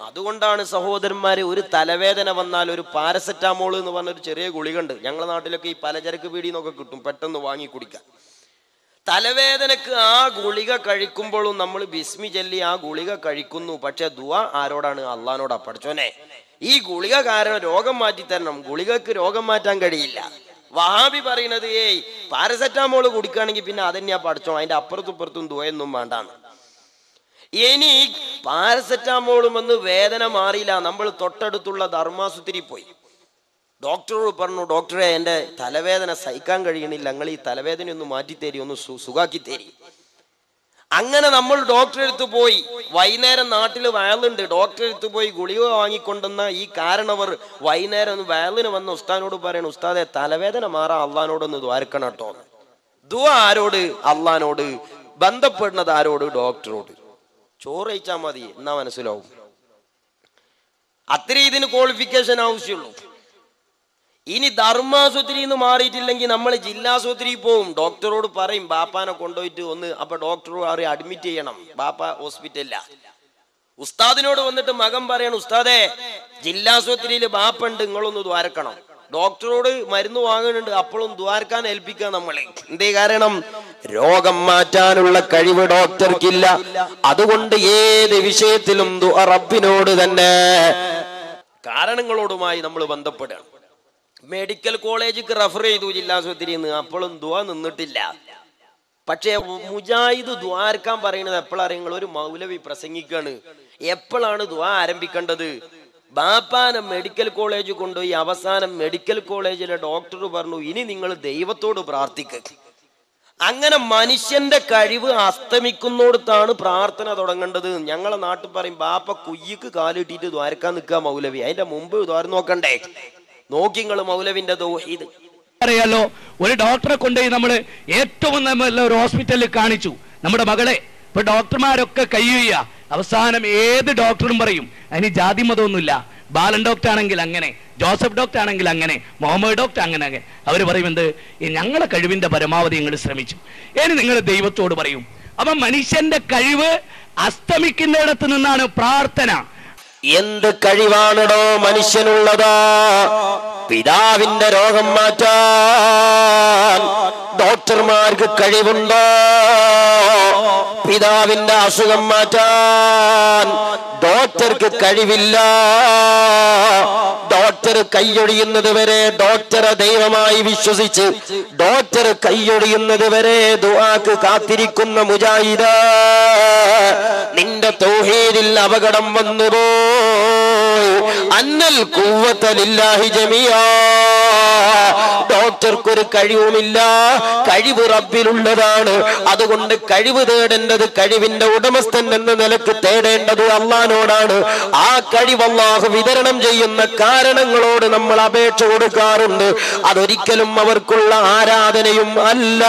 അതുകൊണ്ടാണ് സഹോദരന്മാരെ, ഒരു തലവേദന വന്നാൽ ഒരു പാരസെറ്റാമോൾ എന്ന് പറഞ്ഞൊരു ചെറിയ ഗുളികണ്ട്. ഞങ്ങളുടെ നാട്ടിലൊക്കെ ഈ പലചരക്ക് പീടിയെന്നൊക്കെ കിട്ടും, പെട്ടെന്ന് വാങ്ങി കുടിക്കാൻ. തലവേദനക്ക് ആ ഗുളിക കഴിക്കുമ്പോഴും നമ്മൾ ബിസ്മി ചൊല്ലി ആ ഗുളിക കഴിക്കുന്നു. പക്ഷെ ദുആ ആരോടാണ്? അള്ളാനോടാ. പഠിച്ചോനെ, ഈ ഗുളിക കാരണം രോഗം മാറ്റി തരണം. ഗുളികക്ക് രോഗം മാറ്റാൻ കഴിയില്ല. വഹാബി പറയുന്നത് പാരസെറ്റാമോൾ കുടിക്കുകയാണെങ്കിൽ പിന്നെ അതന്നെയാ പഠിച്ചോ, അതിന്റെ അപ്പുറത്തും ഇപ്പുറത്തും ദുആയൊന്നും വേണ്ടാന്ന്. ഇനി പാരസെറ്റാമോളും വന്ന് വേദന മാറിയില്ല, നമ്മൾ തൊട്ടടുത്തുള്ള ധർമാസുത്തിരി പോയി. ഡോക്ടറോട് പറഞ്ഞു, ഡോക്ടറെ എൻ്റെ തലവേദന സഹിക്കാൻ കഴിയണില്ല, നിങ്ങൾ ഈ തലവേദന ഒന്ന് മാറ്റിത്തരി, ഒന്ന് സുഖാക്കി തരി. അങ്ങനെ നമ്മൾ ഡോക്ടറെ അടുത്ത് പോയി. വൈകുന്നേരം നാട്ടിൽ വയലുണ്ട്, ഡോക്ടറെ അടുത്ത് പോയി ഗുളിക വാങ്ങിക്കൊണ്ടുവന്ന ഈ കാരണവർ വൈകുന്നേരം വയലിന് വന്ന ഉസ്താദിനോട് പറയണം, ഉസ്താദെ തലവേദന മാറാൻ അള്ളഹാനോടൊന്ന് ദ്വാരക്കണം കേട്ടോ. ദുആ ആരോട്? അള്ളഹാനോട്. ബന്ധപ്പെടുന്നത് ആരോട്? ഡോക്ടറോട്. ചോറ് കഴിച്ചാൽ മതി, എന്നാ മനസ്സിലാവും. അത്ര ഇതിന് ക്വാളിഫിക്കേഷൻ ആവശ്യമുള്ളൂ. ഇനി ധർമാശുപത്രിയിൽ നിന്ന് മാറിയിട്ടില്ലെങ്കിൽ നമ്മൾ ജില്ലാശുപത്രി പോവും. ഡോക്ടറോട് പറയും ബാപ്പാനെ കൊണ്ടുപോയിട്ട് ഒന്ന്. അപ്പൊ ഡോക്ടർ അറിയാം അഡ്മിറ്റ് ചെയ്യണം, ബാപ്പ ഹോസ്പിറ്റലില്ല. ഉസ്താദിനോട് വന്നിട്ട് മകൻ പറയണം, ഉസ്താദെ ജില്ലാശുപത്രിയിൽ ബാപ്പുണ്ട്, നിങ്ങളൊന്ന് ദ്വാരക്കണം. ഡോക്ടറോട് മരുന്ന് വാങ്ങുന്നുണ്ട്, അപ്പോഴും ദ്വാരക്കാൻ ഏൽപ്പിക്കുക നമ്മളെ. എന്തേ കാരണം? രോഗം മാറ്റാനുള്ള കഴിവ് ഡോക്ടർക്കില്ല. അതുകൊണ്ട് ഏത് വിഷയത്തിലും ദുആ റബ്ബിനോട് തന്നെ, കാരണങ്ങളോടുമായി നമ്മൾ ബന്ധപ്പെടുകയാണ്. മെഡിക്കൽ കോളേജിക്ക് റെഫർ ചെയ്തു ജില്ലാശുപത്രിയിൽ നിന്ന്, അപ്പോഴും ദുആ നിന്നിട്ടില്ല. പക്ഷേ മുജാഹിദ് ദ്വാരക്കാൻ പറയുന്നത് എപ്പോഴാണ്? ഒരു മൗലവി പ്രസംഗിക്കാണ്, എപ്പോഴാണ് ദുആ ആരംഭിക്കേണ്ടത്? ബാപ്പാനെ മെഡിക്കൽ കോളേജ് കൊണ്ടുപോയി അവസാനം മെഡിക്കൽ കോളേജിലെ ഡോക്ടർ പറഞ്ഞു, ഇനി നിങ്ങൾ ദൈവത്തോട് പ്രാർത്ഥിക്കുക. അങ്ങനെ മനുഷ്യന്റെ കഴിവ് അസ്തമിക്കുന്നോടത്താണ് പ്രാർത്ഥന തുടങ്ങേണ്ടത്. ഞങ്ങളെ നാട്ടിൽ പറയും, ബാപ്പ കുയ്യിക്ക് കാലിട്ടിട്ട് ദ്വാരക്കാൻ നിൽക്കുക മൗലവി, അതിന്റെ മുമ്പ് ദ്വാരം നോക്കണ്ടേ? നോക്കി നിങ്ങൾ മൗലവിന്റെ തൗഹീദ്. അറിയാലോ, ഒരു ഡോക്ടറെ കൊണ്ടുപോയി നമ്മൾ ഏറ്റവും നല്ല ഒരു ഹോസ്പിറ്റലിൽ കാണിച്ചു നമ്മുടെ മകളെ. ഇപ്പൊ ഡോക്ടർമാരൊക്കെ കയ്യുക, അവസാനം ഏത് ഡോക്ടറും പറയും അതിന് ജാതി മതമൊന്നുമില്ല. ബാലൻ ഡോക്ടർ ആണെങ്കിൽ അങ്ങനെ, ജോസഫ് ഡോക്ടർ ആണെങ്കിൽ അങ്ങനെ, മുഹമ്മദ് ഡോക്ടർ അങ്ങനെ. അവർ പറയും എന്ത്? ഞങ്ങളെ കഴിവിന്റെ പരമാവധി നിങ്ങൾ ശ്രമിച്ചു, ഇനി നിങ്ങൾ ദൈവത്തോട് പറയും. അപ്പൊ മനുഷ്യന്റെ കഴിവ് അസ്തമിക്കുന്നിടത്ത് നിന്നാണ് പ്രാർത്ഥന. എന്ത് കഴിവാണോ മനുഷ്യനുള്ളതാ? പിതാവിന്റെ രോഗം മാറ്റാൻ ഡോക്ടർമാർക്ക് കഴിവുണ്ടോ? പിതാവിന്റെ അസുഖം മാറ്റാൻ ഡോക്ടർക്ക് കഴിവില്ല. ഡോക്ടർ കൈയൊഴിയുന്നത് വരെ, ഡോക്ടറെ ദൈവമായി വിശ്വസിച്ച് ഡോക്ടർ കൈയൊഴിയുന്നത് വരെ ദുആക്ക് കാത്തിരിക്കുന്ന മുജാഹിദ്, നിന്റെ തൗഹീദിൽ അപകടം വന്നുപോയി. അന്നൽ ഖുവ്വത ലില്ലാഹി ജമിയാ. ഡോക്ടർക്കൊരു കഴിവുമില്ല, കഴിവ് റബ്ബിലുള്ളതാണ്. അതുകൊണ്ട് കഴിവ് തേടേണ്ടത്, കഴിവിന്റെ ഉടമസ്ഥൻ എന്ന നിലക്ക് തേടേണ്ടത് അള്ളാനോടാണ്. ആ കഴിവ് അല്ലാഹു വിതരണം ചെയ്യുന്ന കാരണങ്ങളോട് നമ്മൾ അപേക്ഷ കൊടുക്കാറുണ്ട്. അതൊരിക്കലും അവർക്കുള്ള ആരാധനയും അല്ല.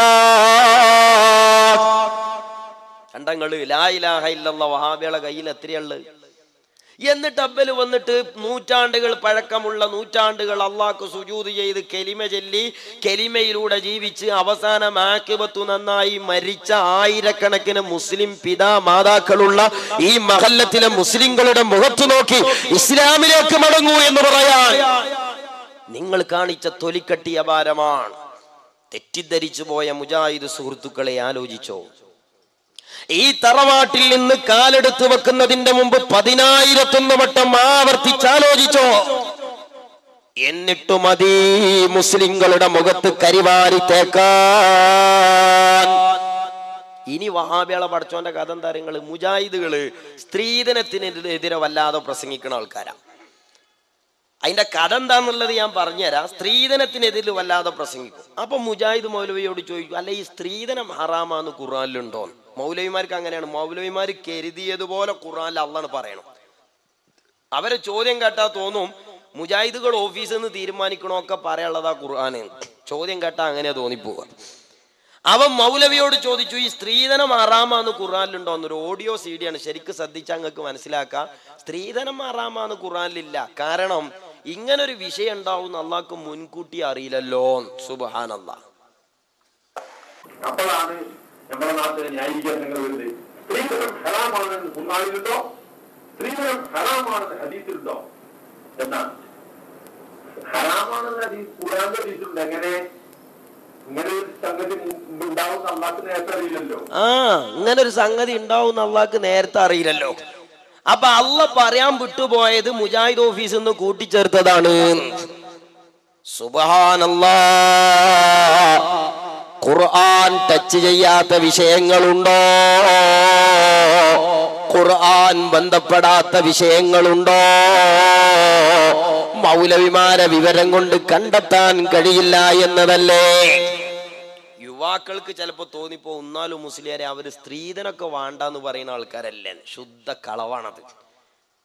കണ്ടങ്ങള് ലാ ഇലാഹ ഇല്ലല്ലാഹ് വഹാബികളുടെ കയ്യിൽ എത്രയുള്ളത്? എന്നിട്ട് അബ്ബൽ വന്നിട്ട് നൂറ്റാണ്ടുകൾ പഴക്കമുള്ള, നൂറ്റാണ്ടുകൾ അള്ളാഹ്ക്ക് സുജൂദ് ചെയ്ത് കെലിമ ചൊല്ലി കെലിമയിലൂടെ ജീവിച്ച് അവസാനം ആഖിബത്തു നന്നായി മരിച്ച ആയിരക്കണക്കിന് മുസ്ലിം മാതാക്കളുള്ള ഈ മഹല്ലത്തിലെ മുസ്ലിങ്ങളുടെ മുഖത്ത് നോക്കി ഇസ്ലാമിലേക്ക് മടങ്ങൂ എന്ന് പറയാൻ നിങ്ങൾ കാണിച്ച തൊലിക്കട്ടി അപാരമാണ്. തെറ്റിദ്ധരിച്ചു പോയ മുജാഹിദ് സുഹൃത്തുക്കളെ ആലോചിച്ചോ? ഈ തറവാട്ടിൽ നിന്ന് കാലെടുത്ത് വെക്കുന്നതിന്റെ മുമ്പ് 10,000 വട്ടം ആവർത്തിച്ചാലോചിച്ചോ? എന്നിട്ടു മതി മുസ്ലിങ്ങളുടെ മുഖത്ത് കരിവാരി തേക്കാൻ. ഇനി വഹാബികളെ പഠിച്ചോന്റെ കഥ എന്താ? മുജാഹിദുകള് സ്ത്രീധനത്തിനെതിരെ വല്ലാതെ പ്രസംഗിക്കുന്ന ആൾക്കാരാണ്. അതിന്റെ കഥ എന്താന്നുള്ളത് ഞാൻ പറഞ്ഞുതരാം. സ്ത്രീധനത്തിനെതിരെ വല്ലാതെ പ്രസംഗിക്കും. അപ്പൊ മുജാഹിദ് മൗലവിയോട് ചോദിക്കും, അല്ല ഈ സ്ത്രീധനം ഹറാമാന്ന് ഖുർആനിലുണ്ടോ? മൗലവിമാർക്ക് അങ്ങനെയാണ്. മൗലവിമാർ കരുതിയതുപോലെ ഖുർആനിൽ അള്ളാഹ് പറയണം. അവരെ ചോദ്യം കേട്ടാ തോന്നും മുജാഹിദുകൾ ഓഫീസിൽ നിന്ന് തീരുമാനിക്കണമൊക്കെ പറയാനുള്ളതാ ഖുർആന്. ചോദ്യം കേട്ടാ അങ്ങനെയാ തോന്നിപ്പോവുക. അവൻ മൗലവിയോട് ചോദിച്ചു, ഈ സ്ത്രീധനം ഹറാമാന്ന് ഖുർആനിലുണ്ടോ? എന്നൊരു ഓഡിയോ CD ആണ്, ശരിക്കും ശ്രദ്ധിച്ചാൽ നിങ്ങൾക്ക് മനസ്സിലാക്കാം. സ്ത്രീധനം ഹറാമാന്ന് ഖുർആനിലില്ല. കാരണം ഇങ്ങനൊരു വിഷയം ഉണ്ടാവും അള്ളാഹ്ക്ക് മുൻകൂട്ടി അറിയില്ലല്ലോ. സുബ്ഹാനല്ലാഹ്. അപ്പോഴാണ് നമ്മുടെ നാട്ടിലെ ന്യായീകരണങ്ങൾ വരുന്നത്. സ്ത്രീധനം ഹറാമാണെന്ന് ഖുർആനിലുണ്ടോ? സ്ത്രീധനം ഹറാമാണെന്ന് ഹദീസിലുണ്ടോ എന്നാണ്. ഹറാമാണെന്ന് ഹദീസ് ഖുർആനിൽ ഹദീസിലുണ്ട്. എങ്ങനെ ഇങ്ങനെ ഒരു സംഗതി ഉണ്ടാവും അള്ളാഹ്ക്ക് നേരത്തെ അറിയില്ലല്ലോ. ഇങ്ങനെ ഒരു സംഗതി ഉണ്ടാവും അള്ളാഹ്ക്ക് നേരത്തെ അറിയില്ലല്ലോ. അപ്പൊ അള്ള പറയാൻ വിട്ടുപോയത് മുജാഹിദ് ഓഫീസിൽ നിന്ന് കൂട്ടിച്ചേർത്തതാണ്. സുബ്ഹാനല്ലാഹ്. ഖുർആൻ ടച്ച് ചെയ്യാത്ത വിഷയങ്ങളുണ്ടോ? ഖുർആൻ ബന്ധപ്പെടാത്ത വിഷയങ്ങളുണ്ടോ? മൗലവിമാരെ വിവരം കൊണ്ട് കണ്ടെത്താൻ കഴിയില്ല എന്നതല്ലേ? യുവാക്കൾക്ക് ചിലപ്പോ തോന്നിപ്പോ എന്നാലും മുസ്ലിയാരെ അവര് സ്ത്രീധനൊക്കെ വേണ്ടെന്ന് പറയുന്ന ആൾക്കാരല്ലേ? ശുദ്ധ കളവാണത്.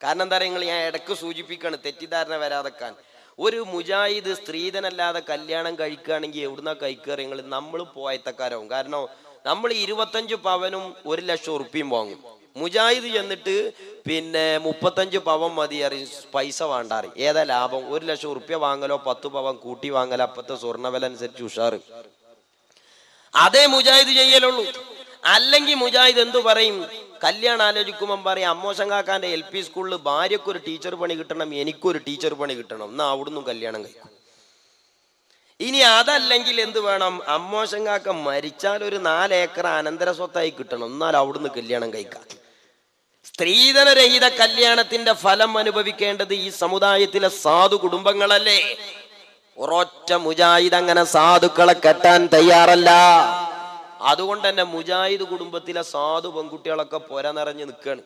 കാരണം എന്താ പറയുക, ഞാൻ ഇടക്ക് സൂചിപ്പിക്കാണ് തെറ്റിദ്ധാരണ വരാതെക്കാൻ. ഒരു മുജാഹിദ് സ്ത്രീധനല്ലാതെ കല്യാണം കഴിക്കുകയാണെങ്കിൽ എവിടുന്നാ കഴിക്കുക? നിങ്ങൾ നമ്മൾ പോയത്തക്കാരാവും. കാരണം നമ്മൾ 25 പവനും 1 ലക്ഷം ഉറുപ്പിയും വാങ്ങും. മുജാഹിദ് ചെന്നിട്ട് പിന്നെ 35 പവൻ മതി അറിയും, പൈസ വേണ്ടാറി. ഏതാ ലാഭം? 1 ലക്ഷം ഉറുപ്പ്യ വാങ്ങലോ 10 പവൻ കൂട്ടി വാങ്ങലോ? അപ്പത്തെ സ്വർണ്ണവില അനുസരിച്ച് ഉഷാറ്. അതേ മുജാഹിദ് ചെയ്യലുള്ളൂ. അല്ലെങ്കിൽ മുജാഹിദ് എന്തു പറയും? കല്യാണം ആലോചിക്കുമ്പം പറയും, അമ്മോശൻ കാക്കാന്റെ LP സ്കൂളിൽ ഭാര്യക്കൊരു ടീച്ചർ പണി കിട്ടണം, എനിക്കൊരു ടീച്ചർ പണി കിട്ടണം, എന്നാ അവിടുന്ന് കല്യാണം കഴിക്കും. ഇനി അതല്ലെങ്കിൽ എന്ത് വേണം? അമ്മോശൻ കാക്ക മരിച്ചാൽ ഒരു 4 ഏക്കർ അനന്തര സ്വത്തായി കിട്ടണം, എന്നാൽ അവിടുന്ന് കല്യാണം കഴിക്കാം. സ്ത്രീധനരഹിത കല്യാണത്തിന്റെ ഫലം അനുഭവിക്കേണ്ടത് ഈ സമുദായത്തിലെ സാധു കുടുംബങ്ങളല്ലേ? ഒരൊറ്റ മുജാഹിദ് അങ്ങനെ സാധുക്കളെ കെട്ടാൻ തയ്യാറല്ല. അതുകൊണ്ട് തന്നെ മുജാഹിദ് കുടുംബത്തിലെ സാധു പെൺകുട്ടികളൊക്കെ പൊര നിറഞ്ഞു നിൽക്കാണ്.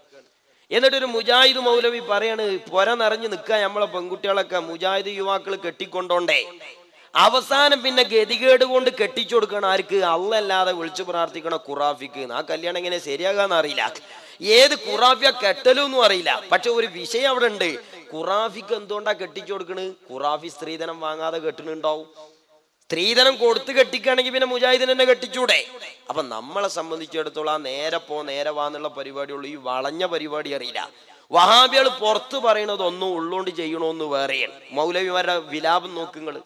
എന്നിട്ടൊരു മുജാഹിദ് മൗലവി പറയാണ്, പൊര നിറഞ്ഞു നിൽക്കാൻ നമ്മളെ പെൺകുട്ടികളൊക്കെ മുജാഹിദ് യുവാക്കൾ കെട്ടിക്കൊണ്ടോണ്ടേ. അവസാനം പിന്നെ ഗതികേട് കൊണ്ട് കെട്ടിച്ചു കൊടുക്കണം. ആർക്ക്? അള്ളല്ലാതെ വിളിച്ചു പ്രാർത്ഥിക്കണ ഖുറാഫിക്ക്. ആ കല്യാണം എങ്ങനെ ശരിയാകാന്ന് അറിയില്ല. ഏത് ഖുറാഫിയ കെട്ടലൊന്നും അറിയില്ല. പക്ഷെ ഒരു വിഷയം അവിടെ ഉണ്ട്. ഖുറാഫിക്ക് എന്തുകൊണ്ടാ കെട്ടിച്ചു കൊടുക്കണ്? ഖുറാഫി സ്ത്രീധനം വാങ്ങാതെ കെട്ടണുണ്ടാവും. സ്ത്രീധനം കൊടുത്ത് കെട്ടിക്കുകയാണെങ്കിൽ പിന്നെ മുജാഹിദിനെ തന്നെ കെട്ടിച്ചൂടെ? അപ്പൊ നമ്മളെ സംബന്ധിച്ചിടത്തോളം ആ നേരെ പോ നേരെ വാന്നുള്ള പരിപാടിയുള്ളൂ. ഈ വളഞ്ഞ പരിപാടി അറിയില്ല. വഹാബികൾ പുറത്ത് പറയണത് ഒന്നും ഉള്ളോണ്ട് ചെയ്യണോന്ന് വേറെയാണ്. മൗലവിമാരുടെ വിലാപം നോക്കുങ്ങള്.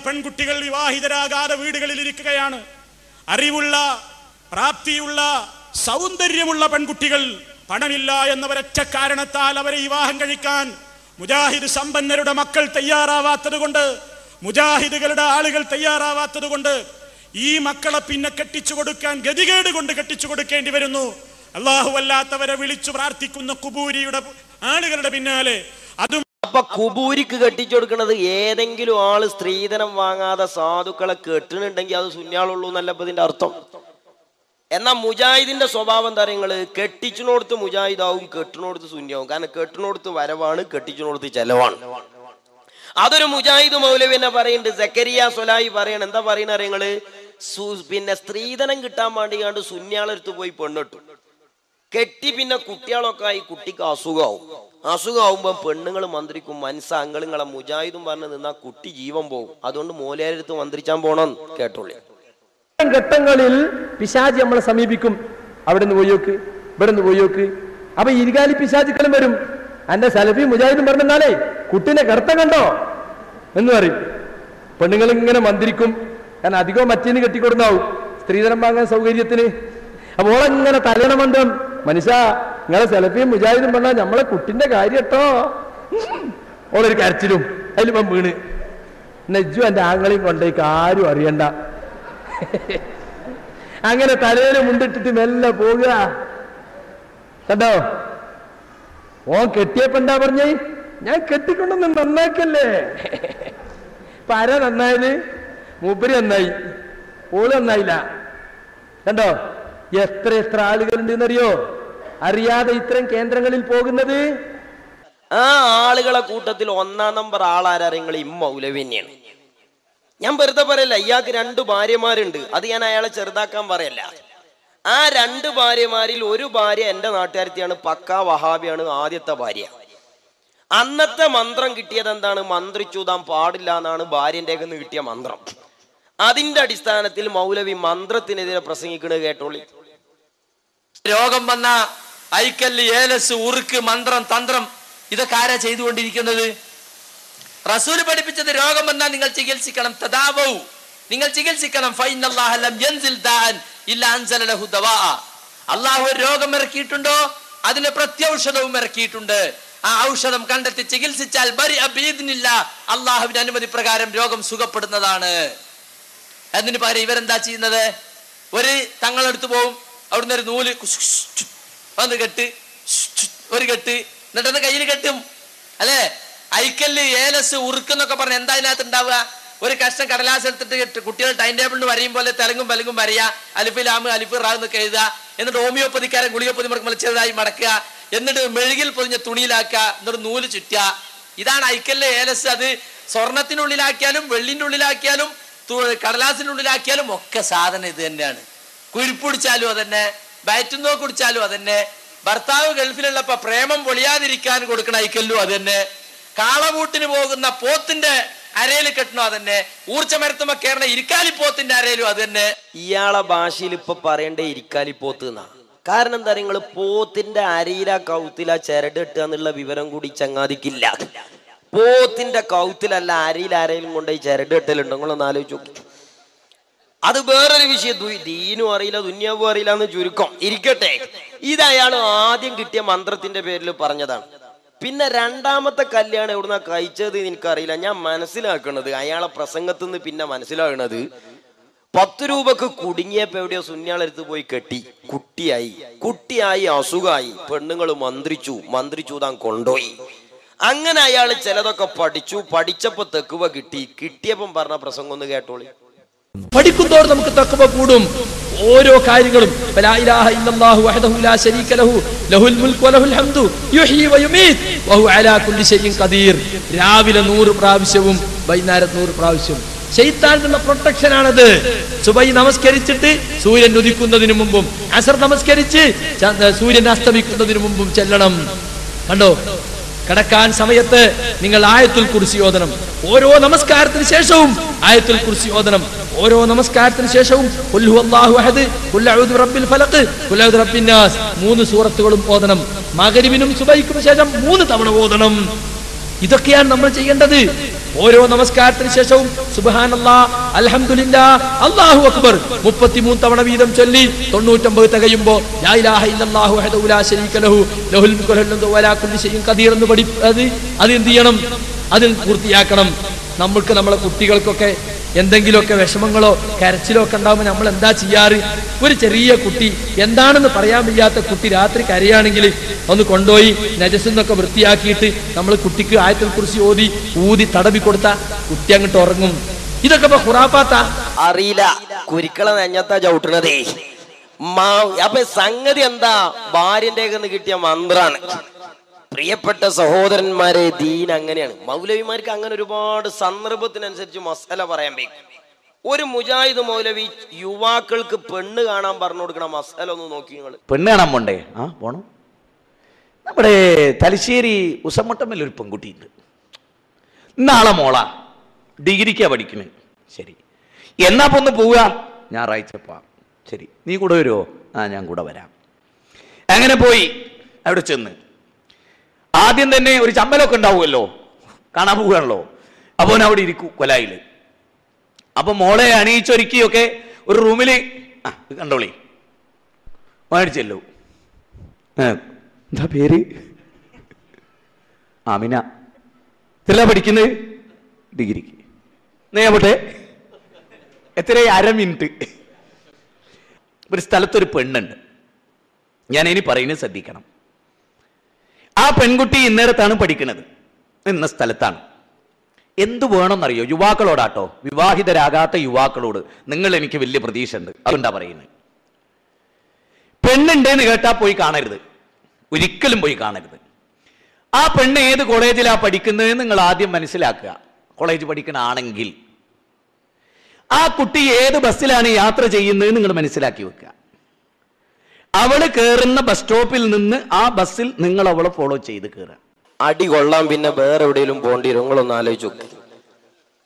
പെൺകുട്ടികൾ വിവാഹിതരാകാതെ വീടുകളിൽ ഇരിക്കുകയാണ്. അറിവുള്ള, പ്രാപ്തിയുള്ള, സൗന്ദര്യമുള്ള പെൺകുട്ടികൾ പണമില്ല എന്നവരൊറ്റ കാരണത്താൽ അവരെ വിവാഹം കഴിക്കാൻ മുജാഹിദ് സമ്പന്നരുടെ മക്കൾ തയ്യാറാവാത്തത് കൊണ്ട്, മുജാഹിദുകളുടെ ആളുകൾ തയ്യാറാവാത്തത് കൊണ്ട് ഈ മക്കളെ പിന്നെ കെട്ടിച്ചു കൊടുക്കാൻ ഗതികേട് കൊണ്ട് കെട്ടിച്ചു കൊടുക്കേണ്ടി വരുന്നു. അല്ലാഹു അല്ലാത്തവരെ വിളിച്ചു പ്രാർത്ഥിക്കുന്ന കുബൂരിയുടെ ആളുകളുടെ പിന്നാലെ അതും. അപ്പൊ കുബൂരിക്ക് കെട്ടിച്ചു കൊടുക്കുന്നത് ഏതെങ്കിലും ആള് സ്ത്രീധനം വാങ്ങാതെ സാധുക്കളെ കെട്ടുന്നുണ്ടെങ്കിൽ അത് സുന്യാളുള്ളൂ എന്നല്ല ഇപ്പൊ ഇതിന്റെ അർത്ഥം. എന്നാൽ മുജാഹിദിന്റെ സ്വഭാവം എന്താ പറയുക? കെട്ടിച്ചിനോടത്ത് മുജാഹിദാവും, കെട്ടിനോടത്ത് സുന്യാവും. കാരണം കെട്ടിനോടത്ത് വരവാണ്, കെട്ടിച്ചിനോടത്ത് ചെലവാണ്. അതൊരു മുജാഹിദ് മൗലവി തന്നെ പറയുന്നുണ്ട്. സക്കരിയ സൊലായി പറയണം. എന്താ പറയുന്ന അറിയങ്ങള്? പിന്നെ സ്ത്രീധനം കിട്ടാൻ വേണ്ടിയാണ്ട് സുന്യാളെടുത്ത് പോയി പെണ്ണിട്ടു കെട്ടി. പിന്നെ കുട്ടികളൊക്കെ ആയി, കുട്ടിക്ക് അസുഖമാവും. അസുഖമാവുമ്പോ പെണ്ണുങ്ങൾ മന്ത്രിക്കും, മനസ്സാങ്ങളിങ്ങളെ മുജാഹിദും പറഞ്ഞ് നിന്നാ കുട്ടി ജീവൻ പോകും. അതുകൊണ്ട് മോലേരടുത്ത് മന്ത്രിച്ചാൻ പോണം. കേട്ടോളി. ഘട്ടങ്ങളിൽ പിശാചി നമ്മളെ സമീപിക്കും. അവിടെ നിന്ന് പോയോക്ക്, ഇവിടെ നിന്ന് പോയോക്ക്. അപ്പൊ ഇരുകാലി പിശാചുക്കളും വരും. എന്റെ സലഫി മുജാഹിദും പറഞ്ഞാലേ കുട്ടിനെ കിടത്തം കണ്ടോ എന്ന് പറയും. പെണ്ണുങ്ങൾ ഇങ്ങനെ മന്ത്രിക്കും. കാരണം അധികവും മറ്റേന്ന് കെട്ടിക്കൊടുന്നാവും സ്ത്രീധനം വാങ്ങാൻ സൗകര്യത്തിന്. അപ്പൊ ഓളെങ്ങനെ തലയണ മന്ദം, മനുഷ്യ നിങ്ങളെ സലഫിയും മുജാഹിദും പറഞ്ഞാൽ നമ്മളെ കുട്ടിന്റെ കാര്യം കേട്ടോ. ഓളൊരു കരച്ചിലും അതിലിപ്പം വീണ് നെജ്ജു എന്റെ ആങ്ങളെയും കൊണ്ടേക്ക് ആരും അറിയണ്ട. അങ്ങനെ തലയിൽ മുണ്ടിട്ടിട്ട് മെല്ലെ പോകുക. കണ്ടോ? ഓൻ കെട്ടിയപ്പോ എന്താ പറഞ്ഞേ? ഞാൻ കെട്ടിക്കൊണ്ടൊന്ന് നന്നാക്കല്ലേ. ഇപ്പൊ ആരാ നന്നായത്? മൂപ്പര് നന്നായി, ഓള് നന്നായില്ല. കണ്ടോ? എത്ര എത്ര ആളുകളുണ്ട് എന്നറിയോ അറിയാതെ ഇത്തരം കേന്ദ്രങ്ങളിൽ പോകുന്നത്. ആ ആളുകളെ കൂട്ടത്തിൽ 1-ാം നമ്പർ ആളാരാങ്ങൾ മൗലവി തന്നെയാണ്. ഞാൻ വെറുതെ പറയല്ല. ഇയാൾക്ക് 2 ഭാര്യമാരുണ്ട്. അത് ഞാൻ അയാളെ ചെറുതാക്കാൻ പറയല്ല. ആ 2 ഭാര്യമാരിൽ ഒരു ഭാര്യ എന്റെ നാട്ടുകാരത്തിയാണ്, പക്കാ വഹാബിയാണ്. ആദ്യത്തെ ഭാര്യ. അന്നത്തെ മന്ത്രം കിട്ടിയത് എന്താണ്? മന്ത്രിച്ചൂതാൻ പാടില്ല എന്നാണ് ഭാര്യന്റെ നിന്ന് കിട്ടിയ മന്ത്രം. അതിന്റെ അടിസ്ഥാനത്തിൽ മൗലവി മന്ത്രത്തിനെതിരെ പ്രസംഗിക്കുന്നത് കേട്ടോളി. രോഗം വന്ന ഐക്കല്ല്, ഏലസ്, ഉറുക്ക്, മന്ത്രം, തന്ത്രം ഇതൊക്കെ ആരാ ചെയ്തുകൊണ്ടിരിക്കുന്നത്? റസൂല് പഠിപ്പിച്ചത് രോഗം വന്നാൽ നിങ്ങൾ ചികിത്സിക്കണം. തദാവൗ, നിങ്ങൾ ചികിത്സിക്കണം. ഫഇന്നല്ലാഹ ലം യൻസിൽ ദാഅൻ ഇല്ലാ അൻസല ലഹു ദവാഅ. അല്ലാഹു രോഗം ഇറക്കിയിട്ടുണ്ടോ അതിന് പ്രത്യൗഷധവും ഇറക്കിയിട്ടുണ്ട്. ആ ഔഷധം കണ്ടെത്തി ചികിത്സിച്ചാൽ അള്ളാഹുവിന്റെ അനുമതി പ്രകാരം രോഗം സുഖപ്പെടുന്നതാണ്. അതിന് പകരം ഇവരെന്താ ചെയ്യുന്നത്? ഒരു തങ്ങളെടുത്ത് പോവും, അവിടുന്ന് ഒരു നൂല് ഒന്ന് കെട്ട്, ഒരു കെട്ട്, എന്നിട്ടത് കയ്യിൽ കെട്ടും അല്ലെ. ഐക്കല്ല്, ഏലസ്, ഉറുക്കെന്നൊക്കെ പറഞ്ഞ എന്താ ഇതിനകത്ത് ഉണ്ടാവുക? ഒരു കഷ്ണം കടലാസ് എടുത്തിട്ട് കുട്ടികൾ ടൈം ടേബിളിന് വരയും പോലെ തെലുങ്കും പലുങ്കും വരയുക, അലിഫ് ലാമ് അലിഫ് റാ എന്നൊക്കെ എഴുതുക. എന്നിട്ട് ഹോമിയോപ്പതിക്കാരൻ ഗുളികപ്പൊതി ചെറുതായി മടക്കുക, എന്നിട്ട് മെഴുകിൽ പൊതിഞ്ഞ തുണിയിലാക്കുക, എന്നിട്ട് നൂല് ചുറ്റുക. ഇതാണ് ഐക്കല്ല്, ഏലസ്. അത് സ്വർണത്തിനുള്ളിലാക്കിയാലും വെള്ളിന്റെ ഉള്ളിലാക്കിയാലും കടലാസിന്റെ ഉള്ളിലാക്കിയാലും ഒക്കെ സാധനം ഇത് തന്നെയാണ്. കുഴിപ്പിടിച്ചാലും അതന്നെ, ബാറ്റുന്നോ കുടിച്ചാലും അതന്നെ, ഭർത്താവ് ഗൾഫിലുള്ളപ്പോ പ്രേമം പൊളിയാതിരിക്കാൻ കൊടുക്കണ ഐക്കല്ലും അതന്നെ, കാളവൂട്ടിന് പോകുന്ന പോത്തിന്റെ അരയിൽ കെട്ടണോ അതന്നെ, ഊർച്ചമരത്തുമ്പോ കയറണ ഇരിക്കാലിപ്പോത്തിന്റെ അരയിലും അതന്നെ. ഇയാളെ ഭാഷയിൽ ഇപ്പൊ പറയണ്ടേ ഇരിക്കാലിപ്പോത്ത് എന്നാ. കാരണം എന്താ, നിങ്ങൾ പോത്തിന്റെ അരയിലാ കൗത്തിലാ ചിരട് കെട്ടുക എന്നുള്ള വിവരം കൂടി ചങ്ങാതിക്കില്ല. പോത്തിന്റെ കൗത്തിലല്ല അരയിൽ ആരെയും കൊണ്ടുപോയി ചിരട് കെട്ടലുണ്ട്. നിങ്ങളൊന്ന് ആലോചിച്ച് നോക്കി. അത് വേറൊരു വിഷയം. ദീനും അറിയില്ല ദുന്യാവും അറിയില്ല എന്ന് ചുരുക്കം ഇരിക്കട്ടെ. ഇത് അയാൾ ആദ്യം കിട്ടിയ മന്ത്രത്തിന്റെ പേരിൽ പറഞ്ഞതാണ്. പിന്നെ രണ്ടാമത്തെ കല്യാണം എവിടുന്ന കഴിച്ചത് എനിക്കറിയില്ല. ഞാൻ മനസ്സിലാക്കണത് അയാളെ പ്രസംഗത്തിൽ നിന്ന് പിന്നെ മനസ്സിലാകണത് 10 രൂപക്ക് കുടുങ്ങിയപ്പോ എവിടെയോ സുന്യാളെടുത്ത് പോയി കെട്ടി, കുട്ടിയായി അസുഖമായി, പെണ്ണുങ്ങൾ മന്ത്രിച്ചു താൻ കൊണ്ടുപോയി. അങ്ങനെ അയാൾ ചിലതൊക്കെ പഠിച്ചപ്പോ തെക്കുവ കിട്ടിയപ്പം പറഞ്ഞ പ്രസംഗം ഒന്ന് കേട്ടോളി. പഠിക്കുന്നതോടെ നമുക്ക് തഖ്വ കൂടും. ഓരോ കാര്യങ്ങളും ലാ ഇലാഹ ഇല്ലല്ലാഹു വഹ്ദഹു ലാ ശരീക ലഹു ലഹുൽ മുൽക്കു വലഹുൽ ഹംദു യുഹ്യി വയുമീത് വഹു അലാ കുല്ലി ഷൈഇൻ ഖദീർ. രാവിലെ 100 പ്രാവശ്യവും വൈകുന്നേരം 100 പ്രാവശ്യവും. ശൈത്താനുള്ള പ്രൊട്ടക്ഷൻ ആണത്. സുബൈ നമസ്കരിച്ചിട്ട് സൂര്യൻ ഉദിക്കുന്നതിന് മുമ്പും, അസർ നമസ്കരിച്ച് സൂര്യൻ അസ്തമിക്കുന്നതിന് മുമ്പും ചെല്ലണം. കണ്ടോ, കിടക്കാൻ സമയത്ത് നിങ്ങൾ ആയത്തുൽ കുർസി ഓതണം. ഓരോ നമസ്കാരത്തിന് ശേഷവും ആയത്തുൽ കുർസി ഓതണം. ഓരോ നമസ്കാരത്തിന് ശേഷവും ഖുൽ ഹുവല്ലാഹു അഹദ്, ഖുൽ അഊദു ബിറബ്ബിൽ ഫലഖ്, ഖുൽ അഊദു ബിറബ്ബിൻ നാസ് 3 സൂറത്തുകളും ഓതണം. മഗ്രിബിനും സുബൈക്കും ശേഷം 3 തവണ ഓതണം. ഇതൊക്കെയാണ് നമ്മൾ ചെയ്യേണ്ടത്. ഓരോ നമസ്കാരത്തിന് ശേഷവും സുബ്ഹാനല്ലാഹ്, അൽഹംദുലില്ലാഹ്, അല്ലാഹു അക്ബർ 33 തവണ വീതം ചൊല്ലി 99 തികയുമ്പോൾ ലാ ഇലാഹ ഇല്ലല്ലാഹു വഹ്ദഹു ലാ ശരീക ലഹു ലഹുൽ മുൽക്കു വലഹുൽ ഹംദു വലാ കുല്ലി ഷൈഇൻ ഖദീർ എന്ന് അത് എന്ത് ചെയ്യണം? അത് പൂർത്തിയാക്കണം. നമ്മൾക്ക് നമ്മളെ കുട്ടികൾക്കൊക്കെ എന്തെങ്കിലുമൊക്കെ വിഷമങ്ങളോ കരച്ചിലോ ഒക്കെ ഉണ്ടാകുമ്പോൾ നമ്മൾ എന്താ ചെയ്യാറ്? ഒരു ചെറിയ കുട്ടി, എന്താണെന്ന് പറയാൻ വയ്യാത്ത കുട്ടി രാത്രി കരയാണെങ്കിൽ ഒന്ന് കൊണ്ടുപോയി നജസ്സെന്നൊക്കെ വൃത്തിയാക്കിയിട്ട് നമ്മൾ കുട്ടിക്ക് ആയത്തുൽ കുർസി ഊതി തടവി കൊടുത്താ കുട്ടി അങ്ങോട്ട് ഉറങ്ങും. ഇതൊക്കെ ഇപ്പൊ ഖുറാഫാത്താ? അറിയില്ല, കുരിക്കളെ നെഞ്ഞത്താ ചവിട്ടണതേ. അപ്പൊ സംഗതി എന്താ? ഭാര്യന്റെ കിട്ടിയ മന്ത്രാണ്. പ്രിയപ്പെട്ട സഹോദരന്മാരെ, ദീൻ അങ്ങനെയാണ്. മൗലവിമാർക്ക് അങ്ങനെ ഒരുപാട് സന്ദർഭത്തിനനുസരിച്ച് മസല പറയാൻ പറ്റും. ഒരു മുജാഹിദ് മൗലവി യുവാക്കൾക്ക് പെണ്ണ് കാണാൻ പറഞ്ഞു കൊടുക്കണ മസല ഒന്ന് നോക്കി നിങ്ങൾ. പെണ്ണ് കാണാൻ പോണ്ടേ? പോണം. നമ്മുടെ തലശ്ശേരി ഉസമട്ടമ്മൽ ഒരു പെൺകുട്ടിയുണ്ട്. നാളെ മോളാ, ഡിഗ്രിക്കാ പഠിക്കുന്നത്. ശരി, എന്നാ ഒന്ന് പോവുക? ഞായറാഴ്ചപ്പാ. ശരി, നീ കൂടെ വരുമോ? ഞാൻ കൂടെ വരാം. അങ്ങനെ പോയി അവിടെ ചെന്ന് ആദ്യം തന്നെ ഒരു ചമ്മലൊക്കെ ഉണ്ടാവുമല്ലോ, കാണാൻ പോവുകയാണല്ലോ. അപ്പോൾ അവിടെ ഇരിക്കൂ കൊലായിൽ. അപ്പൊ മോളെ അണിയിച്ചൊരുക്കിയൊക്കെ ഒരു റൂമില് കണ്ടോളി മേടിച്ചല്ലോ. എന്താ പേര്? ആമിന. എത്രയാ പഠിക്കുന്നത്? ഡിഗ്രിക്ക്. നേപോട്ടെ എത്ര? 1/2 മിനിറ്റ്. ഒരു സ്ഥലത്തൊരു പെണ്ണുണ്ട്. ഞാൻ ഇനി പറയുന്നത് ശ്രദ്ധിക്കണം. ആ പെൺകുട്ടി ഇന്നേരത്താണ് പഠിക്കുന്നത്, ഇന്ന സ്ഥലത്താണ്. എന്തു വേണമെന്നറിയോ? യുവാക്കളോടാട്ടോ, വിവാഹിതരാകാത്ത യുവാക്കളോട് നിങ്ങൾ എനിക്ക് വലിയ പ്രതീക്ഷ ഉണ്ട്. അതുകൊണ്ടാ പറയുന്നത്. പെണ്ണുണ്ടെന്ന് കേട്ടാ പോയി കാണരുത്, ഒരിക്കലും പോയി കാണരുത്. ആ പെണ്ണ് ഏത് കോളേജിലാ പഠിക്കുന്നത് നിങ്ങൾ ആദ്യം മനസ്സിലാക്കുക. കോളേജ് പഠിക്കണാണെങ്കിൽ ആ കുട്ടി ഏത് ബസ്സിലാണ് യാത്ര ചെയ്യുന്നത് നിങ്ങൾ മനസ്സിലാക്കി വെക്കുക. അവള് കയറുന്ന ബസ് സ്റ്റോപ്പിൽ നിന്ന് ആ ബസ്സിൽ നിങ്ങൾ അവളെ ഫോളോ ചെയ്ത് കയറുക. അടി കൊള്ളാൻ പിന്നെ വേറെ എവിടെയെങ്കിലും പോകേണ്ടി വരും. നിങ്ങളൊന്ന് ആലോചിച്ചു.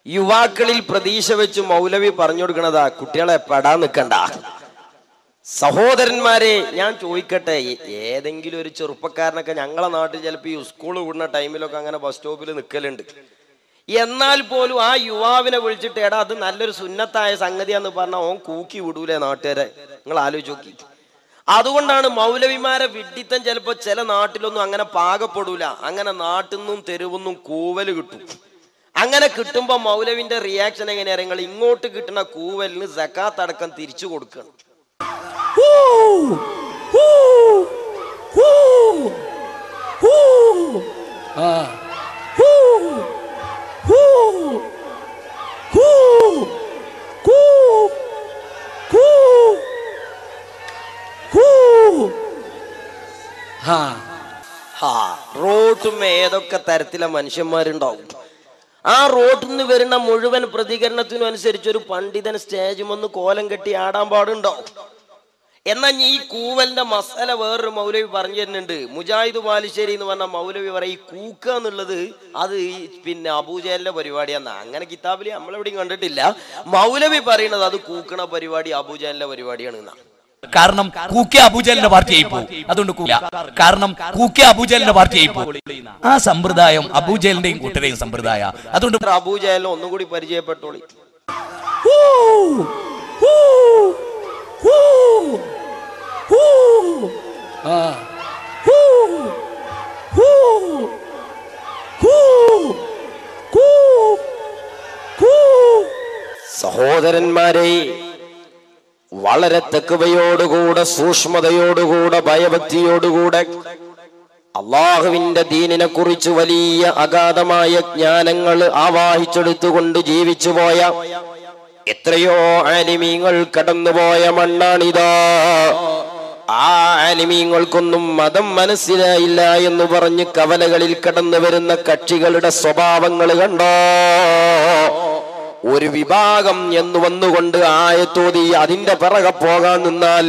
യുവാക്കളിൽ പ്രതീക്ഷ വെച്ച് മൗലവി പറഞ്ഞു കൊടുക്കണതാ കുട്ടികളെ പെടാൻ നിൽക്കണ്ട. സഹോദരന്മാരെ, ഞാൻ ചോദിക്കട്ടെ, ഏതെങ്കിലും ഒരു ചെറുപ്പക്കാരനൊക്കെ ഞങ്ങളെ നാട്ടിൽ ചിലപ്പോൾ ഈ സ്കൂൾ വിടുന്ന ടൈമിലൊക്കെ അങ്ങനെ ബസ് സ്റ്റോപ്പിൽ നിൽക്കലുണ്ട്. എന്നാൽ പോലും ആ യുവാവിനെ വിളിച്ചിട്ട് എടാ അത് നല്ലൊരു സുന്നത്തായ സംഗതിയാന്ന് പറഞ്ഞാൽ ഓൻ കൂക്കി വിടൂലേ നാട്ടുകാരെ? നിങ്ങൾ ആലോചിച്ച് നോക്കി. അതുകൊണ്ടാണ് മൗലവിമാരെ വിഡ്ഢിത്തം ചിലപ്പോ ചില നാട്ടിലൊന്നും അങ്ങനെ പാകപ്പെടൂല. അങ്ങനെ നാട്ടിൽ നിന്നും തെരുവൊന്നും കൂവല് കിട്ടും. അങ്ങനെ കിട്ടുമ്പോ മൗലവിന്റെ റിയാക്ഷൻ എങ്ങനെയാ? നിങ്ങൾ ഇങ്ങോട്ട് കിട്ടുന്ന കൂവലിന് സക്കാത്ത് അടക്കം തിരിച്ചു കൊടുക്കണം. റോട്ടുമ്മ ഏതൊക്കെ തരത്തിലെ മനുഷ്യന്മാരുണ്ടാവും. ആ റോട്ടിൽ നിന്ന് വരുന്ന മുഴുവൻ പ്രതികരണത്തിനും അനുസരിച്ച് ഒരു പണ്ഡിതൻ സ്റ്റേജും ഒന്ന് കോലം കെട്ടി ആടാൻ പാടുണ്ടാവും. എന്നാൽ ഈ കൂവലിന്റെ മസാല വേറൊരു മൗലവി പറഞ്ഞു തരുന്നുണ്ട്. മുജാഹിദ് ബാലുശ്ശേരി എന്ന് പറഞ്ഞ മൗലവി പറയും ഈ കൂക്ക എന്നുള്ളത് അത് ഈ പിന്നെ അബൂജഹലിന്റെ പരിപാടിയാന്ന്. അങ്ങനെ കിതാബിൽ നമ്മളെവിടെയും കണ്ടിട്ടില്ല. മൗലവി പറയുന്നത് അത് കൂക്കണ പരിപാടി അബൂജഹലിന്റെ പരിപാടിയാണ് എന്നാ. കാരണം കൂക്കിയ അബൂജഹലിന്റെ പാർട്ടിയായി പോകും. അതുകൊണ്ട് കാരണം കൂക്കിയ അബൂജഹലിന്റെ പാർട്ടിയായി പോകും. ആ സമ്പ്രദായം അബൂജഹലിന്റെയും കൂട്ടരെയും സമ്പ്രദായ. അതുകൊണ്ട് അബൂജഹലിനെ ഒന്നും കൂടി പരിചയപ്പെട്ടോളി. സഹോദരന്മാരെ, വളരെ തഖ്വയോടുകൂടെ സൂക്ഷ്മതയോടുകൂടെ ഭയഭക്തിയോടുകൂടെ അള്ളാഹുവിന്റെ ദീനിനെ കുറിച്ച് വലിയ അഗാധമായ ജ്ഞാനങ്ങൾ ആവാഹിച്ചെടുത്തുകൊണ്ട് ജീവിച്ചു പോയ എത്രയോ ആലിമീങ്ങൾ കടന്നുപോയ മണ്ണാണിതാ. ആ ആലിമീങ്ങൾക്കൊന്നും മതം മനസ്സിലായില്ല എന്ന് പറഞ്ഞ് കവലകളിൽ കടന്നു വരുന്ന കക്ഷികളുടെ സ്വഭാവങ്ങൾ കണ്ടോ? ഒരു വിഭാഗം എന്ന് വന്നുകൊണ്ട് ആയത്തോതി അതിന്റെ പിറകെ പോകാൻ നിന്നാൽ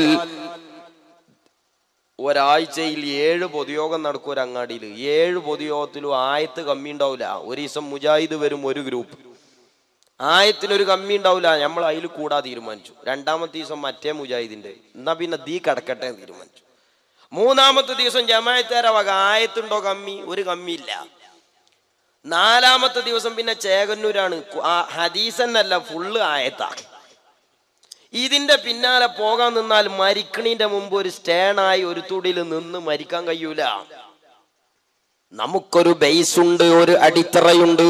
ഒരാഴ്ചയിൽ 7 പൊതുയോഗം നടക്കും ഒരു അങ്ങാടിയിൽ. 7 പൊതുയോഗത്തിലും ആയത്ത് കമ്മി ഉണ്ടാവില്ല. ഒരു ദിവസം മുജാഹിദ് വരും, ഒരു ഗ്രൂപ്പ്, ആയത്തിനൊരു കമ്മി ഉണ്ടാവില്ല. നമ്മൾ അതിൽ കൂടാ തീരുമാനിച്ചു. രണ്ടാമത്തെ ദിവസം മറ്റേ മുജാഹിദിന്റെ, എന്നാ പിന്നെ ദീ കടക്കട്ടെ തീരുമാനിച്ചു. മൂന്നാമത്തെ ദിവസം ജമാഅത്തേരെ വക ആയത്തുണ്ടോ കമ്മി? ഒരു കമ്മിയില്ല. നാലാമത്തെ ദിവസം പിന്നെ ചേകന്നൂരാണ്, ഹദീസന്നല്ല ഫുള്ള് ആയത്താ. ഇതിന്റെ പിന്നാലെ പോകാൻ നിന്നാൽ മരിക്കണിന്റെ മുമ്പ് ഒരു സ്റ്റേണായി ഒരു തുടിയിൽ നിന്ന് മരിക്കാൻ കഴിയൂല. നമുക്കൊരു ബേസ് ഉണ്ട്, ഒരു അടിത്തറയുണ്ട്.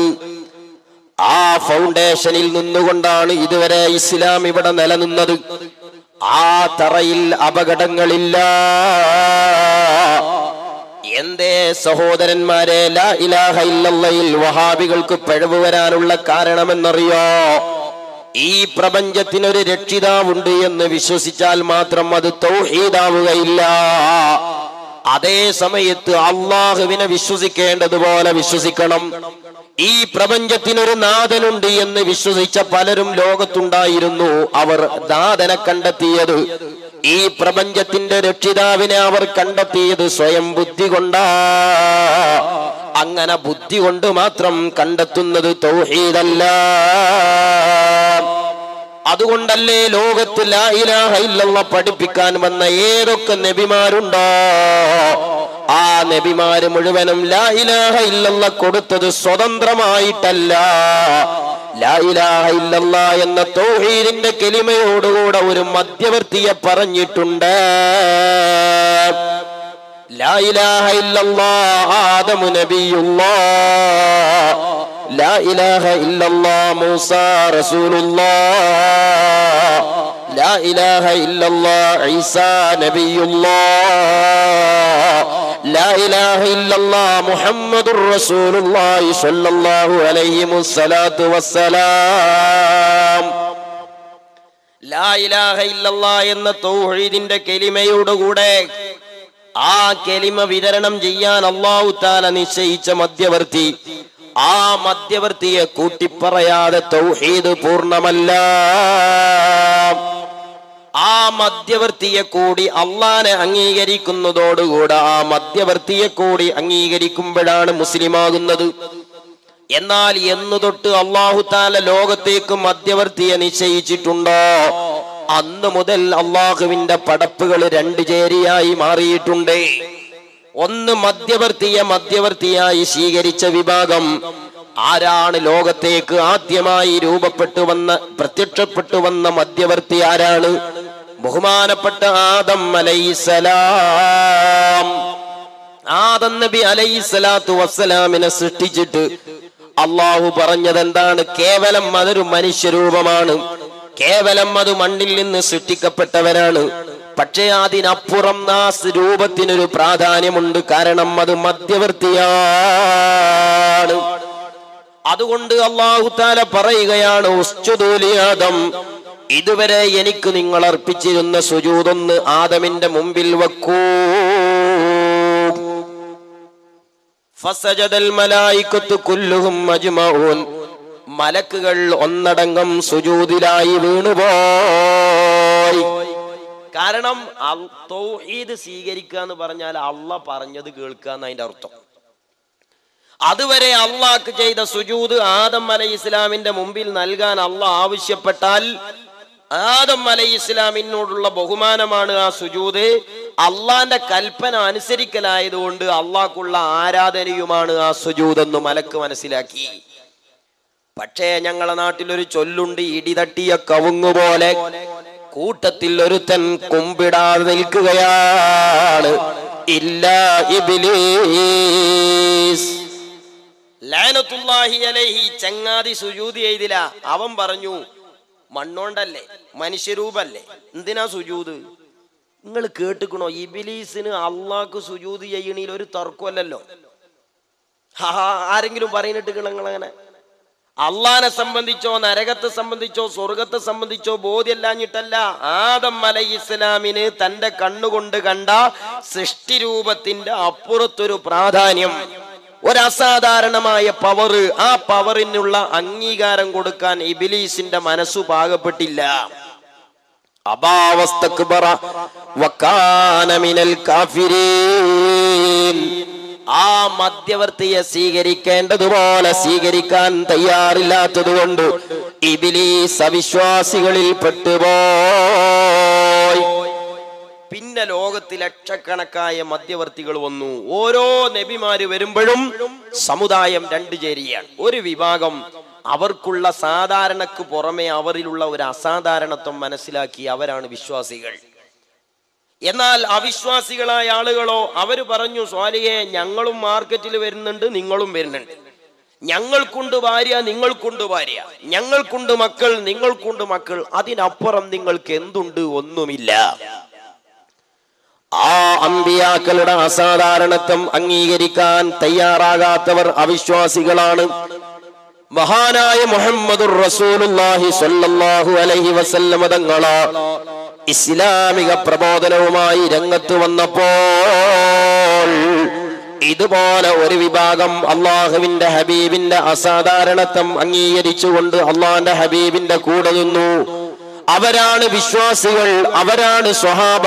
ആ ഫൗണ്ടേഷനിൽ നിന്നുകൊണ്ടാണ് ഇതുവരെ ഇസ്ലാം ഇവിടെ നിലനിന്നത്. ആ തറയിൽ അപകടങ്ങളില്ല. എന്തേ സഹോദരന്മാരെ ലാ ഇലാഹ ഇല്ലല്ലാഹിൽ വഹാബികൾക്ക് പിഴവ് വരാനുള്ള കാരണമെന്നറിയോ? ഈ പ്രപഞ്ചത്തിനൊരു രക്ഷിതാവുണ്ട് എന്ന് വിശ്വസിച്ചാൽ മാത്രം അത് തൗഹീദാവുകയില്ല. അതേ സമയത്ത് അള്ളാഹുവിനെ വിശ്വസിക്കേണ്ടതുപോലെ വിശ്വസിക്കണം. ഈ പ്രപഞ്ചത്തിനൊരു നാഥനുണ്ട് എന്ന് വിശ്വസിച്ച പലരും ലോകത്തുണ്ടായിരുന്നു. അവർ നാഥനെ കണ്ടെത്തിയത്, ഈ പ്രപഞ്ചത്തിന്റെ രക്ഷിതാവിനെ അവർ കണ്ടെത്തിയത് സ്വയം ബുദ്ധി കൊണ്ടാ. അങ്ങനെ ബുദ്ധി കൊണ്ട് മാത്രം കണ്ടെത്തുന്നത് തൗഹീദല്ല. അതുകൊണ്ടല്ലേ ലോകത്ത് ലാ ഇലാഹ ഇല്ലല്ലാഹ് പഠിപ്പിക്കാൻ വന്ന ഏതൊക്കെ നബിമാരുണ്ടോ ആ നബിമാര് മുഴുവനും ലാ ഇലാഹ ഇല്ലല്ലാഹ് കൊടുത്തത് സ്വതന്ത്രമായിട്ടല്ല. ലാ ഇലാഹ ഇല്ലല്ലാഹ് എന്ന തൗഹീദിന്റെ കലിമയോടുകൂടെ ഒരു മധ്യവർത്തിയെ പറഞ്ഞിട്ടുണ്ട്. ലാ ഇലാഹ ഇല്ലല്ലാഹ് ആദമു നബിയുല്ലാഹ്, ലാ ഇലാഹ ഇല്ലല്ലാഹ് മൂസാ റസൂലുള്ളാഹ്, ലാ ഇലാഹ ഇല്ലല്ലാഹ് ഈസാ നബിയുല്ലാഹ്, ലാ ഇലാഹ ഇല്ലല്ലാഹ് മുഹമ്മദുർ റസൂലുള്ളാഹി സ്വല്ലല്ലാഹു അലൈഹി വസല്ലത്തു വസ്സലാം. ലാ ഇലാഹ ഇല്ലല്ലാഹ് എന്ന തൗഹീദിന്റെ കലിമയോടുകൂടെ ആ കലിമ വിതരണം ചെയ്യാൻ അല്ലാഹു തആല നിശ്ചയിച്ച മധ്യവർത്തി, ആ മധ്യവർത്തിയെ കൂട്ടിപ്പറയാതെ തൗഹീദ് പൂർണ്ണമല്ല. ആ മധ്യവർത്തിയെ കൂടി അള്ളാനെ അംഗീകരിക്കുന്നതോടുകൂടെ ആ മധ്യവർത്തിയെ കൂടി അംഗീകരിക്കുമ്പോഴാണ് മുസ്ലിമാകുന്നത്. എന്നാൽ എന്നു തൊട്ട് അല്ലാഹു തആല ലോകത്തേക്ക് മധ്യവർത്തിയെ നിശ്ചയിച്ചിട്ടുണ്ടോ അന്ന് മുതൽ അള്ളാഹുവിന്റെ പടപ്പുകൾ 2 ചേരിയായി മാറിയിട്ടുണ്ട്. ഒന്ന് മധ്യവർത്തിയായി സ്വീകരിച്ച വിഭാഗം. ആരാണ് ലോകത്തേക്ക് ആദ്യമായി പ്രത്യക്ഷപ്പെട്ടു വന്ന മധ്യവർത്തി ആരാണ്? ബഹുമാനപ്പെട്ട ആദം അലൈഹിസ്സലാം, ആദം നബി അലൈഹിസ്സലാത്തു വസ്സലാമിനെ സൃഷ്ടിച്ചിട്ട് അള്ളാഹു പറഞ്ഞത് എന്താണ്? കേവലം അതൊരു മനുഷ്യരൂപമാണ്, കേവലം അത് മണ്ണിൽ നിന്ന് സൃഷ്ടിക്കപ്പെട്ടവരാണ്. പക്ഷേ അതിനപ്പുറം ആ രൂപത്തിനൊരു പ്രാധാന്യമുണ്ട്. കാരണം അത് മധ്യവർത്തിയാണ്. അതുകൊണ്ട് അല്ലാഹു തആല പറയുകയാണ്, ഉസ്ജുദൂ ലി ആദം, ഇതുവരെ എനിക്ക് നിങ്ങൾ അർപ്പിച്ചിരുന്ന സുജൂദൊന്ന് ആദമിന്റെ മുമ്പിൽ വെക്കൂ. ഫസജദൽ മലായികത്തു കുല്ലുഹും അജ്മഊൻ, മലക്കുകൾ ഒന്നടങ്കം സുജൂദിലായി വീണുപോയി. കാരണം തൗഹീദ് സ്വീകരിക്കുക എന്ന് പറഞ്ഞാൽ അള്ളാഹ് പറഞ്ഞത് കേൾക്കുക എന്ന് അതിന്റെ അർത്ഥം. അതുവരെ അള്ളാഹ്ക്ക് ചെയ്ത സുജൂദ് ആദം അലൈഹിസ്സലാമിന്റെ മുമ്പിൽ നൽകാൻ അള്ളാഹ് ആവശ്യപ്പെട്ടാൽ ആദം അലൈഹിസ്സലാമിനോടുള്ള ബഹുമാനമാണ് ആ സുജൂദ്. അള്ളാന്റെ കൽപ്പന അനുസരിക്കലായതുകൊണ്ട് അള്ളാഹ്ക്കുള്ള ആരാധനയുമാണ് ആ സുജൂദ് എന്ന് മലക്ക് മനസ്സിലാക്കി. പക്ഷേ ഞങ്ങളെ നാട്ടിലൊരു ചൊല്ലുണ്ട്, ഇടിതട്ടിയ കവുങ്ങുപോലെ കൂട്ടത്തിൽ ഒരുത്തൻ കുമ്പിടാതെ നിൽക്കുകയാണ്, ഇല്ലാ ഇബ്ലീസ് ലഅനത്തുല്ലാഹി അലൈഹി. ചങ്ങാതി സുജൂദ് ചെയ്തില്ല. അവൻ പറഞ്ഞു, മണ്ണോണ്ടല്ലേ, മനുഷ്യരൂപല്ലേ, എന്തിനാ സുജൂദ്? നിങ്ങൾ കേട്ടുക്കണോ? ഇബ്ലീസിന് അള്ളാഹ്ക്ക് സുജൂദ് ചെയ്യണീൽ ഒരു തർക്കമല്ലല്ലോ. ആരെങ്കിലും പറയുന്നിട്ട് നിങ്ങളങ്ങനെ അള്ളാനെ സംബന്ധിച്ചോ നരകത്തെ സംബന്ധിച്ചോ സ്വർഗത്തെ സംബന്ധിച്ചോ ബോധ്യല്ലാഞ്ഞിട്ടല്ല. ആദം അലൈഹിസ്സലാമിന് തന്റെ കണ്ണുകൊണ്ട് കണ്ട സൃഷ്ടിരൂപത്തിന്റെ അപ്പുറത്തൊരു പ്രാധാന്യം, ഒരസാധാരണമായ പവർ, ആ പവറിനുള്ള അംഗീകാരം കൊടുക്കാൻ ഇബ്ലീസിന്റെ മനസ്സു പാകപ്പെട്ടില്ല. അബാവസ്തക്ബറ വകാന മിനൽ കാഫിരീൻ. ആ മധ്യവർത്തിയെ സ്വീകരിക്കേണ്ടതുപോലെ സ്വീകരിക്കാൻ തയ്യാറില്ലാത്തത് കൊണ്ട് ഇബ്ലീസ് അവിശ്വാസികളിൽ പെട്ടുപോയി. പിന്നെ ലോകത്തിൽ ലക്ഷക്കണക്കായ മധ്യവർത്തികൾ വന്നു. ഓരോ നബിമാര് വരുമ്പോഴും സമുദായം രണ്ടു ചേരിയാണ്. ഒരു വിഭാഗം അവർക്കുള്ള സാധാരണക്ക് പുറമെ അവരിലുള്ള ഒരു അസാധാരണത്വം മനസ്സിലാക്കി അവരാണ് വിശ്വാസികൾ. എന്നാൽ അവിശ്വാസികളായ ആളുകളോ അവര് പറഞ്ഞു, സ്വാലിഹേ ഞങ്ങളും മാർക്കറ്റിൽ വരുന്നുണ്ട്, നിങ്ങളും വരുന്നുണ്ട്, ഞങ്ങൾക്കുണ്ട് ഭാര്യ, നിങ്ങൾക്കുണ്ട് ഭാര്യ, ഞങ്ങൾക്കുണ്ട് മക്കൾ, നിങ്ങൾക്കുണ്ട് മക്കൾ, അതിനപ്പുറം നിങ്ങൾക്ക് എന്തുണ്ട്? ഒന്നുമില്ല. ആ അമ്പിയാക്കളുടെ അസാധാരണത്വം അംഗീകരിക്കാൻ തയ്യാറാകാത്തവർ അവിശ്വാസികളാണ്. മഹാനായ മുഹമ്മദുർ റസൂലുള്ളാഹി സ്വല്ലല്ലാഹു അലൈഹി വസല്ലം തങ്ങളെ ഇസ്ലാമിക പ്രബോധനവുമായി രംഗത്ത് വന്നപ്പോൾ ഇതുപോലെ ഒരു വിഭാഗം അള്ളാഹുവിന്റെ ഹബീബിന്റെ അസാധാരണത്വം അംഗീകരിച്ചുകൊണ്ട് അള്ളാഹിന്റെ ഹബീബിന്റെ കൂടെ നിന്നു. അവരാണ് വിശ്വാസികൾ, അവരാണ് സ്വഹാബ.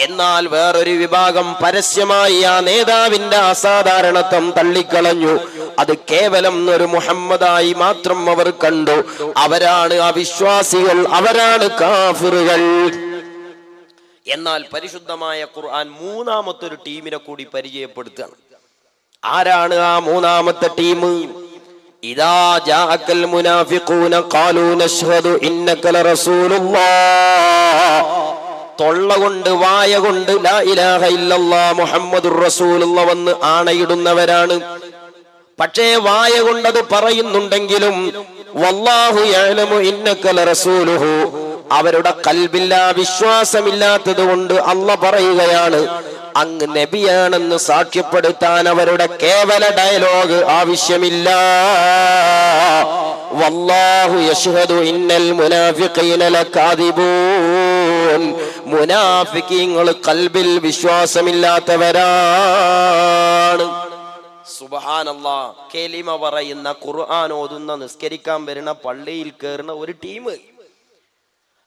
എന്നാൽ വേറൊരു വിഭാഗം പരസ്യമായി ആ നേതാവിന്റെ അസാധാരണത്വം തള്ളിക്കളഞ്ഞു. അത് കേവലം ഒരു മുഹമ്മദായി മാത്രം അവർ കണ്ടു. അവരാണ് അവിശ്വാസികൾ, അവരാണ് കാഫിറുകൾ. എന്നാൽ പരിശുദ്ധമായ ഖുർആൻ മൂന്നാമത്തെ ടീമിനെ കൂടി പരിചയപ്പെടുത്തുകയാണ്. ആരാണ് ആ മൂന്നാമത്തെ ടീം? ഇദാ ജാഅക്കൽ മുനാഫിഖൂന ഖാലൂ നശ്ഹദു ഇന്നക ലറസൂലുള്ളാഹ്. തൊള്ള കൊണ്ട് വായ കൊണ്ട് ലാ ഇലാഹ ഇല്ലല്ലാഹ് മുഹമ്മദുർ റസൂലുള്ളാഹ് വന്ന് ആണയിടുന്നവരാണ്. പക്ഷേ വായ കൊണ്ടത് പറയുന്നുണ്ടെങ്കിലും വല്ലാഹു യഅലമു ഇന്നക ലറസൂലുഹു, അവരുടെ ഖൽബിൽ വിശ്വാസമില്ലാത്തത് കൊണ്ട് അല്ലാഹ് പറയുകയാണ് അങ്ങ് നബിയാണെന്ന് സാക്ഷ്യപ്പെടുത്താൻ അവരുടെ കേവല ഡയലോഗ് ആവശ്യമില്ല. വല്ലാഹു യശ്ഹദു ഇന്നൽ മുനാഫിഖീന ലകാദിബൂൻ. മുനാഫിഖീങ്ങൾ ഖൽബിൽ വിശ്വാസമില്ലാത്തവരാണ്. സുബ്ഹാനല്ലാഹ്. കലിമ പറയുന്ന, ഖുർആൻ ഓതുന്ന, നിസ്കരിക്കാൻ വരുന്ന, പള്ളിയിൽ കയറുന്ന ഒരു ടീം.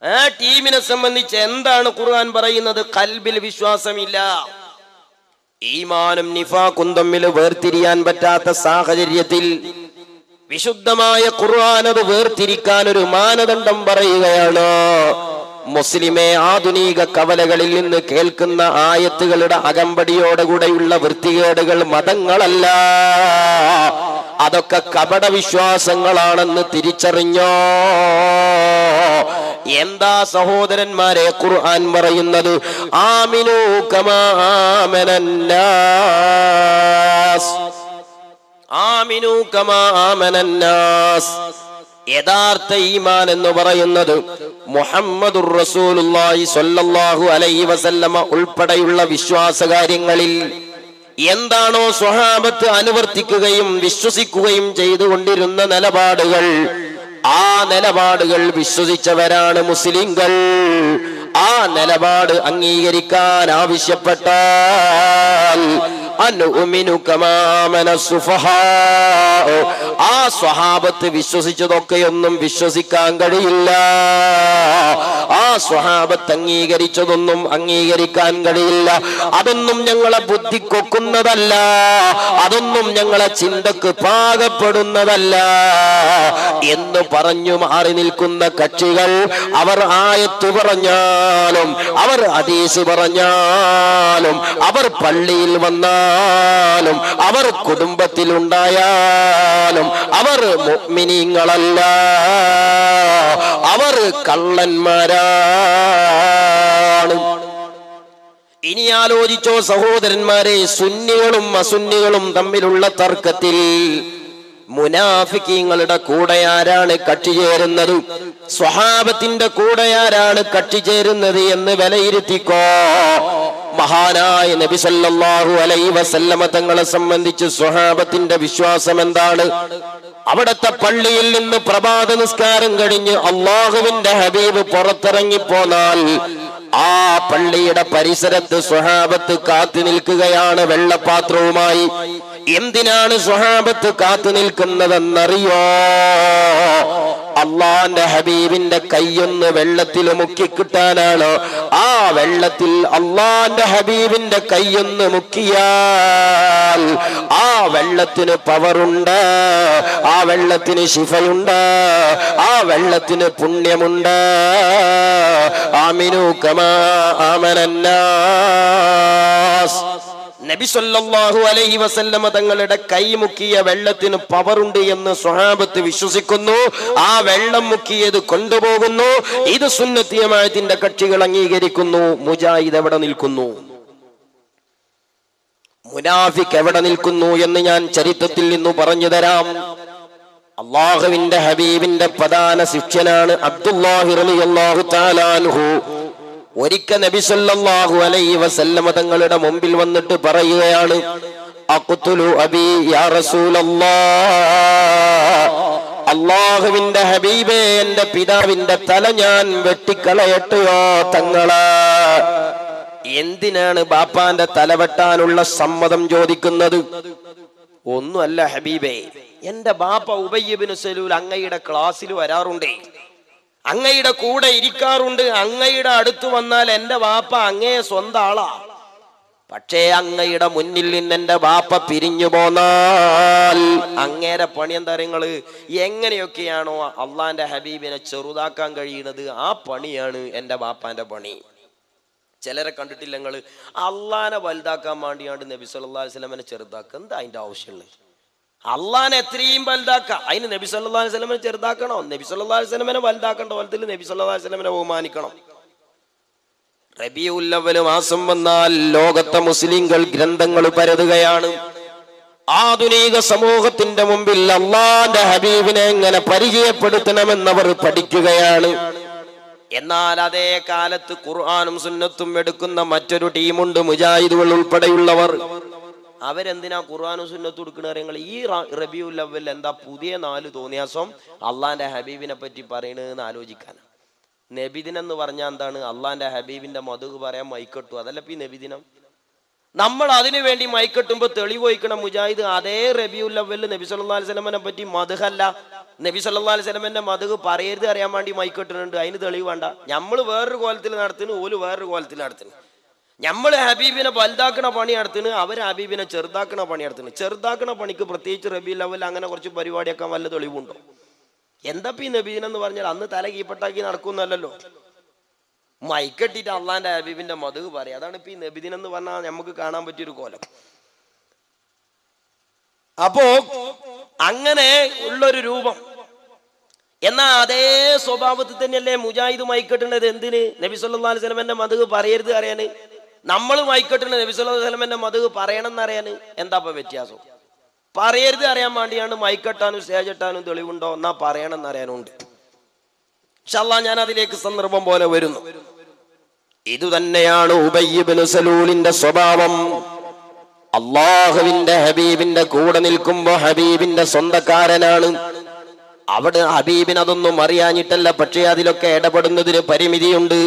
ആ ടീമിനെ സംബന്ധിച്ച് എന്താണ് ഖുർആൻ പറയുന്നത്? ഖൽബിൽ വിശ്വാസമില്ല. ഈമാനും നിഫാഖും തമ്മിൽ വേർതിരിയാൻ പറ്റാത്ത സാഹചര്യത്തിൽ വിശുദ്ധമായ ഖുർആൻ അത് വേർതിരിക്കാൻ ഒരു മാനദണ്ഡം പറയുകയാണ്. മുസ്ലിമെ, ആധുനിക കവലകളിൽ നിന്ന് കേൾക്കുന്ന ആയത്തുകളുടെ അകമ്പടിയോടുകൂടെയുള്ള വൃത്തികേടുകൾ മതങ്ങളല്ല, അതൊക്കെ കപട വിശ്വാസങ്ങളാണെന്ന് തിരിച്ചറിഞ്ഞോ. എന്താ സഹോദരന്മാരെ ഖുർആൻ പറയുന്നത്? ആമിനൂ കമാ ആമനന്നാസ്, ആമിനൂ കമാ ആമനന്നാസ്. യഥാർത്ഥ ഈമാൻ എന്ന് പറയുന്നത് മുഹമ്മദുർ റസൂലുള്ളാഹി സ്വല്ലല്ലാഹു അലൈഹി വസല്ലമ ഉൾപ്പെടെയുള്ള വിശ്വാസകാര്യങ്ങളിൽ എന്താണോ സ്വഹാബത്ത് അനുവർത്തിക്കുകയും വിശ്വസിക്കുകയും ചെയ്തുകൊണ്ടിരുന്ന നിലപാടുകൾ, ആ നിലപാടുകൾ വിശ്വസിച്ചവരാണ് മുസ്ലിങ്ങൾ. ആ നിലപാട് അംഗീകരിക്കാൻ ആവശ്യപ്പെട്ടാൽ അനുഉമിനു കമാ ആമന സുഫഹാ, ആ സ്വഹാബത്ത് വിശ്വസിച്ചതൊക്കെയൊന്നും വിശ്വസിക്കാൻ കഴിയില്ല. ആ സ്വഹാബത്ത് അംഗീകരിച്ചതൊന്നും അംഗീകരിക്കാൻ കഴിയില്ല. അതൊന്നും ഞങ്ങളെ ബുദ്ധിക്കൊക്കുന്നതല്ല, അതൊന്നും ഞങ്ങളെ ചിന്തക്ക് പാകപ്പെടുന്നതല്ല എന്ന് പറഞ്ഞു മാറി നിൽക്കുന്ന കക്ഷികൾ, അവർ ആയത്ത് പറഞ്ഞാലും അവർ ഹദീസ് പറഞ്ഞാലും അവർ പള്ളിയിൽ വന്നാലും അവർ കുടുംബത്തിലുണ്ടായാലും അവർ മുഅ്മിനീങ്ങളല്ല, അവർ കള്ളന്മാരാണ്. ഇനി ആലോചിച്ചോ സഹോദരന്മാരെ, സുന്നികളും അസുന്നികളും തമ്മിലുള്ള തർക്കത്തിൽ മുനാഫിക്കീങ്ങളുടെ കൂടെ ആരാണ് കക്ഷി ചേരുന്നത്, സ്വഹാബത്തിന്റെ കൂടെ ആരാണ് കക്ഷി ചേരുന്നത് എന്ന് വിലയിരുത്തിക്കോ. മഹാനായ നബി സല്ലല്ലാഹു അലൈഹി വസല്ലമ തങ്ങളെ സംബന്ധിച്ച് സ്വഹാബത്തിന്റെ വിശ്വാസം എന്താണ്? അവിടത്തെ പള്ളിയിൽ നിന്ന് പ്രഭാത നിസ്കാരം കഴിഞ്ഞ് അള്ളാഹുവിന്റെ ഹബീബ് പുറത്തിറങ്ങിപ്പോന്നാൽ ആ പള്ളിയുടെ പരിസരത്ത് സ്വഹാബത്ത് കാത്തു നിൽക്കുകയാണ് വെള്ളപ്പാത്രവുമായി. എന്തിനാണ് സ്വഹാബത്ത് കാത്തു നിൽക്കുന്നതെന്നറിയോ? അള്ളാന്റെ ഹബീബിന്റെ കൈയൊന്ന് വെള്ളത്തിൽ മുക്കിക്കിട്ടാനാണ്. ആ വെള്ളത്തിൽ അള്ളാന്റെ ഹബീബിന്റെ കൈയൊന്ന് മുക്കിയാൽ ആ വെള്ളത്തിന് പവറുണ്ട്, ആ വെള്ളത്തിന് ശിഫയുണ്ട്, ആ വെള്ളത്തിന് പുണ്യമുണ്ട്. ആമിനൂ കമാ ആമനന്നാസ്. നബി സല്ലല്ലാഹു അലൈഹി വസല്ലമ തങ്ങളുടെ കൈ മുക്കിയ വെള്ളത്തിന് പവറുണ്ട് എന്ന് സ്വഹാബത്ത് വിശ്വസിക്കുന്നു. ആ വെള്ളം മുക്കിയത് കൊണ്ടുപോകുന്നു. ഇത് സുന്നത്തി ജമാഅത്തിന്റെ കക്ഷികൾ അംഗീകരിക്കുന്നു. മുജാഹിദ് എവിടെ നിൽക്കുന്നു? മുനാഫിഖ് എവിടെ നിൽക്കുന്നു എന്ന് ഞാൻ ചരിത്രത്തിൽ നിന്ന് പറഞ്ഞു തരാം. അള്ളാഹുവിന്റെ ഹബീബിന്റെ പ്രധാന ശിഷ്യനാണ് അബ്ദുല്ലാഹി റളിയല്ലാഹു തആല അൻഹു. ഒരിക്കൽ നബി സല്ലല്ലാഹു അലൈഹി വസല്ലമ തങ്ങളുടെ മുമ്പിൽ വന്നിട്ട് പറയുകയാണ്, അഖ്തുലു അബി യാ റസൂലല്ലാഹ്, അല്ലാഹുവിന്റെ ഹബീബേ, എന്റെ പിതാവിന്റെ തല ഞാൻ വെട്ടിക്കളയട്ടെയോ തങ്ങളെ? എന്തിനാണ് ബാപ്പാന്റെ തല വെട്ടാനുള്ള സമ്മതം ചോദിക്കുന്നത്? ഒന്നുമല്ല ഹബീബേ, എന്റെ ബാപ്പ ഉബയ്യ് ഇബ്നു സലൂൽ അങ്ങയുടെ ക്ലാസ്സിൽ വരാറുണ്ടേ, അങ്ങയുടെ കൂടെ ഇരിക്കാറുണ്ട്. അങ്ങയുടെ അടുത്ത് വന്നാൽ എന്റെ ബാപ്പ അങ്ങയെ സ്വന്തം ആളാ. പക്ഷേ അങ്ങയുടെ മുന്നിൽ നിന്ന് എന്റെ ബാപ്പ പിരിഞ്ഞു പോന്നാൽ അങ്ങേരെ പണി എന്താ? നിങ്ങള് എങ്ങനെയൊക്കെയാണോ അള്ളാന്റെ ഹബീബിനെ ചെറുതാക്കാൻ കഴിയുന്നത്, ആ പണിയാണ് എന്റെ ബാപ്പാന്റെ പണി. ചിലരെ കണ്ടിട്ടില്ല നിങ്ങള്, അള്ളാനെ വലുതാക്കാൻ വേണ്ടിയാണ്ട് നബി സല്ലല്ലാഹു അലൈഹി വസല്ലമനെ ചെറുതാക്കുക. എന്താ അതിന്റെ ആവശ്യമുള്ളത്? അള്ളാനെ എത്രയും വലുതാക്കാം, അതിന് നബി സല്ലല്ലാഹു അലൈഹി വസല്ലമനെ ചെറുതാക്കണോ? നബി സല്ലല്ലാഹു അലൈഹി വസല്ലമനെ വലുതാക്കേണ്ട പോലത്തിൽ നബി സല്ലല്ലാഹു അലൈഹി വസല്ലമനെ ബഹുമാനിക്കണം. റബീഉൽ അവ്വൽ മാസം വന്നാൽ ലോകത്തെ മുസ്ലിങ്ങൾ ഗ്രന്ഥങ്ങൾ പരതുകയാണ്. ആധുനിക സമൂഹത്തിന്റെ മുമ്പിൽ അള്ളാന്റെ ഹബീബിനെ എങ്ങനെ പരിചയപ്പെടുത്തണമെന്നവർ പഠിക്കുകയാണ്. എന്നാൽ അതേ കാലത്ത് ഖുർആനും സുന്നത്തും എടുക്കുന്ന മറ്റൊരു ടീമുണ്ട്, മുജാഹിദുകൾ ഉൾപ്പെടെയുള്ളവർ. അവരെന്തിനാ ഖുർആനും സുന്നത്തും എടുക്കണ? ഈ റബീഉൽ അവ്വൽ എന്താ പുതിയ 4 തോന്നിയാസം അള്ളാന്റെ ഹബീബിനെ പറ്റി പറയണെന്ന് ആലോചിക്കാൻ. നബിദിനം എന്ന് പറഞ്ഞാൽ എന്താണ്? അള്ളാന്റെ ഹബീബിന്റെ മധു പറയാൻ മൈക്കെട്ടു, അതല്ല ഇപ്പൊ ഈ നബിദിനം. നമ്മൾ അതിനു വേണ്ടി മൈക്കെട്ടുമ്പോ തെളിവ് വയ്ക്കണം മുജാഹിദ്. അതേ റബീഉൽ അവ്വൽ നബി സല്ലല്ലാഹു അലൈഹി വസല്ലമനെ പറ്റി മദ്ഹല്ല, നബി സല്ലല്ലാഹു അലൈഹി വസല്ലമന്റെ മദ്ഹ് പറയരുത് അറിയാൻ വേണ്ടി മൈക്കെട്ടുന്നുണ്ട്. അതിന് തെളിവ് വേണ്ട. നമ്മൾ വേറൊരു കോലത്തിൽ നടത്തുന്നു, ഓല് വേറൊരു കോലത്തിൽ നടത്തുന്നു. നമ്മൾ ഹബീബിനെ വലുതാക്കണ പണി നടത്തുന്നു, അവർ ഹബീബിനെ ചെറുതാക്കണ പണി നടത്തുന്നു. ചെറുതാക്കണ പണിക്ക് പ്രത്യേകിച്ച് റബീഉൽ അവ്വൽ അങ്ങനെ കുറച്ച് പരിപാടിയൊക്കെ വല്ല തെളിവുണ്ടോ? എന്താ ഈ നബിദിനം എന്ന് പറഞ്ഞാൽ അന്ന് തല കീപ്പട്ടാക്കി നടക്കുന്നല്ലോ, മൈക്കെട്ടിട്ട് അള്ളാന്റെ ഹബീബിന്റെ മധു പറയാം. അതാണ് ഇപ്പൊ ഈ നബിദിനം എന്ന് പറഞ്ഞാൽ നമുക്ക് കാണാൻ പറ്റിയൊരു കോലം. അപ്പോ അങ്ങനെ ഉള്ളൊരു രൂപം. എന്നാ അതേ സ്വഭാവത്തിൽ തന്നെയല്ലേ മുജാഹിദ് മൈക്കെട്ടുന്നത്? എന്തിന്? നബി സല്ലല്ലാഹു അലൈഹി വസല്ലമയുടെ മദ്ഹ് പറയരുത് അറിയാന്. നമ്മൾ മൈക്കെട്ടുന്നത് നബി സല്ലല്ലാഹു അലൈഹി വസല്ലമയുടെ മദ്ഹ് പറയണം എന്നറിയാന്. എന്താ ഇപ്പൊ വ്യത്യാസം? പറയരുത് അറിയാൻ വേണ്ടിയാണ് മൈക്കെട്ടാനും സ്റ്റേജ് ഇട്ടാനും തെളിവുണ്ടോ? എന്നാ പറയണം എന്നറിയാനുണ്ട്. ഇൻഷാ അല്ലാഹ് ഞാൻ അതിലേക്ക് സന്ദർഭം പോലെ വരുന്നു. ഇതുതന്നെയാണ് ഉബയ്യ് ഇബ്നു സലൂലിന്റെ സ്വഭാവം. അള്ളാഹുവിന്റെ ഹബീബിന്റെ കൂടെ നിൽക്കുമ്പോ ഹബീബിന്റെ സ്വന്തക്കാരനാണ്. അവിടെ ഹബീബിന് അതൊന്നും അറിയാഞ്ഞിട്ടല്ല, പക്ഷേ അതിലൊക്കെ ഇടപെടുന്നതിന് പരിമിതിയുണ്ട്.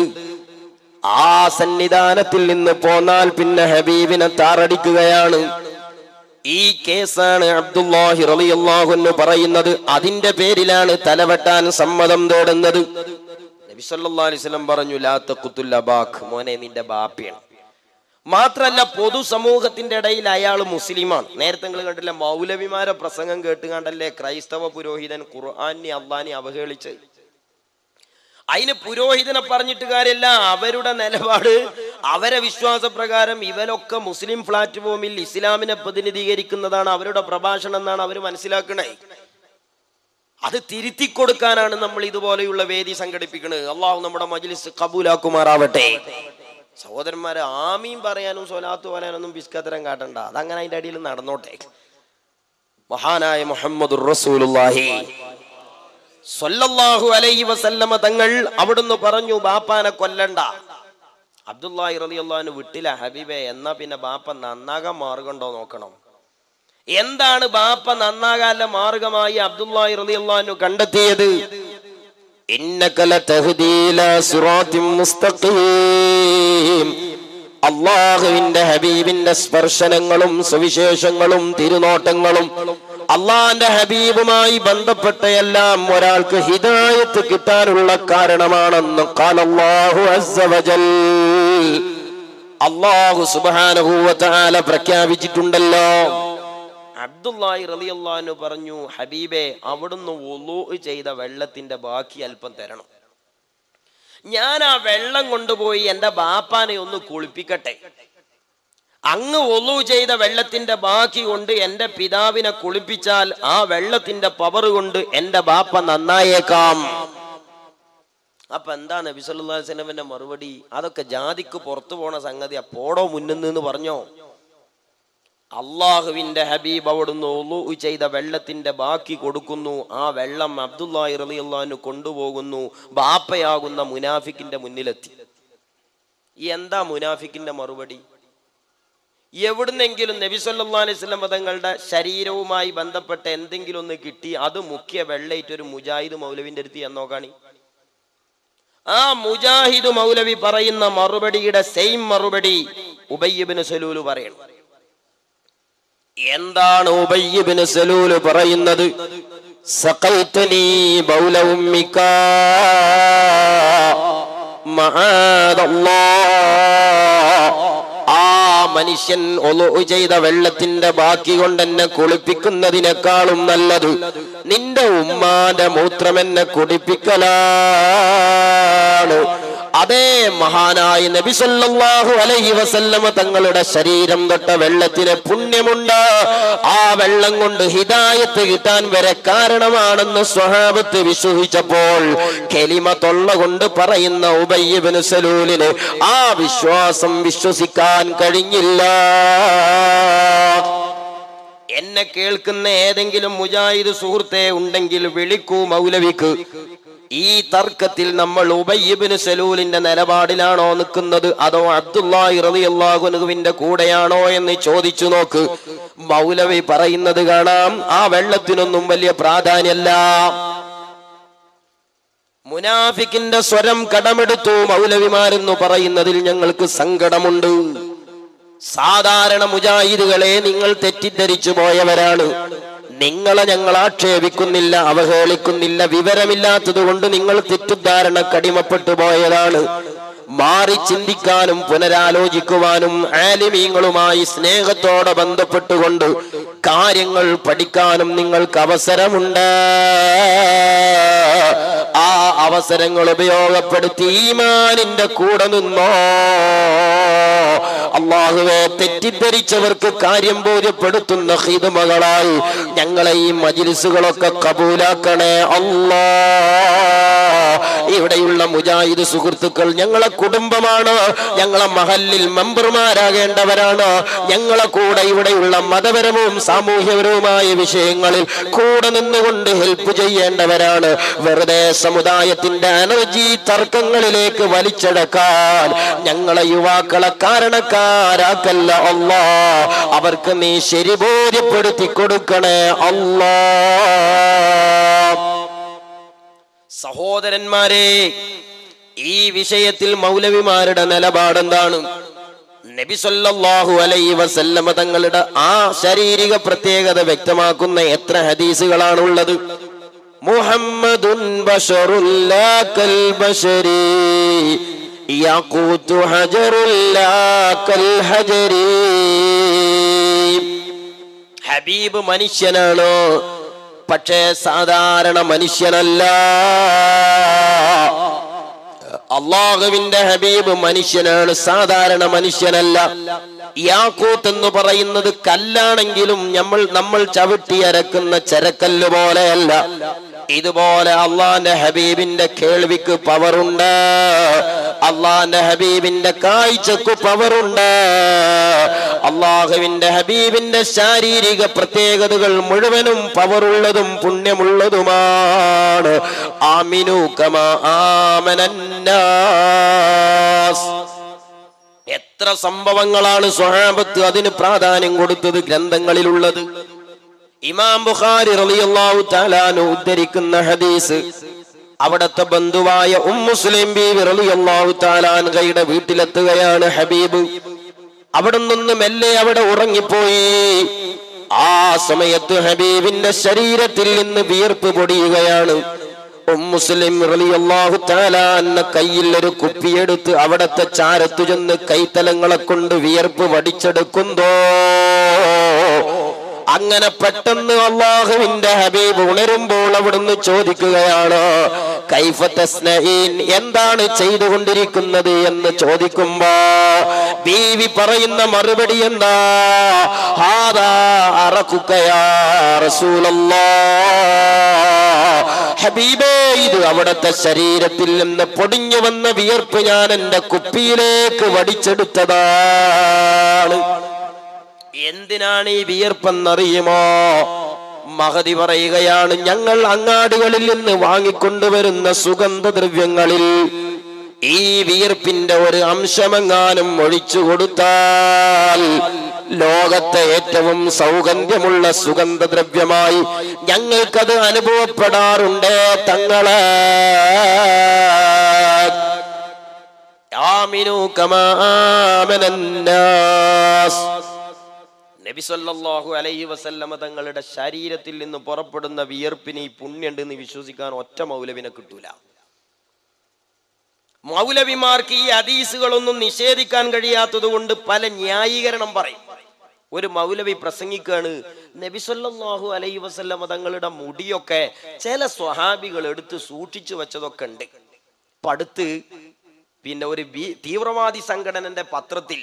ആ സന്നിധാനത്തിൽ നിന്ന് പോന്നാൽ പിന്നെ ഹബീബിനെ താറടിക്കുകയാണ്. ഈ കേസാണ് അബ്ദുല്ലാഹി റളിയല്ലാഹു അൻഹു പറയുന്നത്. അതിന്റെ പേരിലാണ് തലവെട്ടാൻ സമ്മതം തേടുന്നത്. നബി സല്ലല്ലാഹു അലൈഹി വസല്ലം പറഞ്ഞു, ലാ തഖ്തുൽ അബാക്, മോനെ നിന്റെ ബാപ്പയാണ്. മാത്രല്ല പൊതുസമൂഹത്തിന്റെ ഇടയിൽ അയാൾ മുസ്ലിമാണ്. നേരത്തെ നിങ്ങൾ കണ്ടില്ല, മൗലവിമാരെ പ്രസംഗം കേട്ടുകണ്ടല്ലേ ക്രൈസ്തവ പുരോഹിതൻ ഖുർആനെ അള്ളാനെ അവഹേളിച്ച്. അതിന് പുരോഹിതനെ പറഞ്ഞിട്ട് കാര്യമില്ല. അവരുടെ നിലപാട്, അവരെ വിശ്വാസപ്രകാരം ഇവരൊക്കെ മുസ്ലിം പ്ലാറ്റ്ഫോമിൽ ഇസ്ലാമിനെ പ്രതിനിധീകരിക്കുന്നതാണ്, അവരുടെ പ്രഭാഷണം എന്നാണ് അവർ മനസ്സിലാക്കണേ. അത് തിരുത്തി കൊടുക്കാനാണ് നമ്മൾ ഇതുപോലെയുള്ള വേദി സംഘടിപ്പിക്കുന്നത്. അള്ളാഹു നമ്മുടെ മജ്ലിസ് കബൂലാക്കുമാറാവട്ടെ. സഹോദരന്മാരെ, ആമീൻ പറയാനും സ്വലാത്ത് പറയാനൊന്നും പിസ്കത്തരം കാട്ടണ്ട. അതങ്ങനെ അതിന്റെ അടിയിൽ നടന്നോട്ടെ. മഹാനായ മുഹമ്മദുർ റസൂലുള്ളാഹി സ്വല്ലല്ലാഹു അലൈഹി വസല്ലമ തങ്ങൾ അവിടുന്ന് പറഞ്ഞു, ബാപ്പാനെ കൊല്ലണ്ട. അബ്ദുല്ലാഹി റളിയല്ലാഹു അൻഹു വിട്ടില്ല. ഹബീബേ, എന്നാ പിന്നെ ബാപ്പ നന്നാകാൻ മാർഗമുണ്ടോ നോക്കണം. എന്താണ് ബാപ്പ നന്നാകാനുള്ള മാർഗമായി അബ്ദുല്ലാഹി റളിയല്ലാഹു അൻഹു കണ്ടെത്തിയത്? ഇന്നക ലതഹ്ദീ ഇലാ സിറാത്തിൻ മുസ്തഖീം. അല്ലാഹുവിന്റെ ഹബീബിന്റെ സ്പർശനങ്ങളും സുവിശേഷങ്ങളും തിരുനോട്ടങ്ങളും അള്ളാന്റെ ഹബീബുമായി ബന്ധപ്പെട്ട എല്ലാം ഒരാൾക്ക് ഹിദായത്ത് കിട്ടാനുള്ള കാരണമാണെന്ന് ഖാലല്ലാഹു അസ്സ വജൽ. അല്ലാഹു സുബ്ഹാനഹു വ തആല പ്രഖ്യാപിച്ചിട്ടുണ്ടല്ലോ. അബ്ദുല്ലാഹി റളിയല്ലാഹു അൻഹു പറഞ്ഞു, ഹബീബേ, അവിടുന്ന് വുളൂ ചെയ്ത വെള്ളത്തിന്റെ ബാക്കി അല്പം തരണം. ഞാൻ ആ വെള്ളം കൊണ്ടുപോയി എന്റെ ബാപ്പാനെ ഒന്ന് കുളിപ്പിക്കട്ടെ. അങ്ങ് വുളൂ ചെയ്ത വെള്ളത്തിന്റെ ബാക്കി കൊണ്ട് എന്റെ പിതാവിനെ കുളിപ്പിച്ചാൽ ആ വെള്ളത്തിന്റെ പവർ കൊണ്ട് എന്റെ ബാപ്പ നന്നായേക്കാം. അപ്പൊ എന്താ നബി സല്ലല്ലാഹു അലൈഹി വസല്ലമയുടെ മറുപടി? അതൊക്കെ ജാതിക്ക് പുറത്തു പോണ സംഗതി, പോടോ മുന്നിന്ന് പറഞ്ഞോ. അള്ളാഹുവിന്റെ ഹബീബ് അവിടുന്ന് വുളൂ ചെയ്ത വെള്ളത്തിന്റെ ബാക്കി കൊടുക്കുന്നു. ആ വെള്ളം അബ്ദുല്ലാഹി റളിയല്ലാഹു അൻഹു കൊണ്ടുപോകുന്നു. ബാപ്പയാകുന്ന മുനാഫിക്കിന്റെ മുന്നിലെത്തി. എന്താ മുനാഫിക്കിന്റെ മറുപടി? എവിടുന്നെങ്കിലും നബി സല്ലല്ലാഹു അലൈഹി വസല്ലം തങ്ങളുടെ ശരീരവുമായി ബന്ധപ്പെട്ട എന്തെങ്കിലും ഒന്ന് കിട്ടി, അത് മുഖ്യ വെള്ളയിട്ട് ഒരു മുജാഹിദ് മൗലവിന്റെ അടുത്ത് എന്നോക്കാണി. ആ മുജാഹിദ് മൗലവി പറയുന്ന മറുപടിയുടെ സെയിം മറുപടി ഉബയ്യ് ഇബ്നു സലൂൽ പറയണം. എന്താണ് ഉബയ്യ് ഇബ്നു സലൂൽ പറയുന്നത്? സഖൈതനി ബൗല ഉമ്മിക മആദല്ലാഹ്. ആ മനുഷ്യൻ ഒളു ചെയ്ത വെള്ളത്തിന്റെ ബാക്കി കൊണ്ട് എന്നെ കുളിപ്പിക്കുന്നതിനേക്കാളും നല്ലത് നിന്റെ ഉമ്മാന്റെ മൂത്രം എന്നെ കുടിപ്പിക്കലാണ്. അതേ മഹാനായ നബി സല്ലല്ലാഹു അലൈഹി വസല്ലമ തങ്ങളുടെ ശരീരം തൊട്ട വെള്ളത്തിന് പുണ്യമുണ്ട്. ആ വെള്ളം കൊണ്ട് ഹിദായത്ത് കിട്ടാൻ വരെ കാരണമാണെന്ന് സ്വഹാബത്ത് വിശ്വസിച്ചപ്പോൾ കലിമ തൊള്ള കൊണ്ട് പറയുന്ന ഉബയ്യ് ഇബ്നു സലൂലിന് ആ വിശ്വാസം വിശ്വസിക്കാൻ കഴിഞ്ഞില്ല. എന്നെ കേൾക്കുന്ന ഏതെങ്കിലും മുജാഹിദ് സുഹൃത്തെ ഉണ്ടെങ്കിൽ വിളിക്കൂ മൗലവിക്ക്. ഈ തർക്കത്തിൽ നമ്മൾ ഉബയ്യ് ഇബ്നു സലൂലിന്റെ നിലപാടിലാണോ നിൽക്കുന്നത്, അതോ അബ്ദുല്ലാഹി റളിയല്ലാഹു അൻഹുവിന്റെ കൂടെയാണോ എന്ന് ചോദിച്ചു നോക്ക്. മൗലവി പറയുന്നത് കാണാം, ആ വെള്ളത്തിനൊന്നും വലിയ പ്രാധാന്യമല്ല. മുനാഫിക്കിന്റെ സ്വരം കടമെടുത്തു മൗലവിമാരെന്ന് പറയുന്നതിൽ ഞങ്ങൾക്ക് സങ്കടമുണ്ട്. സാധാരണ മുജാഹിദുകളെ നിങ്ങൾ തെറ്റിദ്ധരിച്ചു പോയവരാണ്. നിങ്ങളെ ഞങ്ങൾ ആക്ഷേപിക്കുന്നില്ല, അവഹേളിക്കുന്നില്ല. വിവരമില്ലാത്തത് കൊണ്ട് നിങ്ങൾ തെറ്റിദ്ധാരണ കടിമപ്പെട്ടു പോയതാണ്. മാറി ചിന്തിക്കാനും പുനരാലോചിക്കുവാനും ആലിമീങ്ങളുമായി സ്നേഹത്തോടെ ബന്ധപ്പെട്ടുകൊണ്ട് കാര്യങ്ങൾ പഠിക്കാനും നിങ്ങൾക്ക് അവസരമുണ്ട്. ആ അവസരങ്ങൾ ഉപയോഗപ്പെടുത്തി ഈമാനിന്റെ കൂടെ നിന്നോ. അല്ലാഹുവേ, തെറ്റിദ്ധരിച്ചവർക്ക് കാര്യം ബോധ്യപ്പെടുത്തുന്ന ഖിദ്മകളായി ഞങ്ങളെ ഈ മജ്ലിസുകളൊക്കെ കബൂലാക്കണേ അല്ലാ. ഇവിടെയുള്ള മുജാഹിദ് സുഹൃത്തുക്കൾ ഞങ്ങളെ കുടുംബമാണ്, ഞങ്ങളെ മഹല്ലിൽ മെമ്പർമാരാകേണ്ടവരാണ്. ഞങ്ങളെ കൂടെ ഇവിടെയുള്ള മതപരവും സാമൂഹ്യപരവുമായ വിഷയങ്ങളിൽ കൂടെ നിന്നുകൊണ്ട് ഹെൽപ്പ് ചെയ്യേണ്ടവരാണ്. വെറുതെ സമുദായത്തിന്റെ എനർജി തർക്കങ്ങളിലേക്ക് വലിച്ചടക്കാൻ ഞങ്ങളെ യുവാക്കളെ കാരണക്കാരാക്കല്ല അല്ലാ. അവർക്ക് നീ ശരി ബോധ്യപ്പെടുത്തി കൊടുക്കണേ അല്ലാ. സഹോദരന്മാരെ, ഈ വിഷയത്തിൽ മൗലവിമാരുടെ നിലപാടെന്താണ്? നബി സല്ലല്ലാഹു അലൈഹി വസല്ലമ തങ്ങളുടെ ആ ശാരീരിക പ്രത്യേകത വ്യക്തമാക്കുന്ന എത്ര ഹദീസുകളാണ് ഉള്ളത്? മുഹമ്മദുൻ ബശറുൻ ലാ കൽ ബശരി യഖൂതു ഹജറുൻ ലാ കൽ ഹജരി. ഹബീബ് മനുഷ്യനാണ്, പക്ഷേ സാധാരണ മനുഷ്യനല്ല. അള്ളാഹുവിന്റെ ഹബീബ് മനുഷ്യനാണ്, സാധാരണ മനുഷ്യനല്ല. യാക്കൂത്ത് എന്ന് പറയുന്നത് കല്ലാണെങ്കിലും നമ്മൾ ചവിട്ടിയരക്കുന്ന ചരക്കല്ല് പോലെയല്ല. ഇതുപോലെ അള്ളാന്റെ ഹബീബിന്റെ കേൾവിക്ക് പവറുണ്ട്, അള്ളാന്റെ ഹബീബിന്റെ കാഴ്ചക്ക് പവറുണ്ട്. അള്ളാഹുവിന്റെ ഹബീബിന്റെ ശാരീരിക പ്രത്യേകതകൾ മുഴുവനും പവറുള്ളതും പുണ്യമുള്ളതുമാണ്. ആമിനു കമാ ആമനന്നാസ്. എത്ര സംഭവങ്ങളാണ് സ്വഹാബത്ത് അതിന് പ്രാധാന്യം കൊടുത്തത് ഗ്രന്ഥങ്ങളിലുള്ളത്. ഇമാം ബുഖാരി റളിയല്ലാഹു തആല അൻഹു ഉദ്ധരിക്കുന്ന ഹദീസ്, അവിടത്തെ ബന്ധുവായ മുസ്ലിം ബീവി റളിയല്ലാഹു തആല അൻഹയുടെ വീട്ടിലെത്തുകയാണ് ഹബീബ്. അവിടെ നിന്ന് മെല്ലെ അവിടെ ഉറങ്ങിപ്പോയി. ആ സമയത്ത് ഹബീബിന്റെ ശരീരത്തിൽ നിന്ന് വിയർപ്പ് പൊടിയുകയാണ്. മുസ്ലിം റളിയല്ലാഹു തആല അൻഹ കയ്യിൽ ഒരു കുപ്പിയെടുത്ത് അവിടത്തെ ചാരത്തു ചെന്ന് കൈത്തലങ്ങളെ കൊണ്ട് വിയർപ്പ് വടിച്ചെടുക്കുന്നോ. അങ്ങനെ പെട്ടെന്ന് അല്ലാഹുവിന്റെ ഹബീബ് ഉണരുമ്പോൾ അവിടുന്ന് ചോദിക്കുകയാണ്, കൈഫ തസ്നഈൻ, എന്താണ് ചെയ്തുകൊണ്ടിരിക്കുന്നത് എന്ന് ചോദിക്കുമ്പോ ബീവി പറയുന്ന മറുപടി എന്താ? ഹാദാ അറഖുക യാ റസൂലല്ലാഹ്. ഹബീബേ, ഇത് അവിടുത്തെ ശരീരത്തിൽ നിന്ന് പൊടിഞ്ഞു വന്ന വിയർപ്പ് ഞാൻ എന്റെ കുപ്പിയിലേക്ക് വടിച്ചെടുത്തതാണ്. എന്തിനാണ് ഈ വിയർപ്പെന്നറിയുമോ? മഹദി പറയുകയാണ്, ഞങ്ങൾ അങ്ങാടികളിൽ നിന്ന് വാങ്ങിക്കൊണ്ടുവരുന്ന സുഗന്ധദ്രവ്യങ്ങളിൽ ഈ വിയർപ്പിന്റെ ഒരു അംശമെങ്ങാനും ഒഴിച്ചു കൊടുത്താൽ ലോകത്തെ ഏറ്റവും സൗഗന്ധ്യമുള്ള സുഗന്ധദ്രവ്യമായി ഞങ്ങൾക്കത് അനുഭവപ്പെടാറുണ്ട് തങ്ങളെ. ആമിനു കമാ ആമനന്നാസ്. നബി സല്ലല്ലാഹു അലൈഹി വസല്ലമ തങ്ങളുടെ ശരീരത്തിൽ നിന്ന് പുറപ്പെടുന്ന വിയർപ്പിന് ഈ പുണ്യമുണ്ടെന്ന് വിശ്വസിക്കാൻ ഒറ്റ മൗലവിനെ കിട്ടൂല. മൗലവിമാർക്ക് ഈ ഹദീസുകളൊന്നും നിഷേധിക്കാൻ കഴിയാത്തത് കൊണ്ട് പല ന്യായീകരണം പറയും. ഒരു മൗലവി പ്രസംഗിക്കാണ്, നബി സല്ലല്ലാഹു അലൈഹി വസല്ലമ തങ്ങളുടെ മുടിയൊക്കെ ചില സ്വഹാബികൾ എടുത്ത് സൂക്ഷിച്ചു വെച്ചതൊക്കെ ഉണ്ട്. പടുത്ത് പിന്നെ ഒരു തീവ്രവാദി സംഘടനന്റെ പത്രത്തിൽ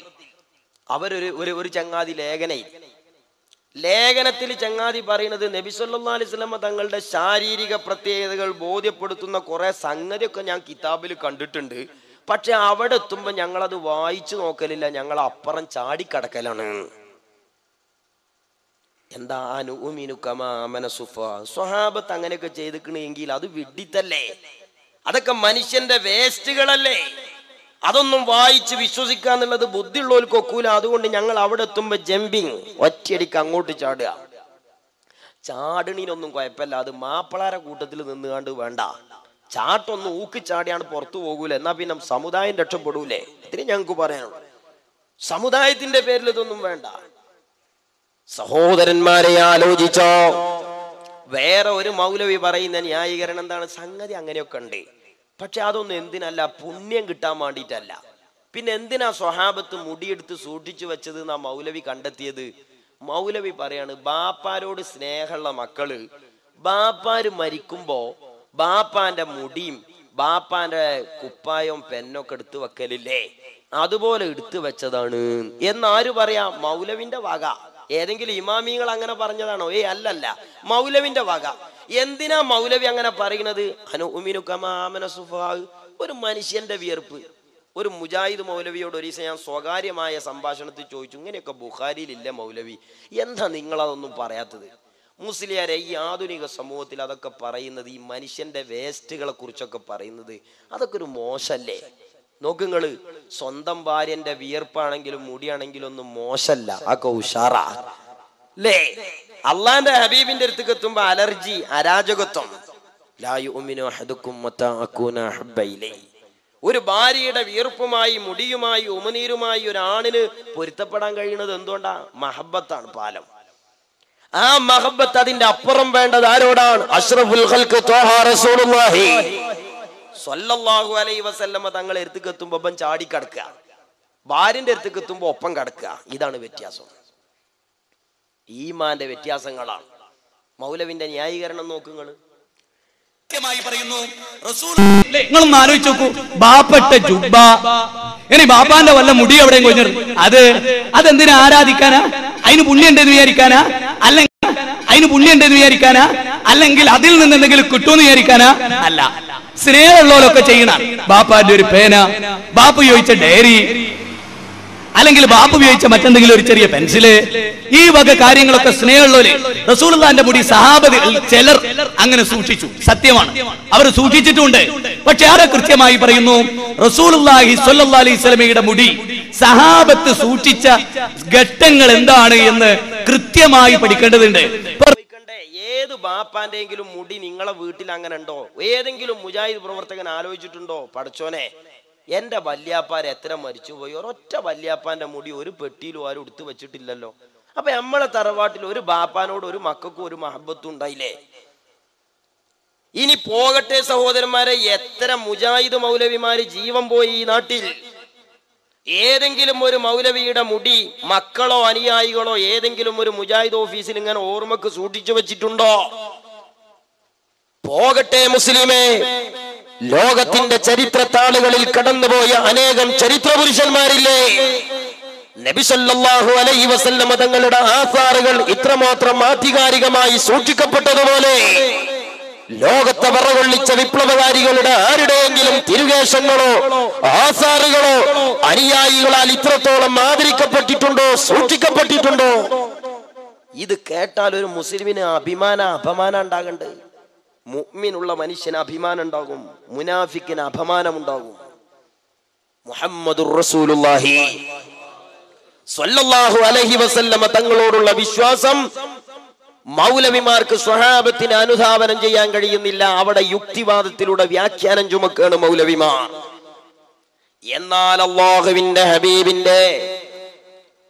ഒരു ചങ്ങാതി ലേഖനത്തിൽ ചങ്ങാതി പറയുന്നത്, നബി സല്ലല്ലാഹു അലൈഹി വസല്ലമ തങ്ങളുടെ ശാരീരിക പ്രത്യേകതകൾ ബോധ്യപ്പെടുത്തുന്ന കുറെ സംഗതിയൊക്കെ ഞാൻ കിതാബിൽ കണ്ടിട്ടുണ്ട്, പക്ഷെ അവിടെ എത്തുമ്പോ ഞങ്ങളത് വായിച്ചു നോക്കലില്ല, ഞങ്ങൾ അപ്പുറം ചാടിക്കടക്കലാണ്. എന്താ അനുഉമിനു കമാ ആമന സുഫാ. സ്വഹാബത്ത് അങ്ങനെയൊക്കെ ചെയ്തിക്കണെങ്കിൽ അത് വിഡ്ഢിത്തല്ലേ? അതൊക്കെ മനുഷ്യന്റെ വേസ്റ്റുകളല്ലേ? അതൊന്നും വായിച്ച് വിശ്വസിക്കാന്നുള്ളത് ബുദ്ധിയുള്ളവർക്ക് ഒക്കൂല. അതുകൊണ്ട് ഞങ്ങൾ അവിടെ എത്തുമ്പോ ജമ്പിങ്, ഒറ്റയടിക്ക് അങ്ങോട്ട് ചാടുക. ചാടണീനൊന്നും കുഴപ്പമില്ല, അത് മാപ്പിളാരെ കൂട്ടത്തിൽ നിന്നുകാണ്ട് വേണ്ട. ചാട്ടൊന്നും ഊക്കിച്ചാടിയാണ് പുറത്തു പോകൂല, എന്നാ പിന്നെ സമുദായം രക്ഷപ്പെടൂലേ? ഇത്തിരി ഞങ്ങൾക്ക് പറയാനുള്ളൂ. സമുദായത്തിന്റെ പേരിൽ ഇതൊന്നും വേണ്ട. സഹോദരന്മാരെ ആലോചിച്ചോ? വേറെ ഒരു മൗലവി പറയുന്ന ന്യായീകരണം എന്താണ്? സംഗതി അങ്ങനെയൊക്കെ ഉണ്ട്, പക്ഷെ അതൊന്നും എന്തിനല്ല, പുണ്യം കിട്ടാൻ വേണ്ടിയിട്ടല്ല. പിന്നെ എന്തിനാ സ്വഹാബത്ത് മുടിയെടുത്ത് സൂക്ഷിച്ചു വെച്ചത് എന്നാ മൗലവി കണ്ടെത്തിയത്? മൗലവി പറയാണ്, ബാപ്പാരോട് സ്നേഹമുള്ള മക്കള് ബാപ്പാര് മരിക്കുമ്പോ ബാപ്പാന്റെ മുടിയും ബാപ്പാന്റെ കുപ്പായവും പെന്നൊക്കെ എടുത്തു വെക്കലില്ലേ, അതുപോലെ എടുത്തു വെച്ചതാണ് എന്നാര് പറയാം? മൗലവിന്റെ വക. ഏതെങ്കിലും ഇമാമിങ്ങൾ അങ്ങനെ പറഞ്ഞതാണോ? അല്ലല്ല, മൗലവിന്റെ വക. എന്തിനാ മൗലവി അങ്ങനെ പറയുന്നത്? അനുഉമിനു കമാ ആമന സുഫാ. ഒരു മനുഷ്യന്റെ വിയർപ്പ്. ഒരു മുജാഹിദ് മൗലവിയോട് ഒരു ദിവസം ഞാൻ സ്വകാര്യമായ സംഭാഷണത്തിൽ ചോദിച്ചു, ഇങ്ങനെയൊക്കെ ബുഖാരിയിലില്ല മൗലവി, എന്താ നിങ്ങളതൊന്നും പറയാത്തത്? മുസ്ലിയാരെ, ഈ ആധുനിക സമൂഹത്തിൽ അതൊക്കെ പറയുന്നത്, ഈ മനുഷ്യന്റെ വേസ്റ്റുകളെ കുറിച്ചൊക്കെ പറയുന്നത്, അതൊക്കെ ഒരു മോശല്ലേ? നോക്കുങ്ങള്, സ്വന്തം ഭാര്യന്റെ വിയർപ്പാണെങ്കിലും മുടിയാണെങ്കിലും ഒന്നും മോശല്ല, അതൊക്കെ ഉഷാറാ അല്ലേ? അള്ളാന്റെ ഹബീബിന്റെ അടുത്തേക്ക് എത്തുമ്പോ അലർജി, അരാജകത്വം. ലാ യുഅ്മിനു അഹദുക്കും മത്താ അകൂന അഹബ്ബ ഇലൈഹി. ഒരു ഭാര്യയുടെ വിയർപ്പുമായി മുടിയുമായി ഉമനീരുമായി ഒരാണിന് പൊരുത്തപ്പെടാൻ കഴിയുന്നത് എന്തുകൊണ്ടാ? മഹബത്താണ് പാലം. ആ മഹബത്ത് അതിന്റെ അപ്പുറം വേണ്ടത് ആരോടാണ്? അഷ്റഫുൽ ഖൽഖ് ത്വാഹ റസൂലുള്ളാഹി സ്വല്ലല്ലാഹു അലൈഹി വസല്ലമ തങ്ങളെ അടുത്തേക്ക് എത്തുമ്പോ ഒപ്പം ചാടി കിടക്കുക, ഭാര്യന്റെ അടുത്തേക്ക് എത്തുമ്പോ ഒപ്പം കിടക്കുക. ഇതാണ് വ്യത്യാസം. ഈമാന്റെ വ്യത്യാസങ്ങളാണ്. മൗലവിന്റെ ന്യായീകരണം നോക്കുങ്ങള്. നിങ്ങളൊന്ന് ആലോചിച്ച് നോക്കൂ, ബാപ്പട്ട ജുബ്ബ, ഇനി ബാപ്പാന്റെ വല്ല മുടി എവിടെയും കൊഞ്ഞിടും, അതെന്തിനാ ആരാധിക്കാനാ? അതിന് പുണ്യം ഉണ്ടെന്ന് വിചാരിക്കാനാ? അല്ലെങ്കിൽ അതിൽ നിന്ന് എന്തെങ്കിലും കിട്ടുമെന്ന് വിചാരിക്കാനാ? അല്ല, സ്നേഹമുള്ളവരൊക്കെ ചെയ്യണം. ബാപ്പാന്റെ ഒരു പേന, ബാപ്പ ചോദിച്ച ഡയറി, അല്ലെങ്കിൽ ബാപ്പ ഉപയോഗിച്ച മറ്റെന്തെങ്കിലും ഒരു ചെറിയ പെൻസില്, ഈ വക കാര്യങ്ങളൊക്കെ സ്നേഹമുള്ളവര്. റസൂലുള്ളാഹിന്റെ മുടി സഹാബത്തിൽ ചിലർ അങ്ങനെ സൂക്ഷിച്ചു, സത്യമാണ്, അവർ സൂക്ഷിച്ചിട്ടുണ്ട്. പക്ഷെ ആരെ കൃത്യമായി പറയുന്നു? റസൂലുള്ളാഹി സ്വല്ലല്ലാഹി അലൈഹി വസല്ലമയുടെ മുടി സഹാബത്ത് സൂക്ഷിച്ച ഘട്ടങ്ങൾ എന്താണ് എന്ന് കൃത്യമായി പഠിക്കേണ്ടതുണ്ട്. ഏത് ബാപ്പാന്റെങ്കിലും മുടി നിങ്ങളെ വീട്ടിൽ അങ്ങനെ ഉണ്ടോ? ഏതെങ്കിലും മുജാഹിദ് പ്രവർത്തകൻ ആലോചിച്ചിട്ടുണ്ടോ? പഠിച്ചോനെ, എന്റെ വല്യാപ്പാര് എത്ര മരിച്ചുപോയി, ഒരൊറ്റ വല്യാപ്പാന്റെ മുടി ഒരു പെട്ടിയിലും ആരും എടുത്തു വെച്ചിട്ടില്ലല്ലോ. അപ്പൊ നമ്മളെ തറവാട്ടിൽ ഒരു ബാപ്പാനോട് ഒരു മക്കൾക്കും ഒരു മഹബത്തും ഉണ്ടായില്ലേ? ഇനി പോകട്ടെ സഹോദരന്മാരെ, എത്ര മുജാഹിദ് മൗലവിമാര് ജീവൻ പോയി ഈ നാട്ടിൽ. ഏതെങ്കിലും ഒരു മൗലവിയുടെ മുടി മക്കളോ അനുയായികളോ ഏതെങ്കിലും ഒരു മുജാഹിദ് ഓഫീസിൽ ഇങ്ങനെ ഓർമ്മക്ക് സൂക്ഷിച്ചു വെച്ചിട്ടുണ്ടോ? പോകട്ടെ മുസ്ലിമേ, ലോകത്തിന്റെ ചരിത്ര താളുകളിൽ കടന്നുപോയ അനേകം ചരിത്ര പുരുഷന്മാരില്ലേ? നബി സല്ലല്ലാഹു അലൈഹി വസല്ലം തങ്ങളുടെ ആസാറുകൾ ഇത്രമാത്രം ആധികാരികമായി സൂക്ഷിക്കപ്പെട്ടതുപോലെ ലോകത്തെ വറകൊള്ളിച്ച വിപ്ലവകാരികളുടെ ആരുടെയെങ്കിലും തിരുകേശങ്ങളോ ആസാറുകളോ അനുയായികളാൽ ഇത്രത്തോളം ആദരിക്കപ്പെട്ടിട്ടുണ്ടോ, സൂക്ഷിക്കപ്പെട്ടിട്ടുണ്ടോ? ഇത് കേട്ടാൽ ഒരു മുസ്ലിമിന് അപമാനം ഉണ്ടാകണ്ടേ? മുഅ്മിനുള്ള മനുഷ്യന് അഭിമാനം ഉണ്ടാകും, മുനാഫിക്കിന് അപമാനം ഉണ്ടാകും. മുഹമ്മദുർ റസൂലുള്ളാഹി സ്വല്ലല്ലാഹു അലൈഹി വസല്ലമ തങ്ങളോടുള്ള വിശ്വാസം മൗലവിമാർക്ക് സ്വഹാബത്തിന് അനുധാവനം ചെയ്യാൻ കഴിയുന്നില്ല. അവിടെ യുക്തിവാദത്തിലൂടെ വ്യാഖ്യാനം ചുമക്കാണ് മൗലവിമാർ. എന്നാൽ അല്ലാഹുവിന്റെ ഹബീബിന്റെ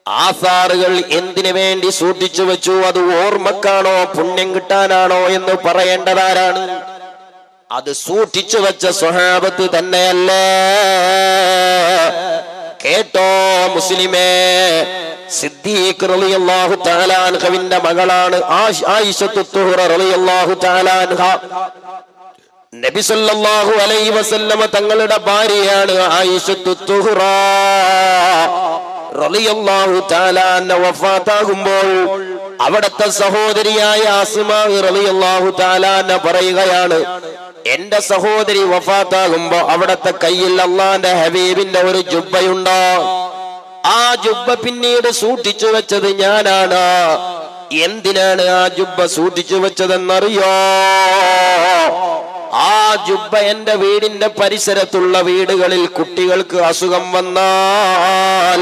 ആസാറുകൾ എന്തിനു വേണ്ടി സൂക്ഷിച്ചു വെച്ചു? അത് ഓർമ്മക്കാണോ പുണ്യം കിട്ടാനാണോ എന്ന് പറയേണ്ടതാരാണ്? അത് സൂക്ഷിച്ചു വെച്ച സ്വഹാബത്ത് തന്നെയല്ലേ? കേട്ടോ മുസ്ലിമേ, സിദ്ദീഖ് റളിയല്ലാഹു തആല അൻഹുവിന്റെ മകളാണ് ആയിഷത്തു തുഹ്റ റളിയല്ലാഹു തആല അൻഹ. നബി സല്ലല്ലാഹു അലൈഹി വസല്ലമ തങ്ങളുടെ ഭാര്യയാണ് ആയിഷത്തു തുഹ്റ റളിയല്ലാഹു തആല അൻഹ. വഫാത്താകുമ്പോൾ അവിടുത്തെ സഹോദരിയായ അസ്മാ റളിയല്ലാഹു തആല അൻഹ പറയുകയാണ്, എന്റെ സഹോദരി വഫാത്താകുമ്പോ അവിടുത്തെ കയ്യിൽ അല്ലാഹുവിന്റെ ഹബീബിന്റെ ഒരു ജുബ്ബയുണ്ടോ, ആ ജുബ്ബ പിന്നീട് സൂക്ഷിച്ചു വെച്ചത് ഞാനാണ്. എന്തിനാണ് ആ ജുബ്ബ സൂക്ഷിച്ചു വെച്ചതെന്നറിയോ? ആ ജുബ്ബ എന്റെ വീടിന്റെ പരിസരത്തുള്ള വീടുകളിൽ കുട്ടികൾക്ക് അസുഖം വന്നാൽ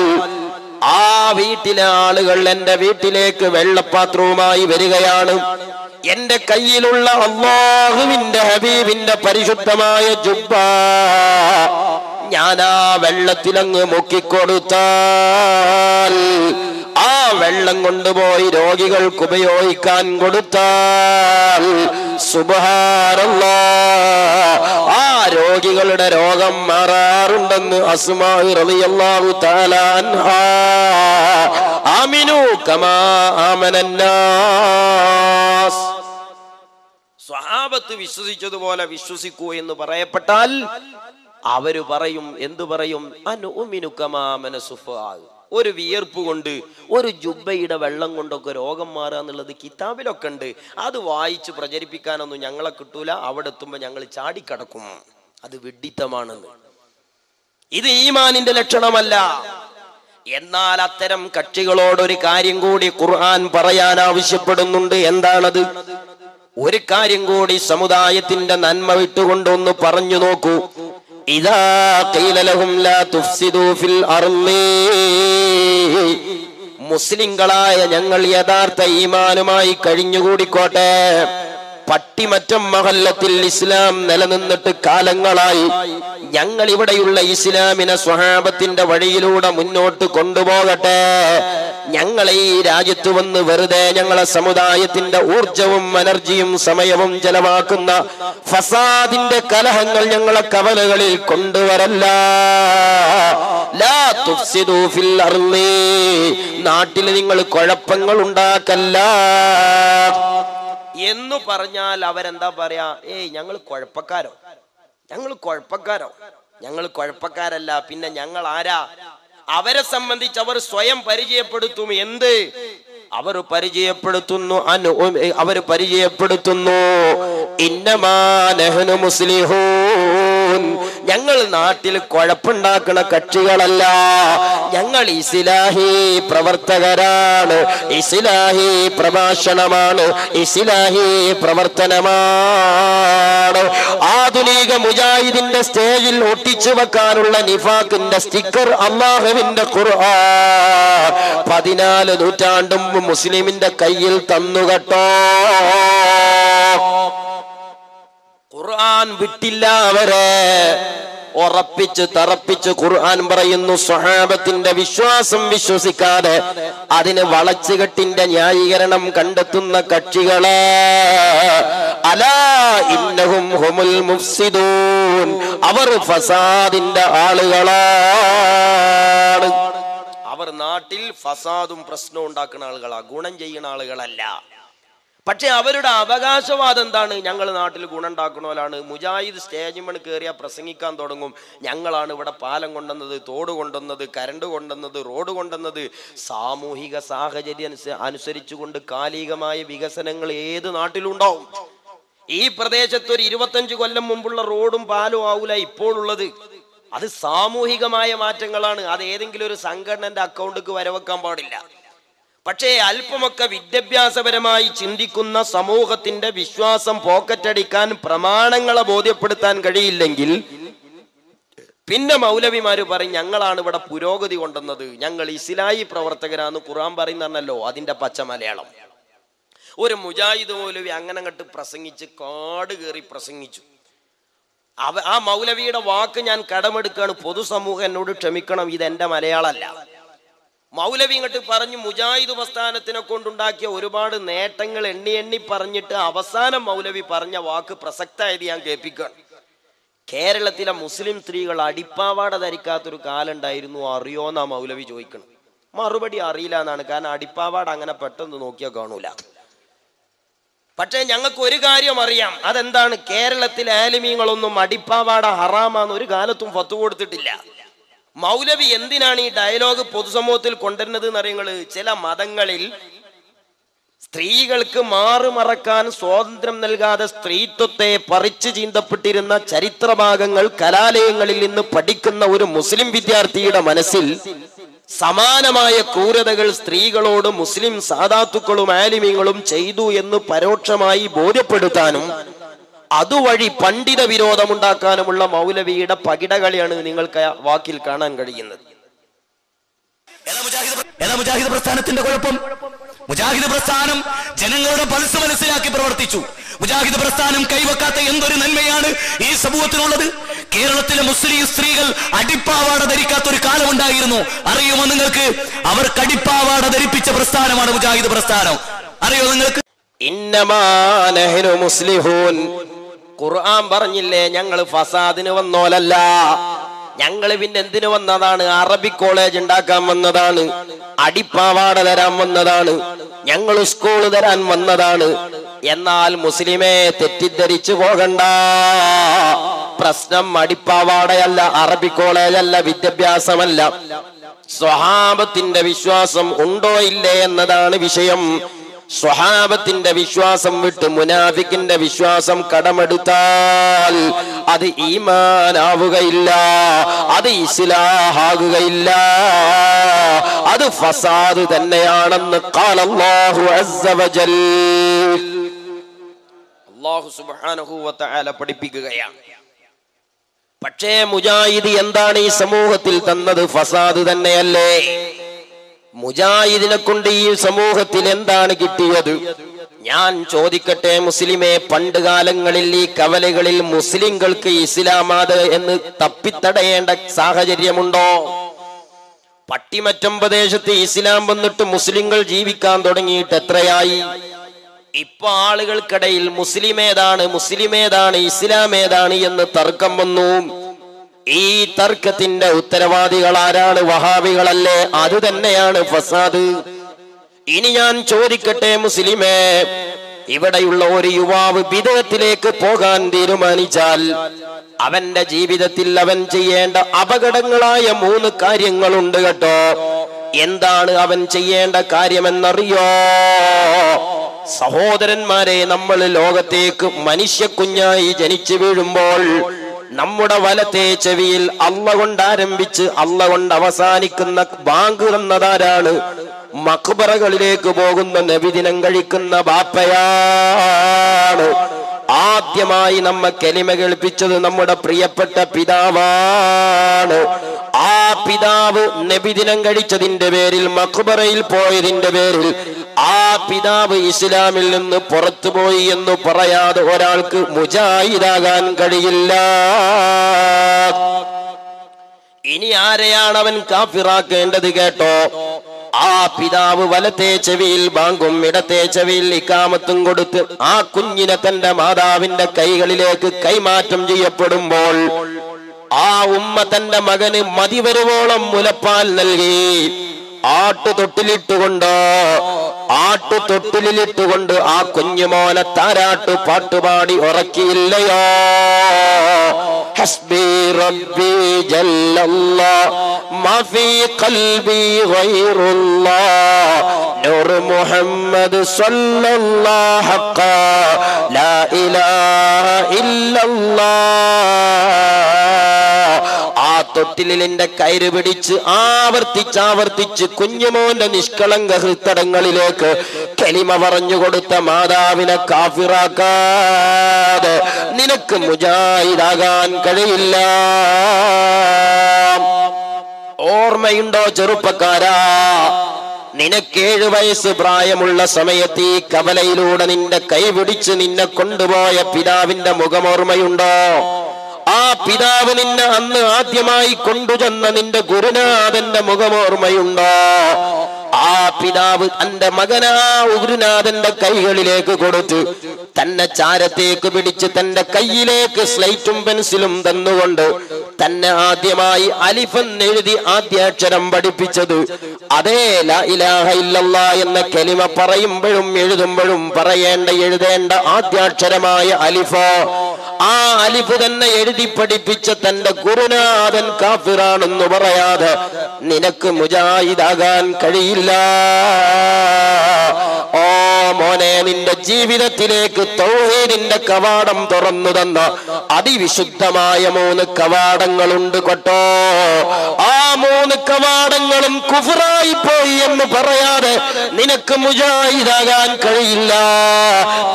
ആ വീട്ടിലെ ആളുകൾ എന്റെ വീട്ടിലേക്ക് വെള്ളപ്പാത്രവുമായി വരികയാണ്. എന്റെ കയ്യിലുള്ള അല്ലാഹുവിന്റെ ഹബീബിന്റെ പരിശുദ്ധമായ ജുബ്ബ ഞാൻ ആ വെള്ളത്തിലങ്ങ് മുക്കിക്കൊടുത്താൽ, ആ വെള്ളം കൊണ്ടുപോയി രോഗികൾക്ക് ഉപയോഗിക്കാൻ കൊടുത്താൽ സുബ്ഹാനല്ലാഹ്, ആ രോഗികളുടെ രോഗം മാറാറുണ്ടെന്ന് അസ്മാ റളിയല്ലാഹു തആല അൻഹാ. ആമിനു കമാ ആമനന്നാസ്. സ്വഹാബത്ത് വിശ്വസിച്ചതുപോലെ വിശ്വസിക്കൂ എന്ന് പറയപ്പെട്ടാൽ അവര് പറയും, എന്തു പറയും? അനുഉമിനു കമാ ആമന സുഫഹാ. ഒരു വിയർപ്പ് കൊണ്ട്, ഒരു ജുബ്ബയുടെ വെള്ളം കൊണ്ടൊക്കെ രോഗം മാറുക എന്നുള്ളത് കിതാബിലൊക്കെ ഉണ്ട്. അത് വായിച്ച് പ്രചരിപ്പിക്കാനൊന്നും ഞങ്ങളെ കിട്ടൂല. അവിടെ എത്തുമ്പോൾ ഞങ്ങൾ ചാടിക്കടക്കും. അത് വിഡ്ഢിത്തമാണെന്ന്. ഇത് ഈമാനിന്റെ ലക്ഷണമല്ല. എന്നാൽ അത്തരം കക്ഷികളോടൊരു കാര്യം കൂടി ഖുർആൻ പറയാൻ ആവശ്യപ്പെടുന്നുണ്ട്. എന്താണത്? ഒരു കാര്യം കൂടി സമുദായത്തിന്റെ നന്മ വിട്ടുകൊണ്ടൊന്ന് പറഞ്ഞു നോക്കൂ. ഇദാ ഖീല ലഹും ലാ തുഫ്സിദൂ ഫിൽ അർളി. മുസ്ലിങ്ങളായ ഞങ്ങൾ യഥാർത്ഥ ഈമാനുമായി കഴിഞ്ഞുകൂടിക്കോട്ടെ. പട്ടിമറ്റം മഹല്ലത്തിൽ ഇസ്ലാം നിലനിന്നിട്ട് കാലങ്ങളായി. ഞങ്ങൾ ഇവിടെയുള്ള ഇസ്ലാമിനെ സ്വഹാബത്തിന്റെ വഴിയിലൂടെ മുന്നോട്ട് കൊണ്ടുപോകട്ടെ. ഞങ്ങളെ ഈ രാജ്യത്ത് വന്ന് വെറുതെ ഞങ്ങളെ സമുദായത്തിന്റെ ഊർജവും എനർജിയും സമയവും ചെലവാക്കുന്ന ഫസാദിന്റെ കലഹങ്ങൾ ഞങ്ങളെ കവലകളിൽ കൊണ്ടുവരല്ല. ലാ തുഫ്സിദൂ ഫിൽ അർളി. നാട്ടിൽ നിങ്ങൾ കുഴപ്പങ്ങൾ ഉണ്ടാക്കല്ല എന്ന് പറഞ്ഞാൽ അവരെന്താ പറയാ? ഞങ്ങൾ കുഴപ്പക്കാരോ, ഞങ്ങൾ കുഴപ്പക്കാരല്ല, പിന്നെ ഞങ്ങൾ ആരാ? അവരെ സംബന്ധിച്ച് അവർ സ്വയം പരിചയപ്പെടുത്തും. എന്ത്? അവർ പരിചയപ്പെടുത്തുന്നു ഇന്നമാ നഹ്നു മുസ്ലിഹൂൻ. ഞങ്ങൾ നാട്ടിൽ കുഴപ്പമുണ്ടാക്കുന്ന കക്ഷികളല്ല, ഞങ്ങൾ ഇസ്ലാഹി പ്രവർത്തകരാണ്. ഇസ്ലാഹി പ്രഭാഷണമാണ്, ഇസ്ലാഹി പ്രവർത്തനമാണ്. ആധുനിക മുജാഹിദിന്റെ സ്റ്റേജിൽ ഒട്ടിച്ചു വെക്കാനുള്ള നിഫാഖിന്റെ സ്റ്റിക്കർ അല്ലാഹുവിന്റെ ഖുർആൻ 14 നൂറ്റാണ്ടും മുസ്ലിമിന്റെ കയ്യിൽ തന്നുകട്ടോ. ഖുർആൻ വിട്ടില്ല അവരെ. ഉറപ്പിച്ച് തറപ്പിച്ച് ഖുർആൻ പറയുന്നു, സ്വഹാബത്തിന്റെ വിശ്വാസം വിശ്വസിക്കാതെ അതിന് വളച്ചുകെട്ടിന്റെ ന്യായീകരണം കണ്ടെത്തുന്ന കക്ഷികളെ, അലാ ഇന്നഹും ഹുമുൽ മുഫ്സിദൂൻ. അവർ ഫസാദിന്റെ ആളുകളാണ്. അവർ നാട്ടിൽ ഫസാദും പ്രശ്നവും ഉണ്ടാക്കുന്ന ആളുകളാ, ഗുണം ചെയ്യുന്ന ആളുകളല്ല. പക്ഷെ അവരുടെ അവകാശവാദം എന്താണ്? ഞങ്ങൾ നാട്ടിൽ ഗുണം ഉണ്ടാക്കണോലാണ്. മുജാഹിദ് സ്റ്റേജിൽ മണ് കയറിയാൽ പ്രസംഗിക്കാൻ തുടങ്ങും, ഞങ്ങളാണ് ഇവിടെ പാലം കൊണ്ടുവന്നത്, തോട് കൊണ്ടുവന്നത്, കരണ്ട് കൊണ്ടുവന്നത്, റോഡ് കൊണ്ടുവന്നത്. സാമൂഹിക സാഹചര്യം അനുസരിച്ചുകൊണ്ട് കാലികമായ വികസനങ്ങൾ ഏത് നാട്ടിലുണ്ടാവും. ഈ പ്രദേശത്ത് ഒരു 25 കൊല്ലം മുമ്പുള്ള റോഡും പാലും ആവൂല ഇപ്പോഴുള്ളത്. അത് സാമൂഹികമായ മാറ്റങ്ങളാണ്. അത് ഏതെങ്കിലും ഒരു സംഘടനന്റെ അക്കൗണ്ടിക്ക് വരവെക്കാൻ പാടില്ല. പക്ഷേ അല്പമൊക്കെ വിദ്യാഭ്യാസപരമായി ചിന്തിക്കുന്ന സമൂഹത്തിന്റെ വിശ്വാസം പോക്കറ്റടിക്കാൻ, പ്രമാണങ്ങളെ ബോധ്യപ്പെടുത്താൻ കഴിയില്ലെങ്കിൽ പിന്നെ മൗലവിമാര് പറയും ഞങ്ങളാണ് ഇവിടെ പുരോഗതി കൊണ്ടുവന്നത്, ഞങ്ങൾ ഇസ്ലാഹി പ്രവർത്തകരാന്ന് ഖുർആൻ പറയുന്നല്ലോ. അതിന്റെ പച്ച മലയാളം. ഒരു മുജാഹിദ് മൗലവി അങ്ങനെ അങ്ങോട്ട് പ്രസംഗിച്ച് കാട് കയറി പ്രസംഗിച്ചു. ആ മൗലവിയുടെ വാക്ക് ഞാൻ കടമെടുക്കുകയാണ്. പൊതുസമൂഹം എന്നോട് ക്ഷമിക്കണം, ഇതെന്റെ മലയാളമല്ല. മൗലവി ഇങ്ങോട്ട് പറഞ്ഞു, മുജാഹിദ് പ്രസ്ഥാനത്തിനെ കൊണ്ടുണ്ടാക്കിയ ഒരുപാട് നേട്ടങ്ങൾ എണ്ണി എണ്ണി പറഞ്ഞിട്ട് അവസാനം മൗലവി പറഞ്ഞ വാക്ക് പ്രസക്തമായത് ഞാൻ കേൾപ്പിക്കുകയാണ്. കേരളത്തിലെ മുസ്ലിം സ്ത്രീകൾ അടിപ്പാവാട ധരിക്കാത്തൊരു കാലം ഉണ്ടായിരുന്നു, അറിയോന്നാ മൗലവി ചോദിക്കണം. മറുപടി അറിയില്ല എന്നാണ്. കാരണം അടിപ്പാവാട അങ്ങനെ പെട്ടെന്ന് നോക്കിയാൽ കാണൂല. പക്ഷെ ഞങ്ങൾക്ക് ഒരു കാര്യം അറിയാം. അതെന്താണ്? കേരളത്തിലെ ആലിമീങ്ങളൊന്നും അടിപ്പാവാട ഹറാമാന്ന് ഒരു കാലത്തും ഫത്വ കൊടുത്തിട്ടില്ല. മൗലവി എന്തിനാണ് ഈ ഡയലോഗ് പൊതുസമൂഹത്തിൽ കൊണ്ടുവരുന്നത് എന്നറിയങ്ങള്? ചില മതങ്ങളിൽ സ്ത്രീകൾക്ക് മാറുമറക്കാൻ സ്വാതന്ത്ര്യം നൽകാതെ സ്ത്രീത്വത്തെ പറിച്ചു ചീന്തപ്പെട്ടിരുന്ന ചരിത്രഭാഗങ്ങൾ കലാലയങ്ങളിൽ നിന്ന് പഠിക്കുന്ന ഒരു മുസ്ലിം വിദ്യാർത്ഥിയുടെ മനസ്സിൽ സമാനമായ ക്രൂരതകൾ സ്ത്രീകളോട് മുസ്ലിം സാദാത്തുക്കളും ആലിമീങ്ങളും ചെയ്തു എന്ന് പരോക്ഷമായി ബോധ്യപ്പെടുത്താനും അതുവഴി പണ്ഡിത വിരോധമുണ്ടാക്കാനുമുള്ള മൗലവിയുടെ പകിടകളിയാണ് നിങ്ങൾക്ക് വാക്കിൽ കാണാൻ കഴിയുന്നത്. മുജാഹിദ് പ്രസ്ഥാനത്തിന്റെ കുഴപ്പം, മുജാഹിദ് പ്രസ്ഥാനം ജനങ്ങളുടെ പൾസ് മനസ്സിലാക്കി പ്രവർത്തിച്ചു. മുജാഹിദ് പ്രസ്ഥാനം കൈവക്കാത്ത എന്തൊരു നന്മയാണ് ഈ സമൂഹത്തിനുള്ളത്. കേരളത്തിലെ മുസ്ലിം സ്ത്രീകൾ അടിപ്പാവാട ധരിക്കാത്തൊരു കാലമുണ്ടായിരുന്നു. അറിയുമോ നിങ്ങൾക്ക്? അവർക്ക് അടിപ്പാവാട ധരിപ്പിച്ച പ്രസ്ഥാനമാണ് മുജാഹിദ് പ്രസ്ഥാനം. അറിയോ നിങ്ങൾക്ക്? ഇന്നമാ നഹ്നു മുസ്ലിഹൂൻ. ഖുർആൻ പറഞ്ഞില്ലേ ഞങ്ങൾ ഫസാദിന് വന്നോലല്ല, ഞങ്ങൾ പിന്നെ എന്തിനു വന്നതാണ്? അറബിക് കോളേജ് ഉണ്ടാക്കാൻ വന്നതാണ്, അടിപ്പാവാട തരാൻ വന്നതാണ്, ഞങ്ങൾ സ്കൂള് തരാൻ വന്നതാണ്. എന്നാൽ മുസ്ലിമെ തെറ്റിദ്ധരിച്ചു പോകണ്ട. പ്രശ്നം അടിപ്പാവാടയല്ല, അറബി കോളേജല്ല, വിദ്യാഭ്യാസമല്ല. സ്വഹാബത്തിന്റെ വിശ്വാസം ഉണ്ടോ ഇല്ലേ എന്നതാണ് വിഷയം. സ്വഹാബത്തിന്റെ വിശ്വാസം വിട്ട് മുനാഫിക്കിന്റെ വിശ്വാസം കടമെടുത്താൽ അത് ഈമാനാവുകയില്ല, അത് ഇസ്ലാഹാകുകയില്ല, അത് ഫസാദ് തന്നെയാണെന്ന് ഖാല അല്ലാഹു അസ്സ വജൽ. അല്ലാഹു സുബ്ഹാനഹു വ തആല പഠിപ്പിക്കുകയാണ്. പക്ഷേ മുജാഹിദ് എന്താണ് ഈ സമൂഹത്തിൽ തന്നത്? ഫസാദ് തന്നെയല്ലേ? മുജാഹിദിനെ കൊണ്ട് ഈ സമൂഹത്തിൽ എന്താണ് കിട്ടിയത്? ഞാൻ ചോദിക്കട്ടെ മുസ്ലിമെ, പണ്ട് കാലങ്ങളിൽ ഈ കവലകളിൽ മുസ്ലിങ്ങൾക്ക് ഇസ്ലാമാത് എന്ന് തപ്പിത്തടയേണ്ട സാഹചര്യമുണ്ടോ? പട്ടിമറ്റം പ്രദേശത്ത് ഇസ്ലാം വന്നിട്ട് മുസ്ലിങ്ങൾ ജീവിക്കാൻ തുടങ്ങിയിട്ട് എത്രയായി? ഇപ്പൊ ആളുകൾക്കിടയിൽ മുസ്ലിം ഏതാണ് ഇസ്ലാം ഏതാണ് എന്ന് തർക്കം വന്നു. ഈ തർക്കത്തിന്റെ ഉത്തരവാദികൾ ആരാണ്? വഹാബികളല്ലേ? അത് തന്നെയാണ് ഫസാദ്. ഇനി ഞാൻ ചോദിക്കട്ടെ മുസ്ലിമേ, ഇവിടെയുള്ള ഒരു യുവാവ് ബിദഅത്തിലേക്ക് പോകാൻ തീരുമാനിച്ചാൽ അവന്റെ ജീവിതത്തിൽ അവൻ ചെയ്യേണ്ട അപകടങ്ങളായ 3 കാര്യങ്ങളുണ്ട് കേട്ടോ. എന്താണ് അവൻ ചെയ്യേണ്ട കാര്യമെന്നറിയോ? സഹോദരന്മാരെ, നമ്മൾ ലോകത്തേക്ക് മനുഷ്യക്കുഞ്ഞായി ജനിച്ചു വീഴുമ്പോൾ നമ്മുടെ വലത്തെ ചെവിയിൽ അള്ള കൊണ്ട് ആരംഭിച്ച് അള്ള കൊണ്ട് അവസാനിക്കുന്ന ബാങ്ക് എന്നതാരാണ്? മഖ്ബറകളിലേക്ക് പോകുന്ന നബിദിനം കഴിക്കുന്ന ബാപ്പയാണ്. ആദ്യമായി നമ്മ കലിമ കേൾപ്പിച്ചത് നമ്മുടെ പ്രിയപ്പെട്ട പിതാവാണ്. ആ പിതാവ് നബിദിനം കഴിച്ചതിന്റെ പേരിൽ, മഖ്ബറയിൽ പോയതിന്റെ പേരിൽ ആ പിതാവ് ഇസ്ലാമിൽ നിന്ന് പുറത്തുപോയി എന്ന് പറയാതെ ഒരാൾക്ക് മുജാഹിദാകാൻ കഴിയില്ല. ഇനി ആരെയാണ് അവൻ കാഫിറാക്കേണ്ടത് കേട്ടോ? ആ പിതാവ് വലത്തെ ചെവിയിൽ ബാങ്കും ഇടത്തെ ചെവിയിൽ ഇഖാമത്തും കൊടുത്ത് ആ കുഞ്ഞിനെ തന്റെ മാതാവിന്റെ കൈകളിലേക്ക് കൈമാറ്റം ചെയ്യപ്പെടുമ്പോൾ ആ ഉമ്മ തന്റെ മകന് മതിവരുവോളം മുലപ്പാൽ നൽകി ആട്ടുതൊട്ടിലിട്ടുകൊണ്ട് ആ കുഞ്ഞുമോനെ താരാട്ടു പാട്ടുപാടി ഉറക്കിയില്ലയോ? ഹസ്ബി റബ്ബി ജല്ലല്ലാഹ് മാ ഫീ ഖൽബി ഗൈറുല്ലാഹ് നൂർ മുഹമ്മദ് സ്വല്ലല്ലാഹു ഹഖ ലാ ഇലാഹ ഇല്ലല്ലാഹ്. ആ തൊട്ടിലിന്റെ കയറ് പിടിച്ച് ആവർത്തിച്ച് കുഞ്ഞുമോന്റെ നിഷ്കളങ്ക ഹൃത്തടങ്ങളിലേക്ക് കലിമ പറഞ്ഞു കൊടുത്ത മാതാവിനെ കാഫിറാക്കാതെ നിനക്ക് മുജാഹിദാകാൻ കഴിയില്ല. ഓർമ്മയുണ്ടോ ചെറുപ്പക്കാരാ? നിനക്ക് 7 വയസ്സ് പ്രായമുള്ള സമയത്ത് ഈ കവലയിലൂടെ നിന്റെ കൈപിടിച്ച് നിന്നെ കൊണ്ടുപോയ പിതാവിന്റെ മുഖം ഓർമ്മയുണ്ടോ? ആ പിതാവ് നിന്നെ അന്ന് ആദ്യമായി കൊണ്ടുചെന്ന നിന്റെ ഗുരുനാഥന്റെ മുഖം ഓർമ്മയുണ്ടോ? ആ പിതാവ് തന്റെ മകനാ ഗുരുനാഥന്റെ കൈകളിലേക്ക് കൊടുത്ത് തന്നെ ചാരത്തേക്ക് പിടിച്ച് തന്റെ കയ്യിലേക്ക് സ്ലേറ്റും പെൻസിലും തന്നുകൊണ്ട് തന്നെ ആദ്യമായി അലിഫെന്ന് എഴുതി ആദ്യാക്ഷരം പഠിപ്പിച്ചത് അതേ ലാ ഇലാഹ ഇല്ലല്ലാഹ് എന്ന കലിമ പറയുമ്പോഴും എഴുതുമ്പോഴും എഴുതേണ്ട ആദ്യാക്ഷരമായ അലിഫ്. ആ അലിഫ് തന്നെ എഴുതി പഠിപ്പിച്ച തന്റെ ഗുരുനാഥൻ കാഫിറാണെന്ന് പറയാതെ നിനക്ക് മുജാഹിദാകാൻ കഴിയില്ല. ഓ മോനെ, നിന്റെ ജീവിതത്തിലേക്ക് തൗഹീദിന്റെ കവാടം തുറന്നു തന്ന അതിവിശുദ്ധമായ 3 കവാടങ്ങളുണ്ട് കേട്ടോ. ആ 3 കവാടങ്ങളും കുഫറായി പോയി എന്ന് പറയാതെ നിനക്ക് മുജാഹിദാകാൻ കഴിയില്ല.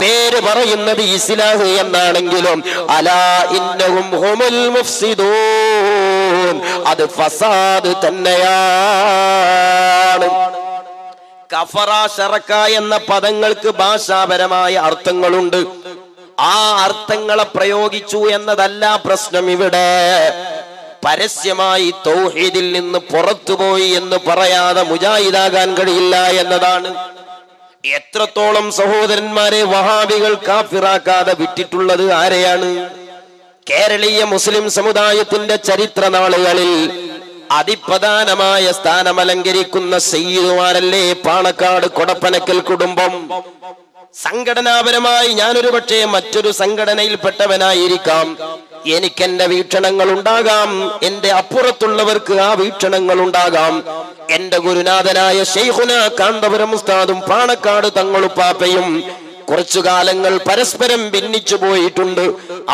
പേര് പറയുന്നത് ഇസ്ലാഹ് എന്നാണെങ്കിലും അലാ ഇന്നഹും ഹുമുൽ മുഫ്സിദൂൻ, അത് ഫസാദ് തന്നെയാണ്. കഫറ, ശറക എന്ന പദങ്ങൾക്ക് ഭാഷാപരമായ അർത്ഥങ്ങളുണ്ട്. ആ അർത്ഥങ്ങളെ പ്രയോഗിച്ചു എന്നതല്ല പ്രശ്നം. ഇവിടെ പരസ്യമായി തൗഹീദിൽ നിന്ന് പുറത്തുപോയി എന്ന് പറയാതെ മുജാഹിദാകാൻ കഴിയില്ല എന്നതാണ്. എത്രത്തോളം സഹോദരന്മാരെ വഹാബികൾ കാഫിറാക്കാതെ വിട്ടിട്ടുള്ളത് ആരെയാണ്? കേരളീയ മുസ്ലിം സമുദായത്തിന്റെ ചരിത്ര നാളുകളിൽ അതിപ്രധാനമായ സ്ഥാനമലങ്കരിക്കുന്ന സയ്യിദുമാരല്ലേ പാണക്കാട് കൊടപ്പനക്കൽ കുടുംബം. സംഘടനാപരമായി ഞാനൊരു പക്ഷേ മറ്റൊരു സംഘടനയിൽപ്പെട്ടവനായിരിക്കാം. എനിക്കെന്റെ വീക്ഷണങ്ങൾ ഉണ്ടാകാം, എന്റെ അപ്പുറത്തുള്ളവർക്ക് ആ വീക്ഷണങ്ങൾ ഉണ്ടാകാം. എന്റെ ഗുരുനാഥനായ ശൈഖുന കാന്തപുരം ഉസ്താദും പാണക്കാട് തങ്ങളുപ്പാപ്പയും കുറച്ചു കാലങ്ങൾ പരസ്പരം ഭിന്നിച്ചു പോയിട്ടുണ്ട്.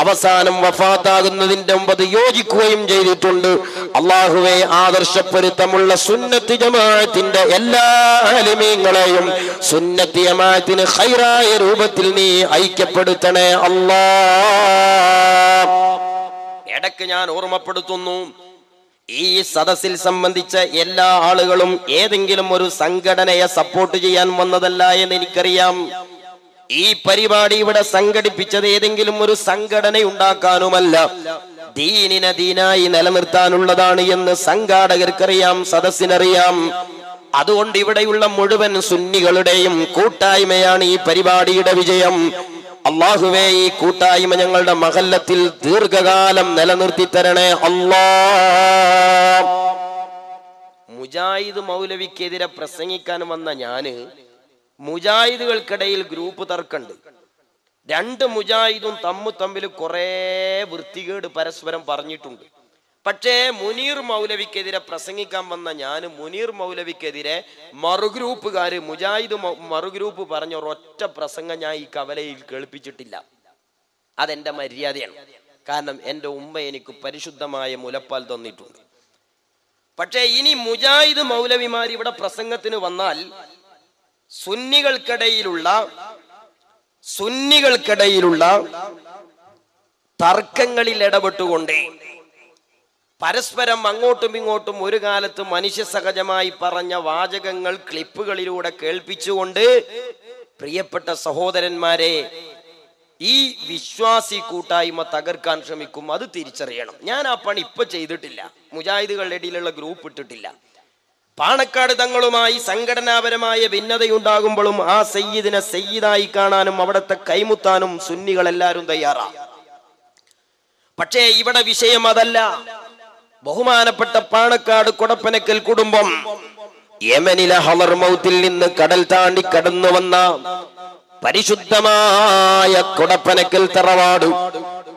അവസാനം വഫാത്താകുന്നതിന്റെ മുമ്പ് യോജിക്കുകയും ചെയ്തിട്ടുണ്ട്. അള്ളാഹുവെ, ആദർശപ്പൊരുത്തമുള്ള സുന്നത്ത് ജമാഅത്തിന്റെ എല്ലാ ആലിമീങ്ങളെയും സുന്നത്ത് ജമാഅത്തിന് ഖൈറായ രൂപത്തിൽ നീ ഐക്യപ്പെടുത്തണേ അല്ലാ. ഇടയ്ക്ക് ഞാൻ ഓർമ്മപ്പെടുത്തുന്നു, ഈ സദസ്സിൽ സംബന്ധിച്ച എല്ലാ ആളുകളും ഏതെങ്കിലും ഒരു സംഘടനയെ സപ്പോർട്ട് ചെയ്യാൻ വന്നതല്ല എന്ന് എനിക്കറിയാം. ഈ പരിപാടി ഇവിടെ സംഘടിപ്പിച്ചത് ഏതെങ്കിലും ഒരു സംഘടന ഉണ്ടാക്കാനുമല്ല, ദീനിനെ ദീനായി നിലനിർത്താനുള്ളതാണ് എന്ന് സംഘാടകർക്കറിയാം, സദസ്സിനറിയാം. അതുകൊണ്ട് ഇവിടെയുള്ള മുഴുവൻ സുന്നികളുടെയും കൂട്ടായ്മയാണ് ഈ പരിപാടിയുടെ വിജയം. അള്ളാഹുവേ, ഈ കൂട്ടായ്മ ഞങ്ങളുടെ മഹല്ലത്തിൽ ദീർഘകാലം നിലനിർത്തി തരണേ അല്ലാ. മുജാഹിദ് മൗലവിക്കെതിരെ പ്രസംഗിക്കാൻ വന്ന ഞാന് മുജാഹിദുകൾക്കിടയിൽ ഗ്രൂപ്പ് തർക്കമുണ്ട്. രണ്ട് മുജാഹിദും തമ്മിൽ കുറെ വൃത്തികേട് പരസ്പരം പറഞ്ഞിട്ടുണ്ട്. പക്ഷേ മുനീർ മൗലവിക്കെതിരെ പ്രസംഗിക്കാൻ വന്ന ഞാൻ മുനീർ മൗലവിക്കെതിരെ മറുഗ്രൂപ്പുകാര് മുജാഹിദ് മറുഗ്രൂപ്പ് പറഞ്ഞ ഒരൊറ്റ പ്രസംഗം ഞാൻ ഈ കവലയിൽ കേൾപ്പിച്ചിട്ടില്ല. അതെന്റെ മര്യാദയാണ്. കാരണം എൻ്റെ ഉമ്മ എനിക്ക് പരിശുദ്ധമായ മുലപ്പാൽ തന്നിട്ടുണ്ട്. പക്ഷേ ഇനി മുജാഹിദ് മൗലവിമാർ ഇവിടെ പ്രസംഗത്തിന് വന്നാൽ സുന്നികൾക്കിടയിലുള്ള തർക്കങ്ങളിൽ ഇടപെട്ടുകൊണ്ട് പരസ്പരം അങ്ങോട്ടും ഇങ്ങോട്ടും ഒരു കാലത്ത് മനുഷ്യ സഹജമായി പറഞ്ഞ വാചകങ്ങൾ ക്ലിപ്പുകളിലൂടെ കേൾപ്പിച്ചുകൊണ്ട് പ്രിയപ്പെട്ട സഹോദരന്മാരെ, ഈ വിശ്വാസി കൂട്ടായ്മ തകർക്കാൻ ശ്രമിക്കും. അത് തിരിച്ചറിയണം. ഞാൻ ആ പണി ഇപ്പൊ ചെയ്തിട്ടില്ല. മുജാഹിദുകളുടെ ഇടയിലുള്ള ഗ്രൂപ്പ് ഇട്ടിട്ടില്ല. പാണക്കാട് തങ്ങളുമായി സംഘടനാപരമായ ഭിന്നതയുണ്ടാകുമ്പോഴും ആ സയ്യിദിനെ സയ്യിദായി കാണാനും അവിടത്തെ കൈമുത്താനും സുന്നികൾ എല്ലാവരും തയ്യാറാണ്. പക്ഷേ ഇവിടെ വിഷയം അതല്ല. ബഹുമാനപ്പെട്ട പാണക്കാട് കൊടപ്പനക്കൽ കുടുംബം യമനിലെ ഹളർമൗത്തിൽ നിന്ന് കടൽ താണ്ടി കടന്നു വന്ന പരിശുദ്ധമായ കൊടപ്പനക്കൽ തറവാട്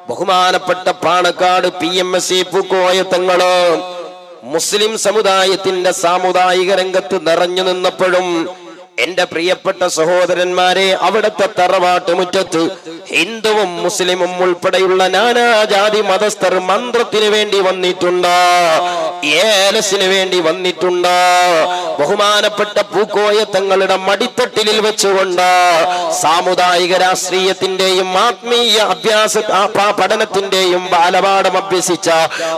ബഹുമാനപ്പെട്ട പാണക്കാട് PMSC പൂക്കോയ തങ്ങള് മുസ്ലിം സമുദായത്തിന്റെ സാമുദായിക രംഗത്ത് നിറഞ്ഞു നിന്നപ്പോഴും എന്റെ പ്രിയപ്പെട്ട സഹോദരന്മാരെ, അവിടുത്തെ തറവാട്ട് മുറ്റത്ത് ഹിന്ദുവും മുസ്ലിമും ഉൾപ്പെടെയുള്ള നാനാജാതി മതസ്ഥർ മന്ത്രത്തിന് വേണ്ടി വന്നിട്ടുണ്ട്, ഏലസിന് വേണ്ടി വന്നിട്ടുണ്ട്. ബഹുമാനപ്പെട്ട പൂക്കോയ തങ്ങളുടെ മടിത്തട്ടിലിൽ വെച്ചുകൊണ്ട് സാമുദായിക രാഷ്ട്രീയത്തിന്റെയും ആത്മീയ അഭ്യാസ പഠനത്തിന്റെയും ബാലപാഠം അഭ്യസിച്ച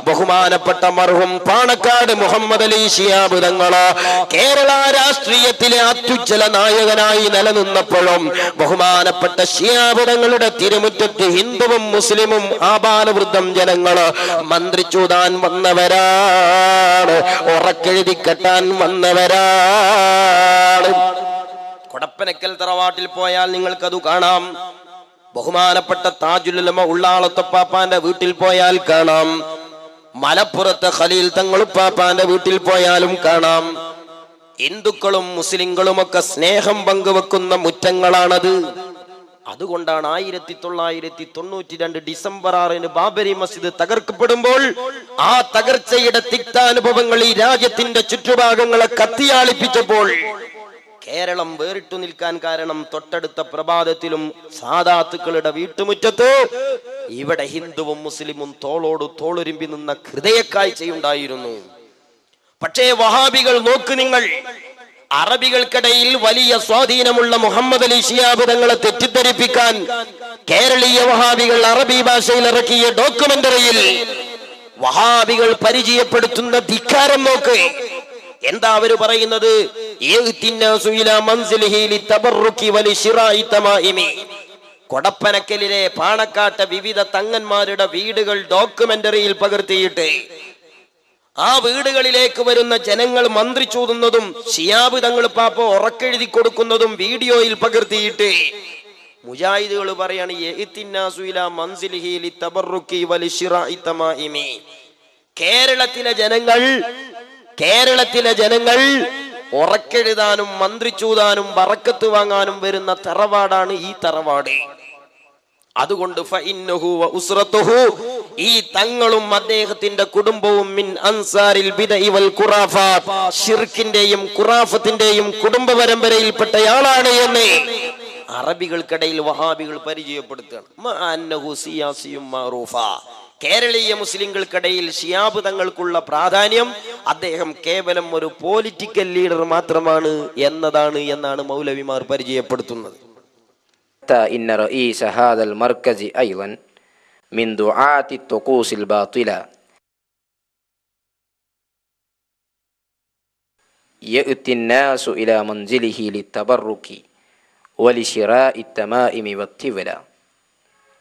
ബഹുമാനപ്പെട്ട മർഹൂം പാണക്കാട് മുഹമ്മദ് അലി ശിഹാബ് തങ്ങള് കേരള രാഷ്ട്രീയത്തിലെ അത്യുജ്വല നായകനായി നിലനിന്നപ്പോഴും ബഹുമാനപ്പെട്ട ശിഹാബ് തങ്ങളുടെ തിരുമുറ്റത്ത് ഹിന്ദുവും മുസ്ലിമും ആബാലവൃദ്ധം ജനങ്ങള് മന്ത്രിച്ചൂതാൻ വന്നവരാണ്, ഉറക്കെഴുതി കെട്ടാൻ വന്നവരാണ്. കൊടപ്പനക്കൽ തറവാട്ടിൽ പോയാൽ നിങ്ങൾക്കത് കാണാം. ബഹുമാനപ്പെട്ട താജുൽ ഉലമ ഉള്ളാളത്തപ്പാപ്പാന്റെ വീട്ടിൽ പോയാൽ കാണാം. മലപ്പുറത്തെ ഖലീൽ തങ്ങളുപ്പാപ്പാന്റെ വീട്ടിൽ പോയാലും കാണാം. ഹിന്ദുക്കളും മുസ്ലിങ്ങളും ഒക്കെ സ്നേഹം പങ്കുവെക്കുന്ന മുറ്റങ്ങളാണത്. അതുകൊണ്ടാണ് 1992 ഡിസംബർ 6 ബാബരി മസ്ജിദ് തകർക്കപ്പെടുമ്പോൾ ആ തകർച്ചയുടെ തിക്താനുഭവങ്ങൾ ഈ രാജ്യത്തിന്റെ ചുറ്റുഭാഗങ്ങളെ കത്തിയാളിപ്പിച്ചപ്പോൾ കേരളം വേറിട്ടു നിൽക്കാൻ കാരണം തൊട്ടടുത്ത പ്രഭാതത്തിലും സാദാത്തുക്കളുടെ വീട്ടുമുറ്റത്ത് ഇവിടെ ഹിന്ദുവും മുസ്ലിമും തോളോട് തോളുരുമ്പി നിന്ന ഹൃദയക്കാഴ്ചയുണ്ടായിരുന്നു. പക്ഷേ വഹാബികൾ നോക്ക് നിങ്ങൾ, അറബികൾക്കിടയിൽ വലിയ സ്വാധീനമുള്ള മുഹമ്മദ് അലി ശിഹാബ് തങ്ങളെ തെറ്റിദ്ധരിപ്പിക്കാൻ കേരളീയ വഹാബികൾ അറബി ഭാഷയിൽ ഇറക്കിയ ഡോക്യുമെന്ററിയിൽ വഹാബികൾ പരിചയപ്പെടുത്തുന്ന ധിക്കാരം നോക്ക്. എന്താ അവര് പറയുന്നത്? കൊടപ്പനക്കലിലെ പാണക്കാട്ട വിവിധ തങ്ങന്മാരുടെ വീടുകൾ ഡോക്യുമെന്ററിയിൽ പകർത്തിയിട്ട് ആ വീടുകളിലേക്ക് വരുന്ന ജനങ്ങൾ മന്ത്രിച്ചൂതുന്നതും ശിഹാബ് തങ്ങൾ പാപ്പ ഉറക്കെഴുതി കൊടുക്കുന്നതും വീഡിയോയിൽ പകർത്തിയിട്ട് മുജാഹിദുകൾ പറയാണ് കേരളത്തിലെ ജനങ്ങൾ ഉറക്കെഴുതാനും മന്ത്രിച്ചൂതാനും ബറക്കത്ത് വാങ്ങാനും വരുന്ന തറവാടാണ് ഈ തറവാട്. അതുകൊണ്ട് ഫഇന്നഹു വഉസ്റതുഹു, ഈ തങ്ങളും അദ്ദേഹത്തിന്റെ കുടുംബവും മിൻ അൻസാരിൽ ബിദഇ വൽ ഖുറാഫാത്ത്, ശിർക്കിന്റെയും ഖുറാഫത്തിന്റെയും കുടുംബ പരമ്പരയിൽപ്പെട്ടയാളാണ് എന്ന് അറബികൾക്കിടയിൽ വഹാബികൾ പരിചയപ്പെടുത്തുകയാണ്. മഅന്നഹു സിയാസിയും മഅറൂഫ, കേരളീയ മുസ്ലിങ്ങൾക്കിടയിൽ ശിയാബ് തങ്ങൾക്കുള്ള പ്രാധാന്യം അദ്ദേഹം കേവലം ഒരു പൊളിറ്റിക്കൽ ലീഡർ മാത്രമാണ് എന്നാണ് മൗലവിമാർ പരിചയപ്പെടുത്തുന്നത്. إن رئيس هذا المركز أيضا من دعاة الطقوس الباطلة يأتي الناس إلى منزله للتبرك ولشراء التمائم والطولة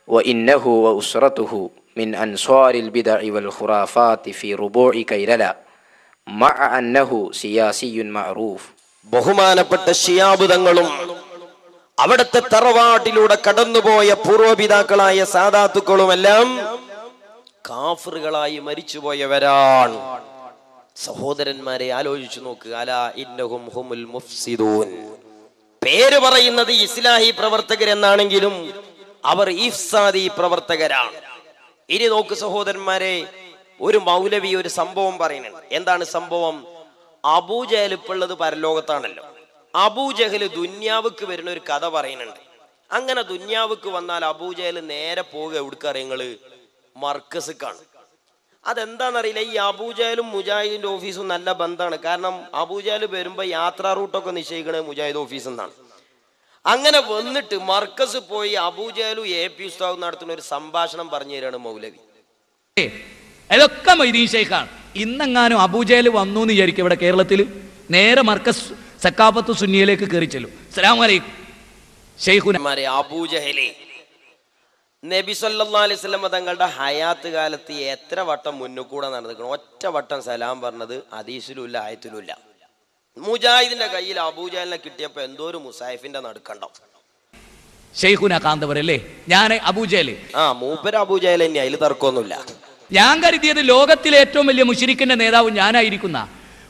وإنه وأسرته من أنصار البدع والخرافات في ربوع كيللا مع أنه سياسي معروف. ബഹുമാനപ്പെട്ട ശിയാബ് തങ്ങളും അവിടുത്തെ തറവാട്ടിലൂടെ കടന്നുപോയ പൂർവപിതാക്കളായ സാദാത്തുക്കളുമെല്ലാം കാഫിറുകളായി മരിച്ചുപോയവരാണ്. സഹോദരന്മാരെ ആലോചിച്ചു നോക്കുക. അലാ ഇന്നഹും ഹുമുൽ മുഫ്സിദൂൻ. പേര് പറയുന്നത് ഇസ്ലാഹി പ്രവർത്തകരെന്നാണെങ്കിലും അവർ ഇഫ്സാദി പ്രവർത്തകരാണ്. ഇനി നോക്ക് സഹോദരന്മാരെ, ഒരു മൗലവി ഒരു സംഭവം പറയുന്നുണ്ട്. എന്താണ് സംഭവം? അബൂജഹൽ ഇപ്പോൾ ഉള്ളത് പരലോകത്താണല്ലോ. അബൂജഹൽ ദുന്യാവുക്ക് വരുന്ന ഒരു കഥ പറയുന്നുണ്ട്. അങ്ങനെ ദുന്യാവുക്ക് വന്നാൽ അബൂജഹൽ നേരെ പോവുക എവിടുക്കറിയങ്ങള്? മർക്കസിക്കാണ്. അതെന്താണെന്നറിയില്ല. ഈ അബൂജഹലും മുജാഹിദിന്റെ ഓഫീസും നല്ല ബന്ധമാണ്. കാരണം അബൂജഹൽ വരുമ്പോ യാത്രാ റൂട്ടൊക്കെ നിശ്ചയിക്കണേ മുജാഹിദ് ഓഫീസ് എന്നാണ്. അങ്ങനെ വന്നിട്ട് മർക്കസ് പോയി അബൂജഹലും AP ഉസ്താദും നടത്തുന്ന ഒരു സംഭാഷണം പറഞ്ഞു തരാണ് മൗലവി. അതൊക്കെ മൊയ്തീൻ ശൈഖാണ്. ഇന്നെങ്ങാനും അബൂജഹൽ വന്നു എന്ന് വിചാരിക്കും ഇവിടെ കേരളത്തിൽ, നേരെ മർക്കസ് സക്കാഫത്ത് സുന്നിയിലേക്ക് കയറി ചെല്ലും. അസ്സലാമു അലൈക്കും ശൈഖുനാരെ. അബൂജഹലെ നബി സല്ലല്ലാഹു അലൈഹി വസല്ലം തങ്ങളുടെ ഹയാത്ത് കാലത്ത് എത്ര വട്ടം മുന്നിൽ കൂടെ നടന്നിരിക്കണം? ഒറ്റ വട്ടം സലാം പറഞ്ഞത് ഹദീസിലുമില്ല ആയത്തിലുമില്ല. മുജാഹിദിന്റെ കയ്യിൽ അബൂജഹലിനെ കിട്ടിയപ്പോ എന്തോ ഒരു മുസാഹിഫിന്റെ നടുക്കണ്ടോ. ശൈഖുന കാന്തവരല്ലേ? ഞാൻ അബൂജഹല് മൂപ്പര് അബൂജഹൽ തന്നെ, അതിൽ തർക്കമൊന്നുമില്ല. ഞാൻ കരുതിയത് ലോകത്തിലെ ഏറ്റവും വലിയ മുശ്രിക്കിന്റെ നേതാവ് ഞാനായിരിക്കുന്ന.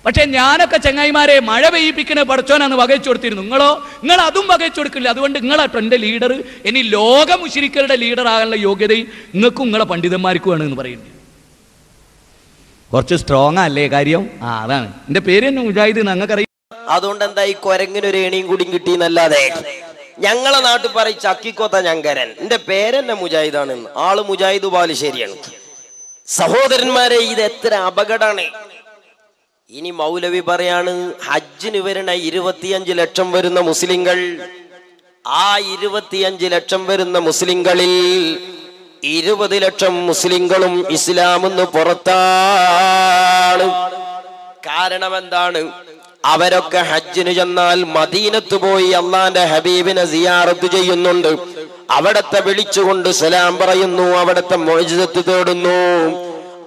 പക്ഷെ ഞാനൊക്കെ ചങ്ങായിമാരെ മഴ പെയ്യിപ്പിക്കുന്ന പടച്ചോനാന്ന് വകച്ചു കൊടുത്തിരുന്നു. നിങ്ങൾ അതും വകച്ചു കൊടുക്കില്ല. അതുകൊണ്ട് നിങ്ങളാട്ടോ എൻ്റെ ലീഡർ. ഇനി ലോക മുശ്രിക്കരുടെ ലീഡർ ആകാനുള്ള യോഗ്യതയും നിങ്ങൾക്കും നിങ്ങളെ പണ്ഡിതന്മാർക്കുമാണ് എന്ന് പറയുന്നത്. കുറച്ച് സ്ട്രോങ് അല്ലേ കാര്യം? അതാണ് എൻ്റെ പേര് തന്നെ മുജാഹിദ്, ഞങ്ങൾക്കറിയാം. അതുകൊണ്ട് എന്താ ഈ കൊരങ്ങിനൊരു ഏണിയും കൂടി കിട്ടിയെന്നല്ലാതെ ഞങ്ങളെ നാട്ടിൽ പറയും ചക്കിക്കോത്ത ഞങ്കരൻ. എന്റെ പേരെന്നെ മുജാഹിദാണ്. ആള് മുജാഹിദ് ബാലുശ്ശേരിയാണ്. സഹോദരന്മാരെ, ഇത് എത്ര അപകടമാണ്. ഇനി മൗലവി പറയാണ്, ഹജ്ജിന് വരുന്ന 25 ലക്ഷം വരുന്ന മുസ്ലിങ്ങൾ, ആ 25 ലക്ഷം വരുന്ന മുസ്ലിങ്ങളിൽ 20 ലക്ഷം മുസ്ലിങ്ങളും ഇസ്ലാമെന്ന് പുറത്താണ്. കാരണം എന്താണ്? അവരൊക്കെ ഹജ്ജിന് ചെന്നാൽ മദീനത്ത് പോയി അള്ളാന്റെ ഹബീബിനെ സിയാറത്ത് ചെയ്യുന്നുണ്ട്. അവിടത്തെ വിളിച്ചുകൊണ്ട് സലാം പറയുന്നു, അവിടത്തെ മുഅ്ജിസത്ത് തേടുന്നു,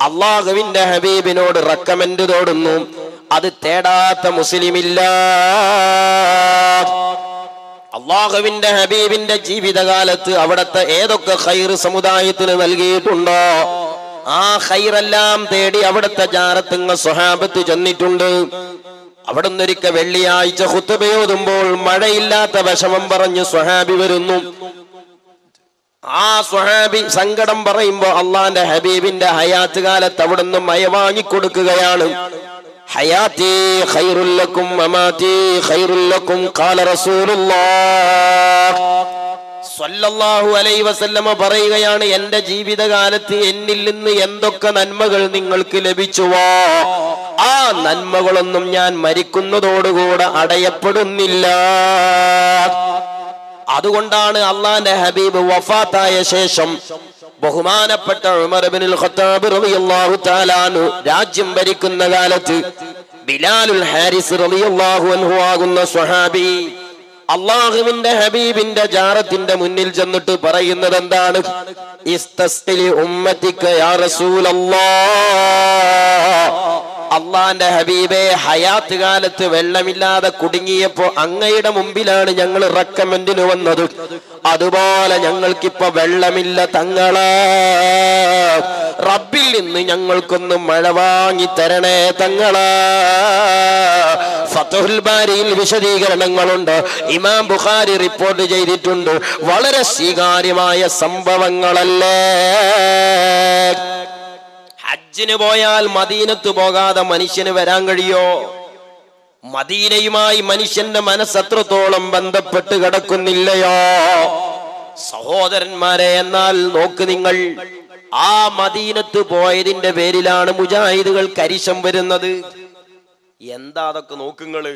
അള്ളാഹുവിന്റെ ഹബീബിനോട് റെക്കമെൻഡ് തേടുന്നു. അത് തേടാത്ത മുസ്ലിമില്ല. അള്ളാഹുവിന്റെ ഹബീബിന്റെ ജീവിതകാലത്ത് അവിടത്തെ ഏതൊക്കെ ഖൈർ സമുദായത്തിന് നൽകിയിട്ടുണ്ടോ ആ ഖൈറെല്ലാം തേടി അവിടത്തെ ജാറത്തുങ്ങ സ്വഹാബത്ത് ചെന്നിട്ടുണ്ട്. അവിടുന്ന് ഒരിക്കൽ വെള്ളിയാഴ്ച ഖുത്ബയോതുമ്പോൾ മഴയില്ലാത്ത വിഷമം പറഞ്ഞ് സ്വഹാബി വരുന്നു. ആ സ്വഹാബി സങ്കടം പറയുമ്പോ അള്ളാന്റെ ഹബീബിന്റെ ഹയാത്ത് കാലത്ത് അവിടുന്ന് മഴ വാങ്ങിക്കൊടുക്കുകയാണ്. ഹയാത്തി ഖൈറുൽ ലക്കും മമാതി ഖൈറുൽ ലക്കും ഖാല റസൂലുള്ളാഹ് സ്വല്ലല്ലാഹു അലൈഹി വസല്ലമ പറയുകയാണ്, എന്റെ ജീവിതകാലത്ത് എന്നിൽ നിന്ന് എന്തൊക്കെ നന്മകൾ നിങ്ങൾക്ക് ലഭിച്ചുവോ ആ നന്മകളൊന്നും ഞാൻ മരിക്കുന്നതോടുകൂടെ അടയപ്പെടുന്നില്ല. അതുകൊണ്ടാണ് അള്ളാന്റെ ഹബീബ് വഫാത്തായ ശേഷം ബഹുമാനപ്പെട്ട ഉമർ ഇബ്നുൽ ഖത്താബ് റളിയല്ലാഹു തആല അൻഹു രാജ്യം ഭരിക്കുന്ന കാലത്ത് ബിലാലുൽ ഹാരിസ് റളിയല്ലാഹു അൻഹു ആകുന്ന സ്വഹാബി അള്ളാഹുവിന്റെ ഹബീബിന്റെ ജാറത്തിന്റെ മുന്നിൽ ചെന്നിട്ട് പറയുന്നത് എന്താണ്? ഇസ്തസ്ഖിലി ഉമ്മതിക യാ റസൂലല്ലാഹ്, അള്ളാന്റെ ഹബീബെ ഹയാത്ത് കാലത്ത് വെള്ളമില്ലാതെ കുടുങ്ങിയപ്പോ അങ്ങയുടെ മുമ്പിലാണ് ഞങ്ങൾ റെക്കമെൻഡിന് വന്നത്. അതുപോലെ ഞങ്ങൾക്കിപ്പോ വെള്ളമില്ല തങ്ങളെ, റബ്ബിൽ നിന്ന് ഞങ്ങൾക്കൊന്ന് മഴ വാങ്ങി തരണേ തങ്ങളെ. ഫത്ഹുൽ ബാരിയിൽ വിശദീകരണങ്ങളുണ്ട്. ഇമാം ബുഖാരി റിപ്പോർട്ട് ചെയ്തിട്ടുണ്ട്. വളരെ സ്വീകാര്യമായ സംഭവങ്ങളല്ലേ. ഹജ്ജിന് പോയാൽ മദീനത്ത് പോകാതെ മനുഷ്യന് വരാൻ കഴിയോ? മദീനയുമായി മനുഷ്യന്റെ മനസ്സത്രത്തോളം ബന്ധപ്പെട്ട് കിടക്കുന്നില്ലയോ സഹോദരന്മാരെ? എന്നാൽ നോക്ക് നിങ്ങൾ, ആ മദീനത്ത് പോയതിന്റെ പേരിലാണ് മുജാഹിദുകൾ കരിശം വരുന്നത്. എന്താ അതൊക്കെ നോക്കുങ്ങള്.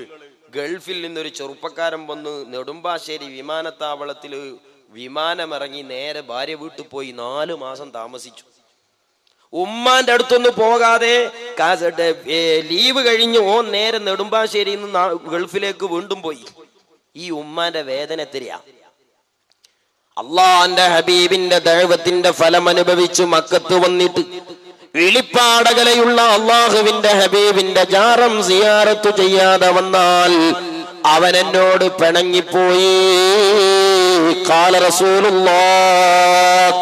ഗൾഫിൽ നിന്നൊരു ചെറുപ്പക്കാരൻ വന്ന് നെടുമ്പാശ്ശേരി വിമാനത്താവളത്തില് വിമാനമിറങ്ങി നേരെ ഭാര്യ വീട്ടിൽ പോയി 4 മാസം താമസിച്ചു. ഉമ്മാന്റെ അടുത്തൊന്നും പോകാതെ ലീവ് കഴിഞ്ഞ് നേരെ നെടുമ്പാശ്ശേരിയിൽ നിന്ന് ഗൾഫിലേക്ക് വീണ്ടും പോയി. ഈ ഉമ്മാന്റെ വേദന എത്രയാ? അള്ളാന്റെ ഹബീബിന്റെ ദഅവത്തിന്റെ ഫലം അനുഭവിച്ചു മക്കത്ത് വന്നിട്ട് വിളിപ്പാടകലയുള്ള അള്ളാഹുവിന്റെ ഹബീബിന്റെ ജാറം സിയാറത്ത് ചെയ്യാതെ വന്നാൽ അവൻ എന്നോട് പിണങ്ങിപ്പോയി. ഖാല റസൂലുള്ളാഹ്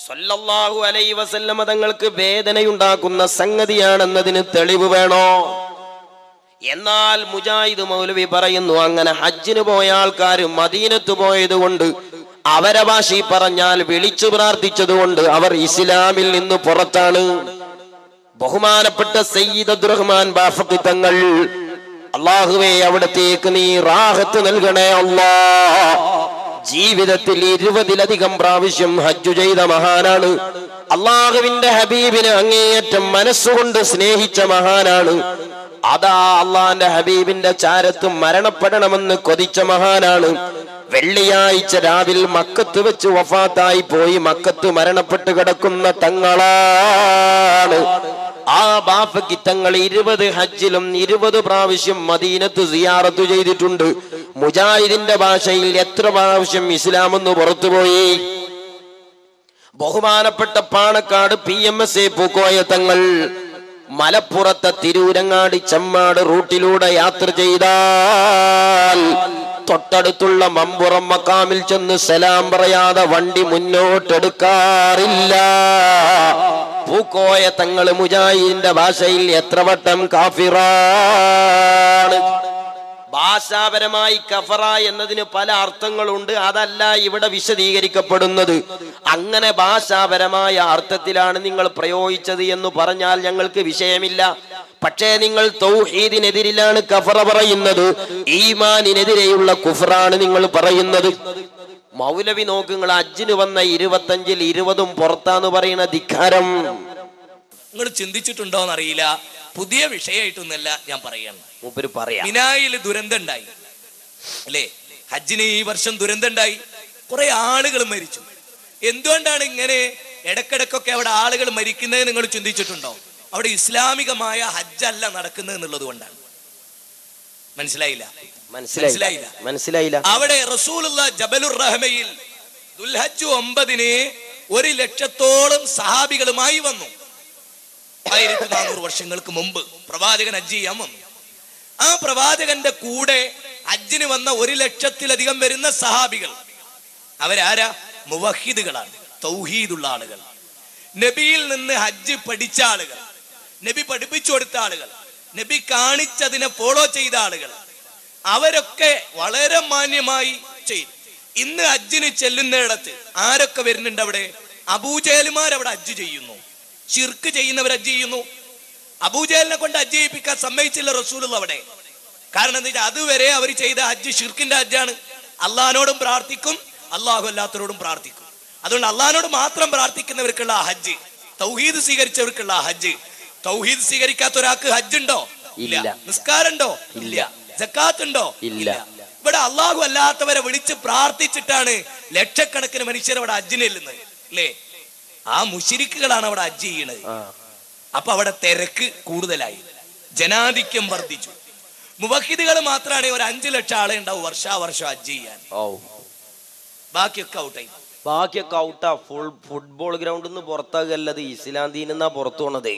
സല്ലല്ലാഹു അലൈഹി വസല്ലം തങ്ങൾക്ക് വേദനയുണ്ടാക്കുന്ന സംഗതിയാണെന്നതിന് തെളിവ് വേണോ? എന്നാൽ മുജാഹിദ് മൗലവി പറയുന്നു, അങ്ങനെ ഹജ്ജിന് പോയ ആൾക്കാർ മദീനത്ത് പോയത് കൊണ്ട്, അവരെ ഭാഷയിൽ പറഞ്ഞാൽ വിളിച്ചു പ്രാർത്ഥിച്ചതുകൊണ്ട് അവർ ഇസ്ലാമിൽ നിന്ന് പുറത്താണ്. ബഹുമാനപ്പെട്ട സയ്യിദ് അബ്ദുറഹ്മാൻ ബാഫഖി തങ്ങൾ, അല്ലാഹുവേ അവിടത്തേക്ക് നീ റാഹത്ത് നൽകണേ അല്ലാഹ്. ജീവിതത്തിൽ 20-ലധികം പ്രാവശ്യം ഹജ്ജ് ചെയ്ത മഹാനാണ്. അള്ളാഹുവിന്റെ ഹബീബിനെ അങ്ങേയറ്റം മനസ്സുകൊണ്ട് സ്നേഹിച്ച മഹാനാണ്. അതാ അള്ളാന്റെ ഹബീബിന്റെ ചാരത്ത് മരണപ്പെടണമെന്ന് കൊതിച്ച മഹാനാണ്. വെള്ളിയാഴ്ച രാവിലെ മക്കത്ത് വെച്ച് വഫാത്തായി പോയി മക്കത്ത് മരണപ്പെട്ട് കിടക്കുന്ന തങ്ങളാണ്. ആ ബാഫക്കി തങ്ങൾ 20 ഹജ്ജിലും 20 പ്രാവശ്യം മദീനത്ത് സിയാറത്ത് ചെയ്തിട്ടുണ്ട്. മുജാഹിദിന്റെ ഭാഷയിൽ എത്ര പ്രാവശ്യം ഇസ്ലാം എന്ന് പുറത്തുപോയി? ബഹുമാനപ്പെട്ട പാണക്കാട് PMS പൂക്കോയ തങ്ങൾ മലപ്പുറത്തെ തിരൂരങ്ങാടി ചെമ്മാട് റൂട്ടിലൂടെ യാത്ര ചെയ്താൽ തൊട്ടടുത്തുള്ള മമ്പുറം മക്കാമിൽ ചെന്ന് സലാം പറയാതെ വണ്ടി മുന്നോട്ടെടുക്കാറില്ല. പൂക്കോയ തങ്ങള് മുജാഹിദിന്റെ ഭാഷയിൽ എത്ര വട്ടം കാഫിറാണ്. ഭാഷാപരമായി കഫറ എന്നതിന് പല അർത്ഥങ്ങളുണ്ട്. അതല്ല ഇവിടെ വിശദീകരിക്കപ്പെടുന്നത്. അങ്ങനെ ഭാഷാപരമായ അർത്ഥത്തിലാണ് നിങ്ങൾ പ്രയോഗിച്ചത് എന്ന് പറഞ്ഞാൽ ഞങ്ങൾക്ക് വിഷയമില്ല. പക്ഷേ നിങ്ങൾ തൗഹീദിനെതിരിലാണ് കഫറ പറയുന്നത്, ഈമാനിനെതിരെയുള്ള കുഫറാണ് നിങ്ങൾ പറയുന്നത്. മൗലവി നോക്കുങ്ങൾ, ഹജ്ജിന് വന്ന 25-ൽ 20 പുറത്താന്ന് പറയുന്ന ധിക്കാരം നിങ്ങൾ ചിന്തിച്ചിട്ടുണ്ടോന്ന് അറിയില്ല. പുതിയ വിഷയമായിട്ടൊന്നല്ല ഞാൻ പറയണം. മിനായിൽ ദുരന്തം ഉണ്ടായി അല്ലേ? ഹജ്ജിന് ഈ വർഷം ദുരന്തം ഉണ്ടായി, കുറെ ആളുകൾ മരിച്ചു. എന്തുകൊണ്ടാണ് ഇങ്ങനെ ഇടക്കിടക്കൊക്കെ അവിടെ ആളുകൾ മരിക്കുന്നത് നിങ്ങൾ ചിന്തിച്ചിട്ടുണ്ടോ? അവിടെ ഇസ്ലാമികമായ ഹജ്ജല്ല നടക്കുന്നത് എന്നുള്ളത് കൊണ്ടാണ്. മനസ്സിലായില്ല. അവിടെ റസൂലുള്ള ജബലുർ റഹ്മയിൽ ദുൽഹജ്ജ് 9-ന് 1 ലക്ഷത്തോളം സഹാബികളുമായി വന്നു. 1400 വർഷങ്ങൾക്ക് മുമ്പ് പ്രവാചകൻ ഹജ്ജ് ചെയ്യാൻ വന്നു. ആ പ്രവാചകന്റെ കൂടെ ഹജ്ജിന് വന്ന 1 ലക്ഷത്തിലധികം വരുന്ന സഹാബികൾ അവരാരാ? മുവഹിദുകളാണ്, തൗഹീദുള്ള ആളുകൾ, നബിയിൽ നിന്ന് ഹജ്ജ് പഠിച്ച ആളുകൾ, നബി പഠിപ്പിച്ചു കൊടുത്ത ആളുകൾ, നബി കാണിച്ചതിനെ ഫോളോ ചെയ്ത ആളുകൾ. അവരൊക്കെ വളരെ മാന്യമായി ചെയ്തു. ഇന്ന് ഹജ്ജിന് ചെല്ലുന്നിടത്ത് ആരൊക്കെ വരുന്നുണ്ട്? അവിടെ അബൂജഹലുമാർ അവിടെ ഹജ്ജ് ചെയ്യുന്നു, ശിർക്ക് ചെയ്യുന്നവർ ഹജ്ജ് ചെയ്യുന്നു. അബൂജഹലിനെ കൊണ്ട് ഹജ്ജ് ചെയ്യിപ്പിക്കാൻ സമ്മതിച്ചില്ല റസൂലുള്ള അവിടെ. കാരണം എന്താ വെച്ചാൽ അതുവരെ അവർ ചെയ്ത ഹജ്ജ് ഷിർക്കിന്റെ ഹജ്ജാണ്. അള്ളാഹിനോടും പ്രാർത്ഥിക്കും, അള്ളാഹു അല്ലാത്തവരോടും പ്രാർത്ഥിക്കും. അതുകൊണ്ട് അള്ളാഹിനോട് മാത്രം പ്രാർത്ഥിക്കുന്നവർക്കുള്ള ഹജ്ജ്, തൗഹീദ് സ്വീകരിച്ചവർക്കുള്ള ഹജ്ജ്. തൗഹീദ് സ്വീകരിക്കാത്ത ഒരാൾക്ക് ഹജ്ജ് ഉണ്ടോ? ഇല്ല. നിസ്കാരം ഉണ്ടോ? ഇല്ല. സക്കാത്ത് ഉണ്ടോ? ഇല്ല. ഇവിടെ അള്ളാഹു അല്ലാത്തവരെ വിളിച്ച് പ്രാർത്ഥിച്ചിട്ടാണ് ലക്ഷക്കണക്കിന് മനുഷ്യർ അവിടെ ഹജ്ജിന് ചെല്ലുന്നത് അല്ലേ? ആ മുശ്രിക്കുകളാണ് അവിടെ ഹജ്ജ് ചെയ്യണത്. അപ്പൊ അവിടെ തിരക്ക് കൂടുതലായി, ജനാധിക്യം വർദ്ധിച്ചു. മുവഹിദുകൾ മാത്രമാണ് ഒരു 5 ലക്ഷം ആളെ ഉണ്ടാവും വർഷാവർഷം ഹജ്ജ് ചെയ്യാൻ. ബാക്കിയൊക്കെ ഔട്ടായി. ബാക്കിയൊക്കെ ഔട്ടാ. ഫുട്ബോൾ ഗ്രൗണ്ടിൽ നിന്ന് പുറത്താകല്ലത് ഇസ്ലാം ദീനിന്നാ പുറത്തു പോണതേ.